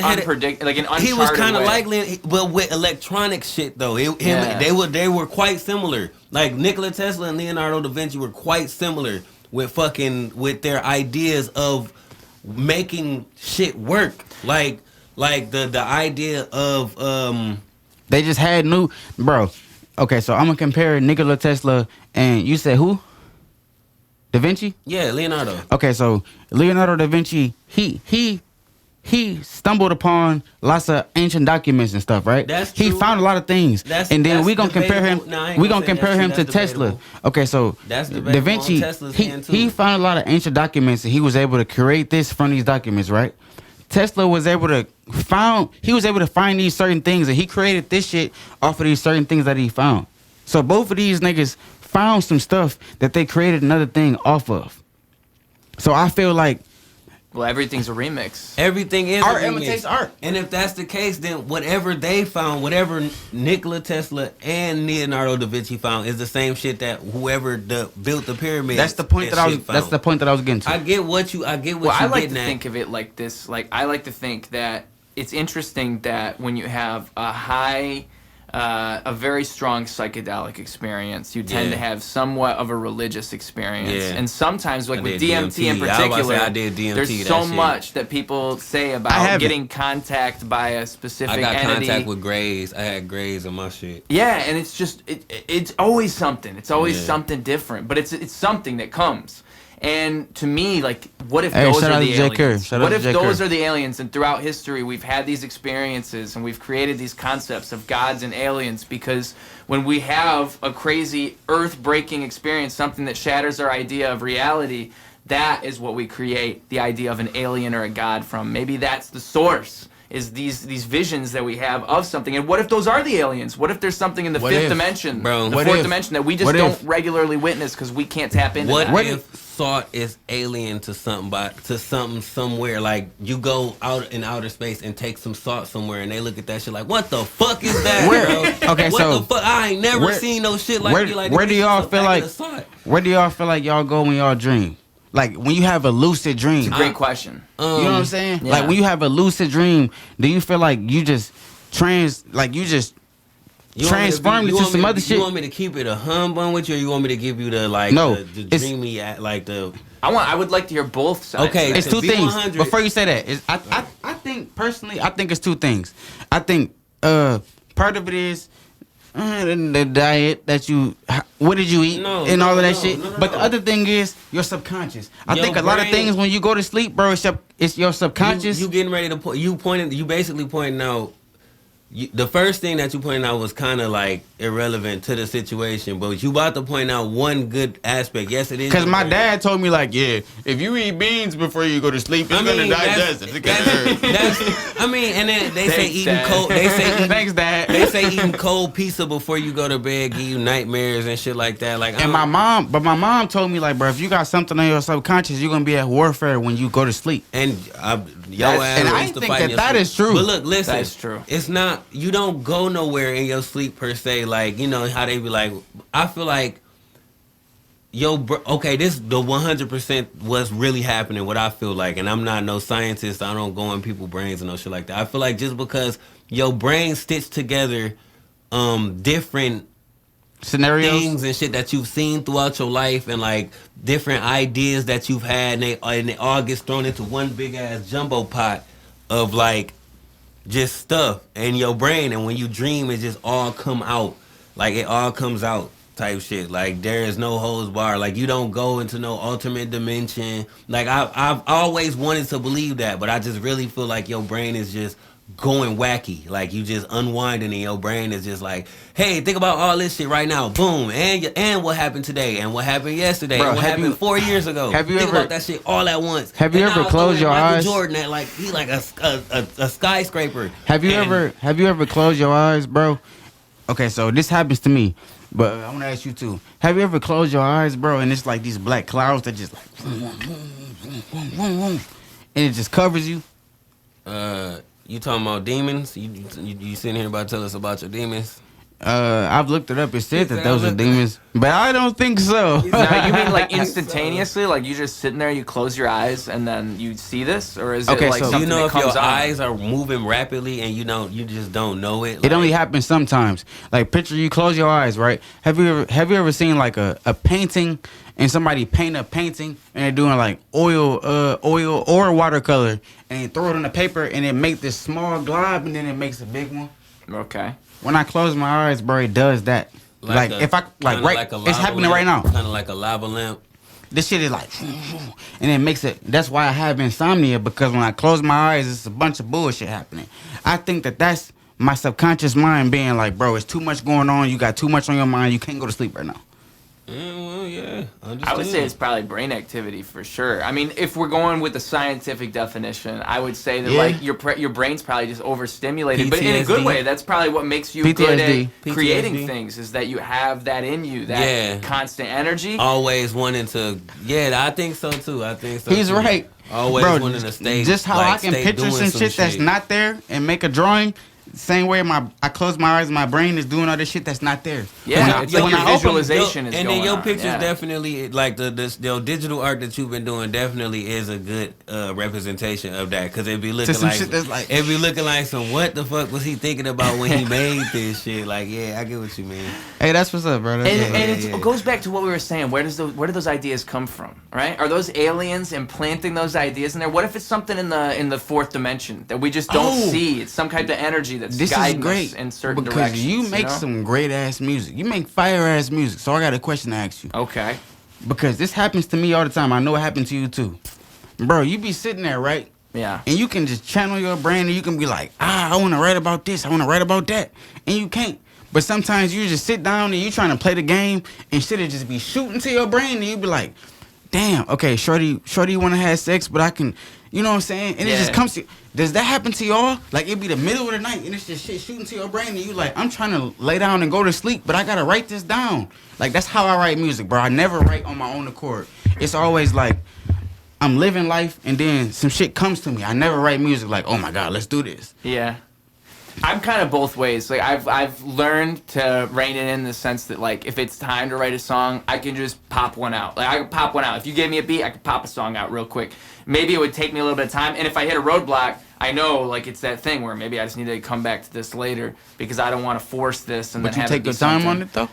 kind of like but with electronic shit though. They were quite similar. Like Nikola Tesla and Leonardo da Vinci were quite similar with their ideas of making shit work. Like the idea of they just had new bro. Okay, so I'm gonna compare Nikola Tesla and you said who? Da Vinci? Yeah, Leonardo. Okay, so Leonardo da Vinci, he stumbled upon lots of ancient documents and stuff, right? That's true. He found a lot of things, and then we gonna compare him. We gonna compare him to Tesla. Okay, so Da Vinci, he found a lot of ancient documents, and he was able to create this from these documents, right? Tesla was able to find these certain things, and he created this shit off of these certain things that he found. So both of these niggas found some stuff that they created another thing off of. So I feel like, well, everything's a remix. Everything is art a remix. imitates art. And if that's the case, then whatever they found, whatever Nikola Tesla and Leonardo da Vinci found, is the same shit that whoever built the pyramid. That's the point that I was getting to. I get what you. I like to think of it like this. Like I like to think that it's interesting that when you have a very strong psychedelic experience, you tend to have somewhat of a religious experience. Yeah. And sometimes, like with DMT in particular, I did DMT, there's so much that people say about getting contact by a specific entity. I got contact with Grays. I had Grays on my shit. Yeah, and it's just, it's always something. It's always something different. But it's something that comes. And to me, like, what if those are the aliens? What if those are the aliens? And throughout history, we've had these experiences and we've created these concepts of gods and aliens, because when we have a crazy earth-breaking experience, something that shatters our idea of reality, that is what we create the idea of an alien or a god from. Maybe that's the source, is these visions that we have of something. And what if those are the aliens? What if there's something in the fifth dimension, the fourth dimension that we just don't regularly witness because we can't tap into that? What if thought is alien to something somewhere? Like you go out in outer space and take some salt somewhere, and they look at that shit like, what the fuck is that, bro? Okay, what the fuck? I ain't never seen no shit like you. Like, where do y'all feel like y'all go when y'all dream? Like when you have a lucid dream. It's a great question. You know what I'm saying? Yeah. Like when you have a lucid dream, do you feel like you just transformed into some other shit? You want me to keep it a humbug with you, or you want me to give you the the dreamy like the? I would like to hear both sides. Okay, it's two things. Before you say that, I think personally, I think it's two things. I think part of it is the diet that what did you eat and all of that shit. But the other thing is your subconscious. I think a lot of things when you go to sleep, bro, it's your subconscious. You getting ready to you basically pointing out. The first thing that you pointed out was kind of like irrelevant to the situation, but you about to point out one good aspect. Yes, it is. Because my dad told me, like, yeah, if you eat beans before you go to sleep, it's gonna digest it. And then they say eating cold. They say eating, thanks, Dad. They say eating cold pizza before you go to bed give you nightmares and shit like that. Like, and my mom told me, like, bro, if you got something on your subconscious, you're gonna be at warfare when you go to sleep. And I think that is true. But look, listen, that's true. It's not. You don't go nowhere in your sleep per se. Like, you know how they be like. I feel like, this the 100% what's really happening. What I feel like, and I'm not no scientist. I don't go in people's brains and no shit like that. I feel like just because your brain stitched together different scenarios, things and shit that you've seen throughout your life, and like different ideas that you've had, and they all gets thrown into one big ass jumbo pot of like just stuff in your brain, and when you dream, it just all come out. Like it all comes out type shit. Like there is no holds bar. Like you don't go into no ultimate dimension. Like I've always wanted to believe that, but I just really feel like your brain is just going wacky. Like you just unwinding and your brain is just like, hey, think about all this shit right now. Boom. And what happened today, and what happened yesterday, Bro, and what happened 4 years ago. Have you think ever about that shit all at once? Have you and ever now closed your Michael eyes? Jordan at like he like a skyscraper. Have you ever closed your eyes, bro? Okay, so this happens to me, but I want to ask you too. Have you ever closed your eyes, bro, and it's like these black clouds that just like, and it just covers you? You talking about demons? You sitting here about to tell us about your demons? I've looked it up. It said that those are demons, but I don't think so. Now, you mean like instantaneously? Like you just sitting there, you close your eyes, and then you see this, or is it like so something you know that if comes your on? eyes are moving rapidly and you just don't know it? It only happens sometimes. Like picture you close your eyes, right? Have you ever seen like a painting and somebody paint a painting and they're doing like oil or watercolor and they throw it on the paper and it makes this small glob and then it makes a big one? Okay. When I close my eyes, bro, it does that. Like if I like right, it's happening right now. Kind of like a lava lamp. This shit is like, and it makes it. That's why I have insomnia, because when I close my eyes, it's a bunch of bullshit happening. I think that's my subconscious mind being like, bro, it's too much going on. You got too much on your mind. You can't go to sleep right now. Well, yeah. I would say it's probably brain activity for sure. I mean, if we're going with the scientific definition, I would say that like your brain's probably just overstimulated, but in a good way. That's probably what makes you good at creating things, is that you have that in you, that constant energy. Always wanting to. Yeah, I think so too. He's right. Always wanting to stay. Just how like, I can picture some shit that's not there and make a drawing. Same way I close my eyes, my brain is doing all this shit that's not there. Yeah, it's like your visualization is going on. And then your pictures definitely, like the digital art that you've been doing definitely is a good representation of that. Because it'd be looking like, it'd be looking like some, what the fuck was he thinking about when he made this shit? Like, yeah, I get what you mean. Hey, that's what's up, bro. It goes back to what we were saying. Where do those ideas come from, right? Are those aliens implanting those ideas in there? What if it's something in the fourth dimension that we just don't see? It's some kind of energy that's guiding us in certain directions. Because you make some great ass music. You make fire ass music. So I got a question to ask you. Okay. Because this happens to me all the time. I know it happened to you too. Bro, you be sitting there, right? Yeah. And you can just channel your brain and you can be like, I want to write about this. I want to write about that. And you can't. But sometimes you just sit down and you trying to play the game and shit just be shooting to your brain and you be like, damn, okay, shorty want to have sex, but I can, you know what I'm saying? And it just comes to, does that happen to y'all? Like, it be the middle of the night and it's just shit shooting to your brain and you like, I'm trying to lay down and go to sleep, but I got to write this down. Like, that's how I write music, bro. I never write on my own accord. It's always like, I'm living life and then some shit comes to me. I never write music like, oh my God, let's do this. Yeah. I'm kind of both ways. Like I've learned to rein it in the sense that like if it's time to write a song, I can just pop one out. Like I can pop one out. If you gave me a beat, I could pop a song out real quick. Maybe it would take me a little bit of time, and if I hit a roadblock, I know like it's that thing where maybe I just need to come back to this later because I don't want to force this and but then have you take your time on it though?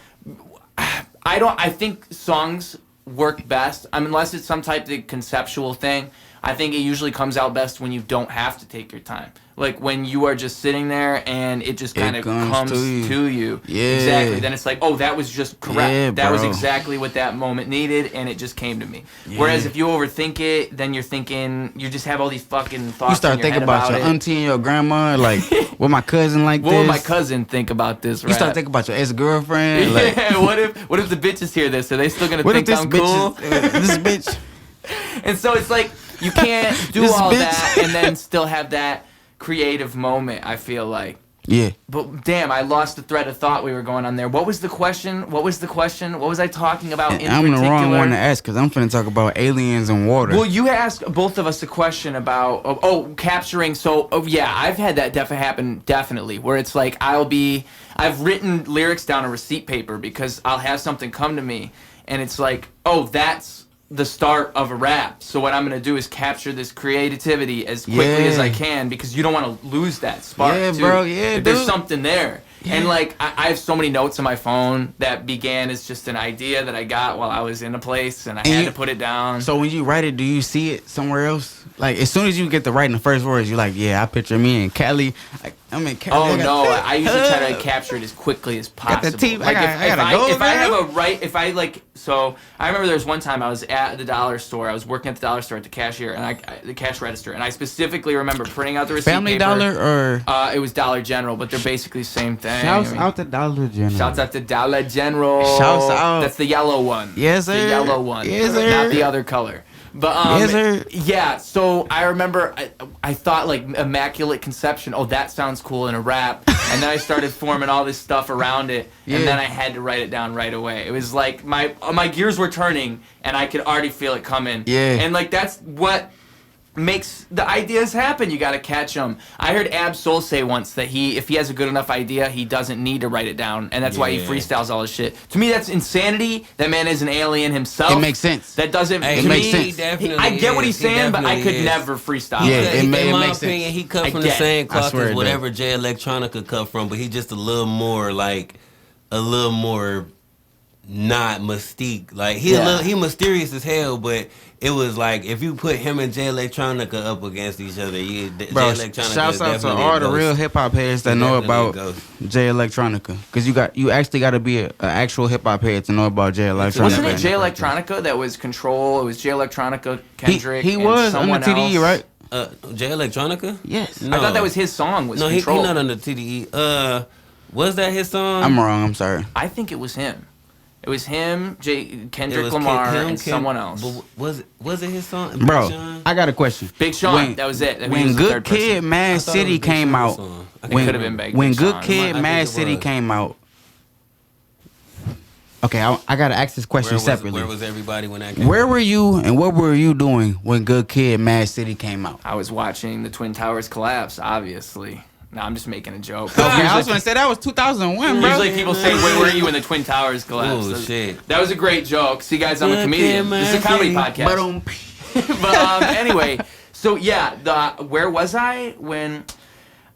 I think songs work best unless it's some type of conceptual thing. I think it usually comes out best when you don't have to take your time. Like when you are just sitting there and it just kind of comes to you. Yeah. Exactly. Then it's like, oh, that was just correct. Yeah, that was bro. exactly what that moment needed, and it just came to me. Yeah. Whereas if you overthink it, then you're thinking, you just have all these fucking thoughts. You start in your thinking head about your it. auntie and your grandma, like, what my cousin like What this. would my cousin think about this rap? You start thinking about your ex-girlfriend. Like, Yeah, what if the bitches hear this? Are they still going to think I'm cool? This bitch. And so it's like, you can't do This all bitch. that and then still have that creative moment, I feel like. Yeah. But damn, I lost the thread of thought we were going on there. What was the question? What was I talking about in I'm particular? the wrong one to ask because I'm finna talk about aliens and water. Well, you asked both of us a question about, capturing. So, yeah, I've had that happen, definitely, where it's like I've written lyrics down on receipt paper because I'll have something come to me, and it's like, oh, that's the start of a rap. So what I'm going to do is capture this creativity as quickly as I can because you don't want to lose that spark, Yeah, too. bro, yeah, If there's dude. something there. And like I have so many notes on my phone that began as just an idea that I got while I was in a place, and I had to put it down. So when you write it, do you see it somewhere else? Like as soon as you get to writing the first words, you're like, yeah, I picture me in Cali. I'm in Cali. Oh no, I usually try to capture it as quickly as possible. Got the team. Like if I remember there was one time I was at the dollar store. I was working at the dollar store at the cashier and the cash register, and I specifically remember printing out the receipt Family paper. Dollar or it was Dollar General, but they're basically the same thing. Shouts out to Dollar General. Shouts out to Dollar General. Shouts out. That's the yellow one. Yes, sir. The yellow one. Yes, sir. Not the other color. But yes, sir. Yeah, so I remember I thought like Immaculate Conception. Oh, that sounds cool in a rap. And then I started forming all this stuff around it, and then I had to write it down right away. It was like my gears were turning, and I could already feel it coming. Yeah. And like that's what makes the ideas happen. You got to catch them. I heard Ab Soul say once that if he has a good enough idea, he doesn't need to write it down, and that's why he freestyles all his shit. To me, that's insanity. That man is an alien himself. It makes sense. That doesn't. It to makes me, sense. I get what he's saying, but I could never freestyle. Yeah, in it my makes opinion, sense. he cut from the same cloth swear as it whatever Jay Electronica cut from, but he just a little more not Mystique. Like he mysterious as hell, but it was like if you put him and Jay Electronica up against each other, Jay Electronica. Shouts out to all the real hip hop heads that know about Jay Electronica, because you actually got to be an actual hip hop head to know about Jay Electronica. Wasn't it Jay Electronica that was Control? It was Jay Electronica, Kendrick. He was on the TDE, right? Jay Electronica? Yes. No. I thought that was his song. Was Control. He's not on the TDE. Was that his song? I'm wrong. I'm sorry. I think it was him. It was him, Kendrick Lamar, and someone else. But was it his song? Bro, I got a question. Big Sean, that was it. When Good Kid, Mad City came out, when Good Kid, Mad City came out. Okay, I gotta ask this question separately. Where was everybody when that came out? Where were you and what were you doing when Good Kid, Mad City came out? I was watching the Twin Towers collapse, obviously. No, I'm just making a joke. Okay, I was gonna say that was 2001, bro. Usually people say, "Where were you when the Twin Towers collapsed?" Oh shit! That was a great joke. See, guys, I'm a comedian. This is a comedy podcast. But anyway, so yeah, where was I when?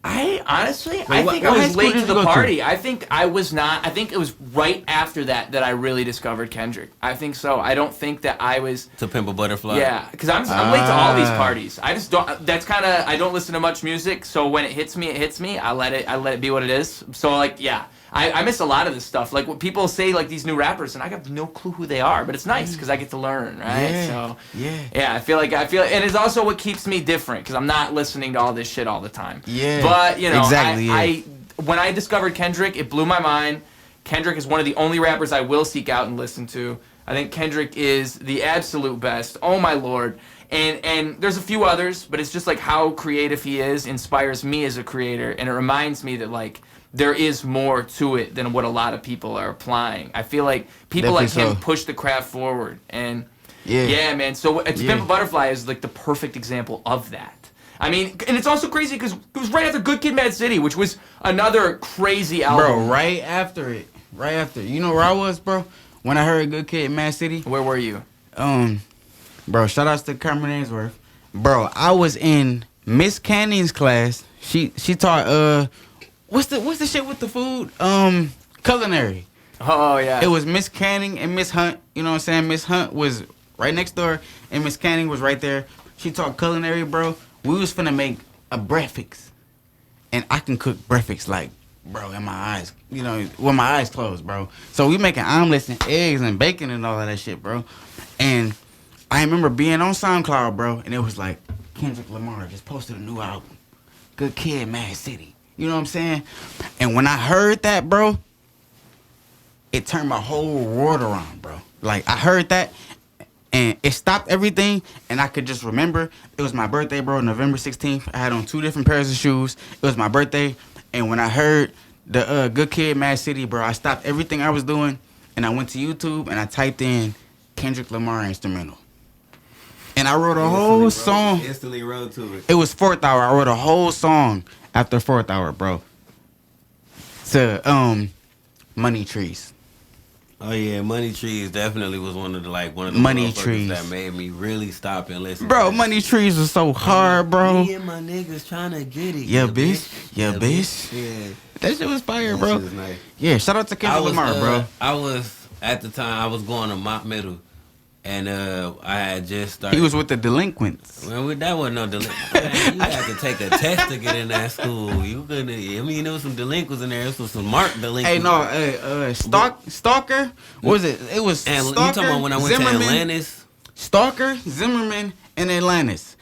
I think I was late to the party. I think I was not. I think it was right after that I really discovered Kendrick. I think so. I don't think that I was To Pimp a Butterfly. Yeah, because I'm late to all these parties. I just don't. That's kind of. I don't listen to much music, so when it hits me. I let it be what it is. So like, yeah. I miss a lot of this stuff. Like what people say, like these new rappers, and I have no clue who they are, but it's nice because I get to learn, right? Yeah, so yeah. I feel, and it's also what keeps me different because I'm not listening to all this shit all the time. Yeah, but you know, exactly. When I discovered Kendrick, it blew my mind. Kendrick is one of the only rappers I will seek out and listen to. I think Kendrick is the absolute best. Oh my lord. And there's a few others, but it's just like how creative he is inspires me as a creator, and it reminds me that like there is more to it than what a lot of people are applying. I feel like people Definitely like him so. push the craft forward, and Yeah, man. So Pimp a Butterfly is like the perfect example of that. I mean, and it's also crazy because it was right after Good Kid, Mad City, which was another crazy album. Bro, right after. You know where I was, bro? When I heard Good Kid, Mad City. Where were you? Bro, shout outs to Cameron Ainsworth. Bro, I was in Miss Canning's class. She taught what's the shit with the food? Culinary. Oh yeah. It was Miss Canning and Miss Hunt. You know what I'm saying? Miss Hunt was right next door, and Miss Canning was right there. She taught culinary, bro. We was finna make a breakfast, and I can cook breakfast like, bro, in my eyes, you know, with my eyes closed, bro. So we making omelets and eggs and bacon and all of that shit, bro. And I remember being on SoundCloud, bro, and it was like Kendrick Lamar just posted a new album, Good Kid, Mad City. You know what I'm saying? And when I heard that, bro, it turned my whole world around, bro. Like, I heard that, and it stopped everything, and I could just remember it was my birthday, bro, November 16th. I had on 2 different pairs of shoes. It was my birthday, and when I heard the Good Kid, Mad City, bro, I stopped everything I was doing, and I went to YouTube, and I typed in Kendrick Lamar instrumental. And I wrote a whole song. Instantly wrote to it. It was 4th hour. I wrote a whole song after 4th hour, bro. To Money Trees. Oh yeah, Money Trees definitely was one of the Money Trees that made me really stop and listen. Bro, Money Trees was so hard, bro. Me and my niggas trying to get it. Yeah, bitch. Yeah, bitch. Yeah. That shit was fire, That bro. shit was nice. Yeah, shout out to Kendrick Lamar, bro. I was at the time I was going to Mont Middle, and I had just started. He was with the delinquents. Man, that wasn't no delinquent. Man, you had to take a test to get in that school. You couldn't. I mean, there was some delinquents in there. There was some marked delinquents. Stalker. What was it? It was And Stalker. you talking about when I went Zimmerman, to Atlantis? Stalker, Zimmerman, and Atlantis.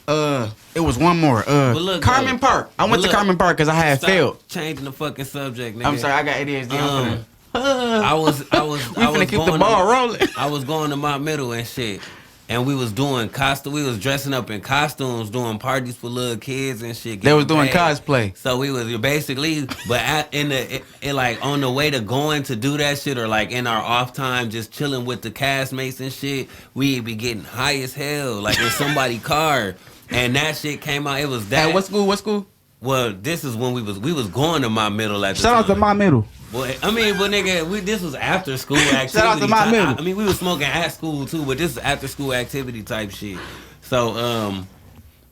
It was one more. look, Carmen though, Park. I went to Carmen Park because I had Stop failed. changing the fucking subject, nigga. I'm sorry, I got ADHD. I was We finna keep the ball rolling. I was going to Mount Middle and shit, and we was doing costume. We was dressing up in costumes, doing parties for little kids and shit. They was doing paid. cosplay. So we was basically, but like on the way to going to do that shit, or like in our off time, just chilling with the castmates and shit, we'd be getting high as hell, like in somebody's car, and that shit came out. It was that. Hey, what school? What school? Well, this is when we was going to Mount Middle at the Shout time. out to my middle. Well, I mean, but nigga, this was after school activity. Shout out to my middle. I mean, we was smoking at school too, but this is after school activity type shit. So,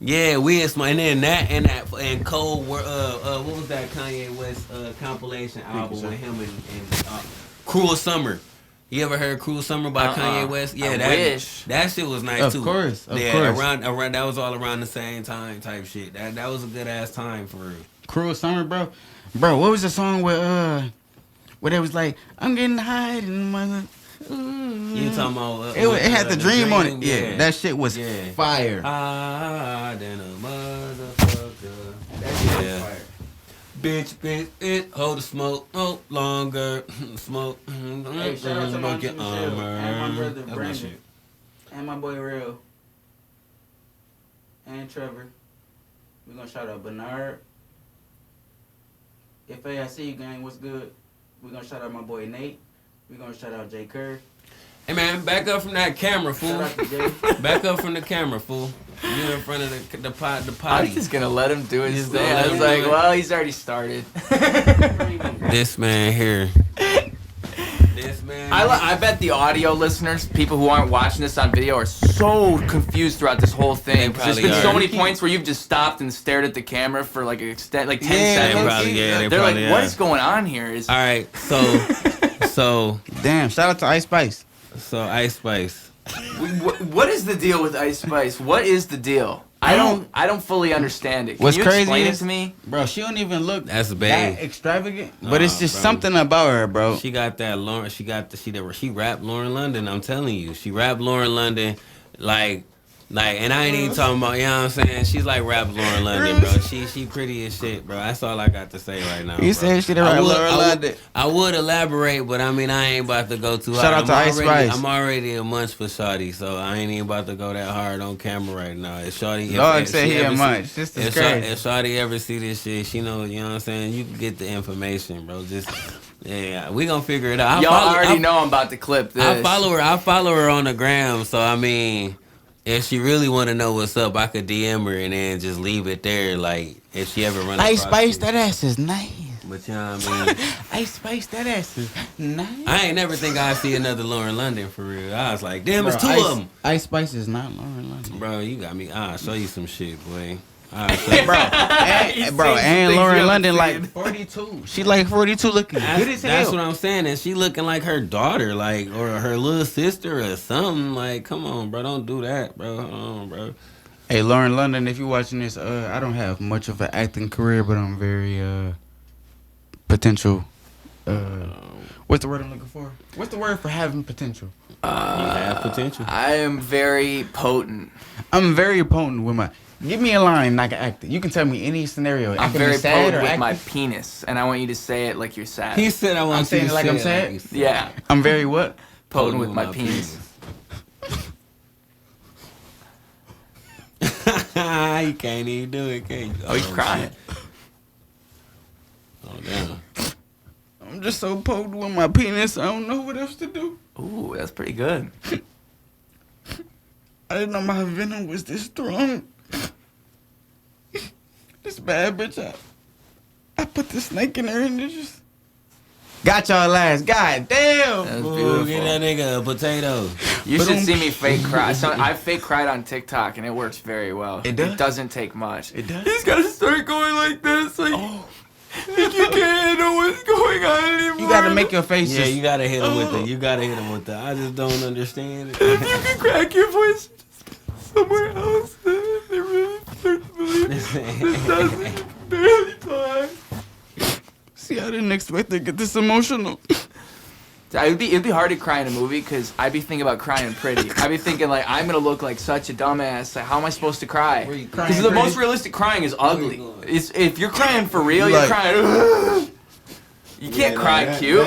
yeah, we had smoking, and then and Cole were what was that Kanye West compilation album with him and Cruel Summer. You ever heard Cruel Summer by Kanye West? Yeah, that shit was nice too. Of course. Around that was all around the same time type shit. That was a good ass time for real. Cruel Summer, bro. Bro, what was the song where they was like, I'm getting high and mother. You talking about? It had the dream on it. Yeah, that shit was fire. Then a motherfucker. That shit was fire. Bitch, it hold the smoke no longer. Smoke. Hey, shout out to my Michelle and my brother That's my Brandon shit. and my boy Real and Trevor. We're gonna shout out Bernard. If AIC gang, what's good? We're gonna shout out my boy Nate. We're gonna shout out Jay Kerr. Hey man, back up from that camera, fool. Shout out to Jay. Back up from the camera, fool. You in front of the I potty. was just gonna let him do his Just thing. gonna let I was him like, do it. well, he's already started. This man here. This man. I bet the audio listeners, people who aren't watching this on video, are so confused throughout this whole thing. They 'Cause There's probably been so are. many points where you've just stopped and stared at the camera for like an extent, like 10 They seconds. probably, they They're like, probably what are. is going on here? Is All right, so Damn, shout out to Ice Spice. Ice Spice. what is the deal with Ice Spice? What is the deal? I don't fully understand it. Can What's you crazy explain it is- to me? Bro, she don't even look That's that babe. extravagant. But it's just bro. something about her, bro. She got that Lauren. She rapped Lauren London. I'm telling you, she rapped Lauren London, like, and I ain't even talking about. You know what I'm saying? She's like rap Lauren London, bro. She pretty as shit, bro. That's all I got to say right now. You bro. said she the right Lauren London. I would elaborate, but I mean I ain't about to go too hard. Shout out to Ice Spice. I'm already a munch for Shawty, so I ain't even about to go that hard on camera right now. If Shawty, Dog said she he a ever see- munch. This is crazy. If Shawty ever see this shit, she know, you know what I'm saying? You can get the information, bro. Just, yeah, we gonna figure it out. Y'all already know I'm about to clip this. I follow her on the gram, so I mean, if she really want to know what's up, I could DM her and then just leave it there. Like, if she ever run Ice across Spice, you. that ass is nice. But you know what I mean? Ice Spice, that ass is nice. I ain't never think I'd see another Lauren London for real. I was like, damn, Bro, it's two Ice, of them. Ice Spice is not Lauren London. Bro, you got me. I'll show you some shit, boy. Bro, and Lauren London like 42. She like 42 looking good as That's hell. what I'm saying. And she looking like her daughter, like, or her little sister or something. Like, come on, bro. Don't do that, bro. Hold on, bro. Hey, Lauren London, if you're watching this, I don't have much of an acting career, but I'm very potential. What's the word I'm looking for? What's the word for having potential? You have potential. I am very potent. I'm very potent with my. Give me a line and I can act it. You can tell me any scenario. I I'm can very be sad potent or with act my it. penis, and I want you to say it like you're sad. He said, I want I'm you saying to it like say I'm it sad? you said. Yeah, I'm very what? potent with my penis. You can't even do it, can you? Oh, he's crying. Oh, damn. I'm just so potent with my penis. I don't know what else to do. Ooh, that's pretty good. I didn't know my venom was this strong. This bad bitch. I put the snake in her and it just got y'all last. God damn. That's Ooh, beautiful. get that nigga a potato. You should see me fake cry. So I fake cried on TikTok, and it works very well. It does? It doesn't take much. It does? He's got to start going like this. Like, Think you can't know what's going on anymore. You gotta make your face. Yeah, you gotta hit him with it. You gotta hit him with that. I just don't understand it. If you can crack your voice somewhere else, then they really start to believe this doesn't barely talk. See, I didn't expect to get this emotional. It'd be hard to cry in a movie because I'd be thinking about crying pretty. I'd be thinking like I'm gonna look like such a dumbass. Like how am I supposed to cry? Because the most realistic crying is ugly. It's, if you're crying for real, you're crying. You can't cry cute.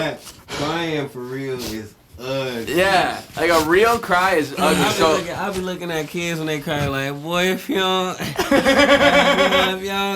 Crying for real is ugly. Yeah, like a real cry is ugly. I'll be looking at kids when they cry like, boy, if y'all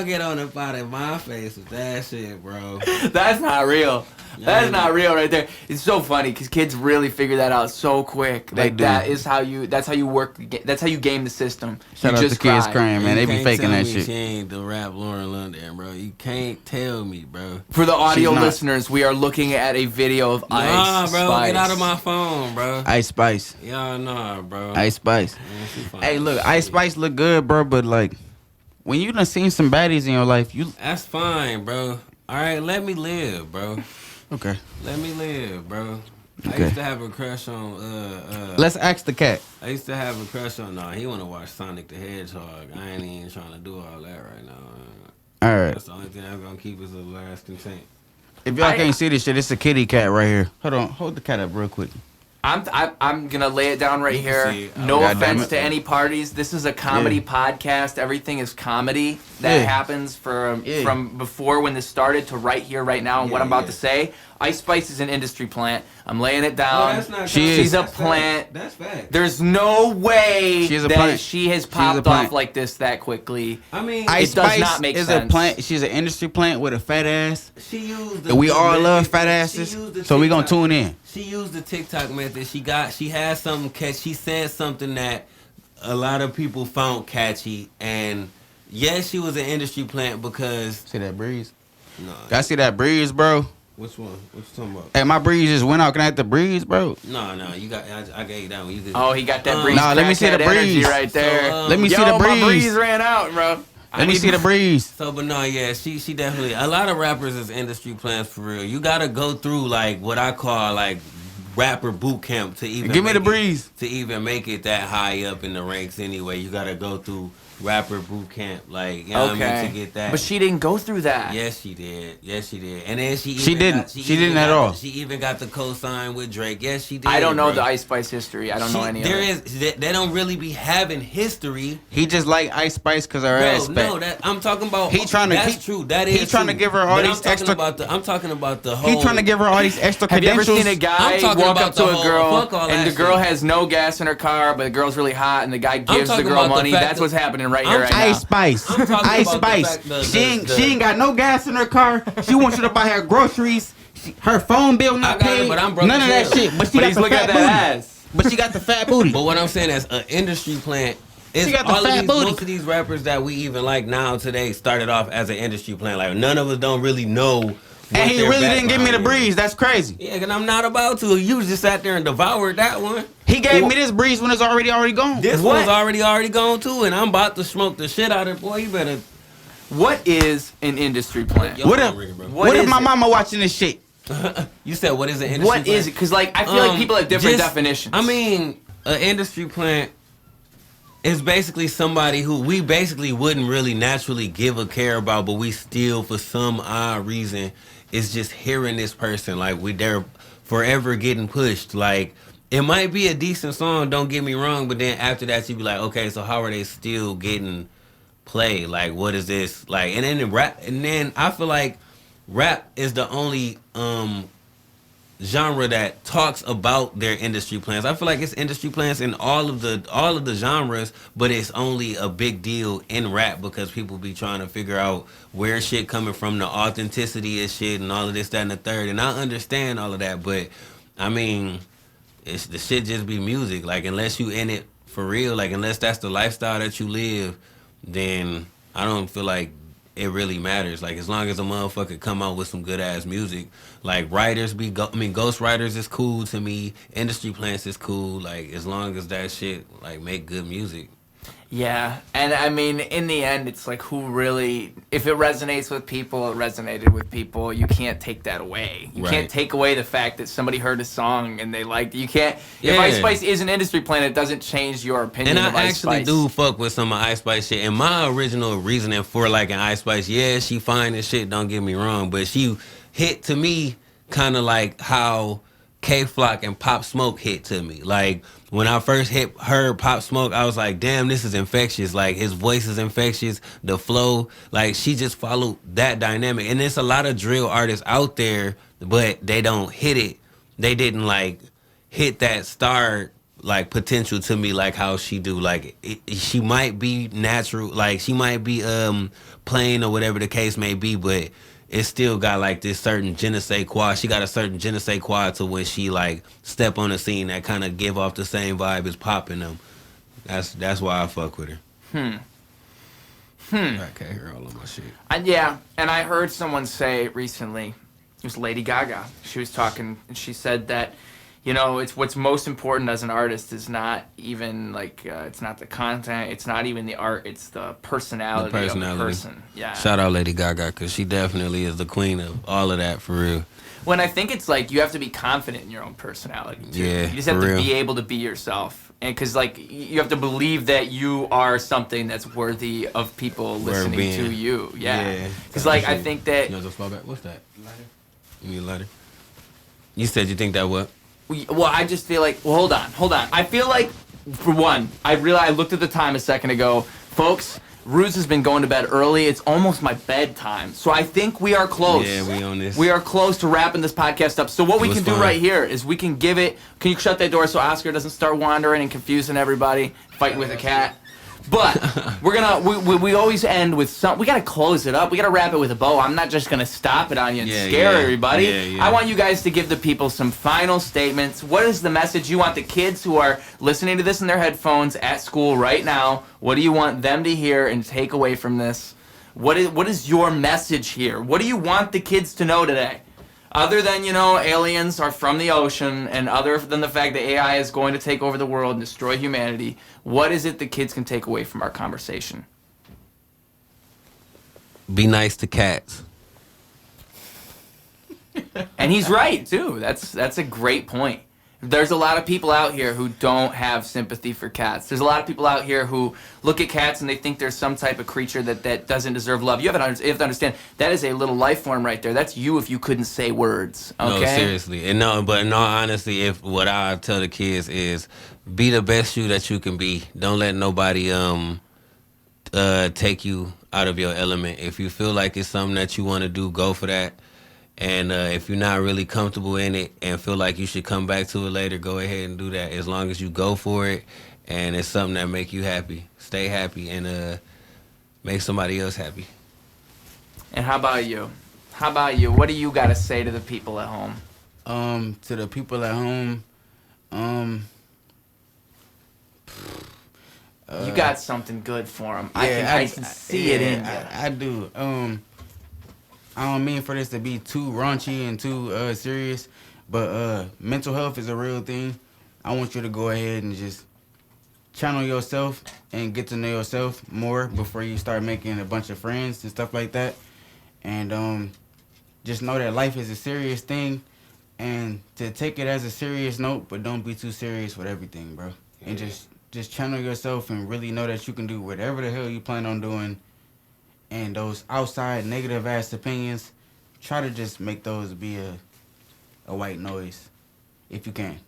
get on the pot in my face with that shit, bro. That's not real. That is not real right there. It's so funny because kids really figure that out so quick. Like that's how you work. That's how you game the system. Shout out to kids crying, man. They be faking that shit. She ain't the rap Lauren London, bro. You can't tell me, bro. For the audio listeners, we are looking at a video of Ice bro, Spice. Get out of my phone, bro. Ice Spice. Y'all know, bro. Ice Spice. Hey, look, Ice Spice look good, bro, but like, when you done seen some baddies in your life, That's fine, bro. All right, let me live, bro. Okay. Let me live, bro. Okay. I used to have a crush on Let's ask the cat. I used to have a crush on he wanna watch Sonic the Hedgehog. I ain't even trying to do all that right now. Alright. That's the only thing I'm gonna keep is the last content. If y'all can't see this shit, it's a kitty cat right here. Hold on, hold the cat up real quick. I'm gonna lay it down right here. No offense to any parties. This is a comedy podcast. Everything is comedy that happens from before when this started to right here, right now, and what I'm about to say. Ice Spice is an industry plant. I'm laying it down. That's not She's a plant. That's fact. There's no way that she has popped off like this that quickly. I mean, Ice it does Spice not make is sense. a plant. She's an industry plant with a fat ass. She used And we all love fat asses, so we gonna tune in. She used the TikTok method. She had something catch. She said something that a lot of people found catchy, and yes, she was an industry plant because See that breeze? no. Y'all see that breeze, bro? Which one? What you talking about? Hey, my breeze just went out. Can I have the breeze, bro? No, you got. I gave you that one. You could, Oh, he got that breeze. Nah, let me see the crackhead energy breeze. right there. So, Let me see the my breeze. breeze ran out, bro. Let me see the breeze. So, but no, yeah, she definitely. A lot of rappers is industry plants for real. You gotta go through like what I call like rapper boot camp to even Give me the breeze. To even make it that high up in the ranks. Anyway, you gotta go through rapper boot camp, like you know what I mean, to get that. But she didn't go through that. Yes, she did. Yes, she did. And then she didn't. She didn't at all. She even got the co-sign with Drake. Yes, she did. I don't know bro. the Ice Spice history. I don't know any of it. They don't really be having history. He just like Ice Spice because her ass fat. No, I'm talking about. That's true. That is. He trying to give her all these extra. I'm talking about the whole. He trying to give her all these extra Have you ever credentials. seen a guy walk up to a girl and the girl has no gas in her car, but the girl's really hot, and the guy gives the girl money? That's what's happening right here, right now. Ice Spice. Ice Spice. She ain't got no gas in her car. She wants you to buy her groceries. Her phone bill not paid. None of that shit. But she got the fat booty. But she got the fat booty. But what I'm saying is an industry plant. She got the fat booty. Most of these rappers that we even like now today started off as an industry plant. Like none of us don't really know. And he really didn't give me the breeze. That's crazy. Yeah, and I'm not about to. You just sat there and devoured that one. He gave me this breeze when it's already gone. This one's already gone too, and I'm about to smoke the shit out of it. Boy, you better. What is an industry plant? What if my mama watching this shit? You said what is an industry plant? What is it? Because like I feel like people have different definitions. I mean, an industry plant is basically somebody who we basically wouldn't really naturally give a care about, but we still, for some odd reason, is just hearing this person. Like they're forever getting pushed. Like it might be a decent song, don't get me wrong, but then after that you'd be like, okay, so how are they still getting play? Like what is this? Like and then rap, and then I feel like rap is the only genre that talks about their industry plans. I feel like it's industry plans in all of the genres, but it's only a big deal in rap because people be trying to figure out where shit coming from, the authenticity of shit and all of this, that, and the third. And I understand all of that, but I mean, it's the shit just be music. Like unless you in it for real, like unless that's the lifestyle that you live, then I don't feel like it really matters. Like as long as a motherfucker come out with some good ass music, like writers ghost writers is cool to me. Industry plants is cool. Like as long as that shit like make good music. Yeah, and I mean, in the end, it's like who really, if it resonates with people, it resonated with people. You can't take that away. You can't take away the fact that somebody heard a song and they liked it. You can't, if Ice Spice is an industry plan, it doesn't change your opinion of Ice Spice. And I actually do fuck with some of Ice Spice shit. And my original reasoning for liking Ice Spice, yeah, she fine as shit, don't get me wrong, but she hit to me kind of like how K-Flock and Pop Smoke hit to me. Like, when I first heard Pop Smoke, I was like, damn, this is infectious. Like, his voice is infectious, the flow. Like, she just followed that dynamic. And there's a lot of drill artists out there, but they don't hit it. They didn't, like, hit that star, like, potential to me like how she do. Like, she might be natural. Like, she might be plain or whatever the case may be, but it still got like this certain je ne sais quoi. She got a certain je ne sais quoi to when she like step on the scene that kind of give off the same vibe as Pop in them. That's why I fuck with her. I can't hear all of my shit. Yeah, and I heard someone say recently, it was Lady Gaga. She was talking, and she said that, you know, it's what's most important as an artist is not even like it's not the content, it's not even the art, it's the personality of the person. Yeah. Shout out Lady Gaga, because she definitely is the queen of all of that, for real. When I think it's like you have to be confident in your own personality too. Yeah, you just have to be able to be yourself, and because like you have to believe that you are something that's worthy of people listening to you. Yeah. Because like I think that. You know, just fall back. What's that? Lighter. You need a lighter? You said you think that what? Well, I just feel like, well, hold on. I feel like, for one, I looked at the time a second ago. Folks, Ruse has been going to bed early. It's almost my bedtime. So I think we are close. Yeah, we on this. We are close to wrapping this podcast up. So what we can do right here is we can give it, can you shut that door so Oscar doesn't start wandering and confusing everybody, fighting with a cat? But we're gonna we always end with some. We gotta close it up. We gotta wrap it with a bow. I'm not just gonna stop it on you and scare everybody. I want you guys to give the people some final statements. What is the message you want the kids who are listening to this in their headphones at school right now? What do you want them to hear and take away from this? What is your message here? What do you want the kids to know today? Other than, you know, aliens are from the ocean, and other than the fact that AI is going to take over the world and destroy humanity, what is it the kids can take away from our conversation? Be nice to cats. And he's right, too. That's a great point. There's a lot of people out here who don't have sympathy for cats. There's a lot of people out here who look at cats and they think there's some type of creature that doesn't deserve love. You have to understand, that is a little life form right there. That's you if you couldn't say words, okay? No, seriously. But in all honesty, if what I tell the kids is be the best you that you can be. Don't let nobody take you out of your element. If you feel like it's something that you want to do, go for that. And if you're not really comfortable in it and feel like you should come back to it later, go ahead and do that. As long as you go for it and it's something that make you happy, stay happy and make somebody else happy. And how about you? What do you got to say to the people at home? To the people at home, you got something good for them. I can see it in you. I do. I don't mean for this to be too raunchy and too serious, but mental health is a real thing. I want you to go ahead and just channel yourself and get to know yourself more before you start making a bunch of friends and stuff like that. And just know that life is a serious thing, and to take it as a serious note, but don't be too serious with everything, bro. And just channel yourself and really know that you can do whatever the hell you plan on doing. And those outside negative ass opinions, try to just make those be a white noise, if you can.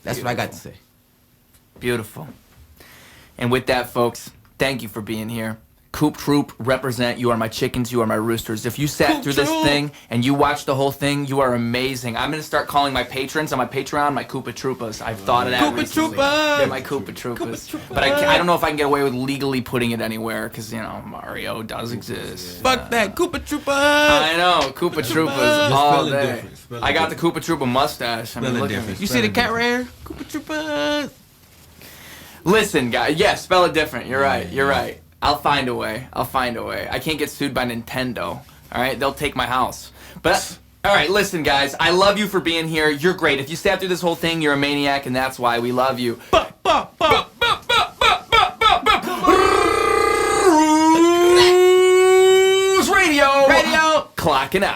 That's what I got to say. Beautiful. And with that, folks, thank you for being here. Coop Troop, represent. You are my chickens. You are my roosters. If you sat through this thing and you watched the whole thing, you are amazing. I'm going to start calling my patrons on my Patreon my Koopa Troopas. I've thought of that recently. They're my Koopa Troopas. But I don't know if I can get away with legally putting it anywhere because, you know, Mario does exist. Fuck that. Koopa Troopas. I know. Koopa Troopas all day. I got the Koopa Troopa mustache. I mean, look at me. You see the cat right here? Koopa Troopas. Listen, guys. Yeah, spell it different. You're right. You're right. I'll find a way. I can't get sued by Nintendo. All right? They'll take my house. But, all right, listen, guys. I love you for being here. You're great. If you sat through this whole thing, you're a maniac, and that's why we love you. clocking out.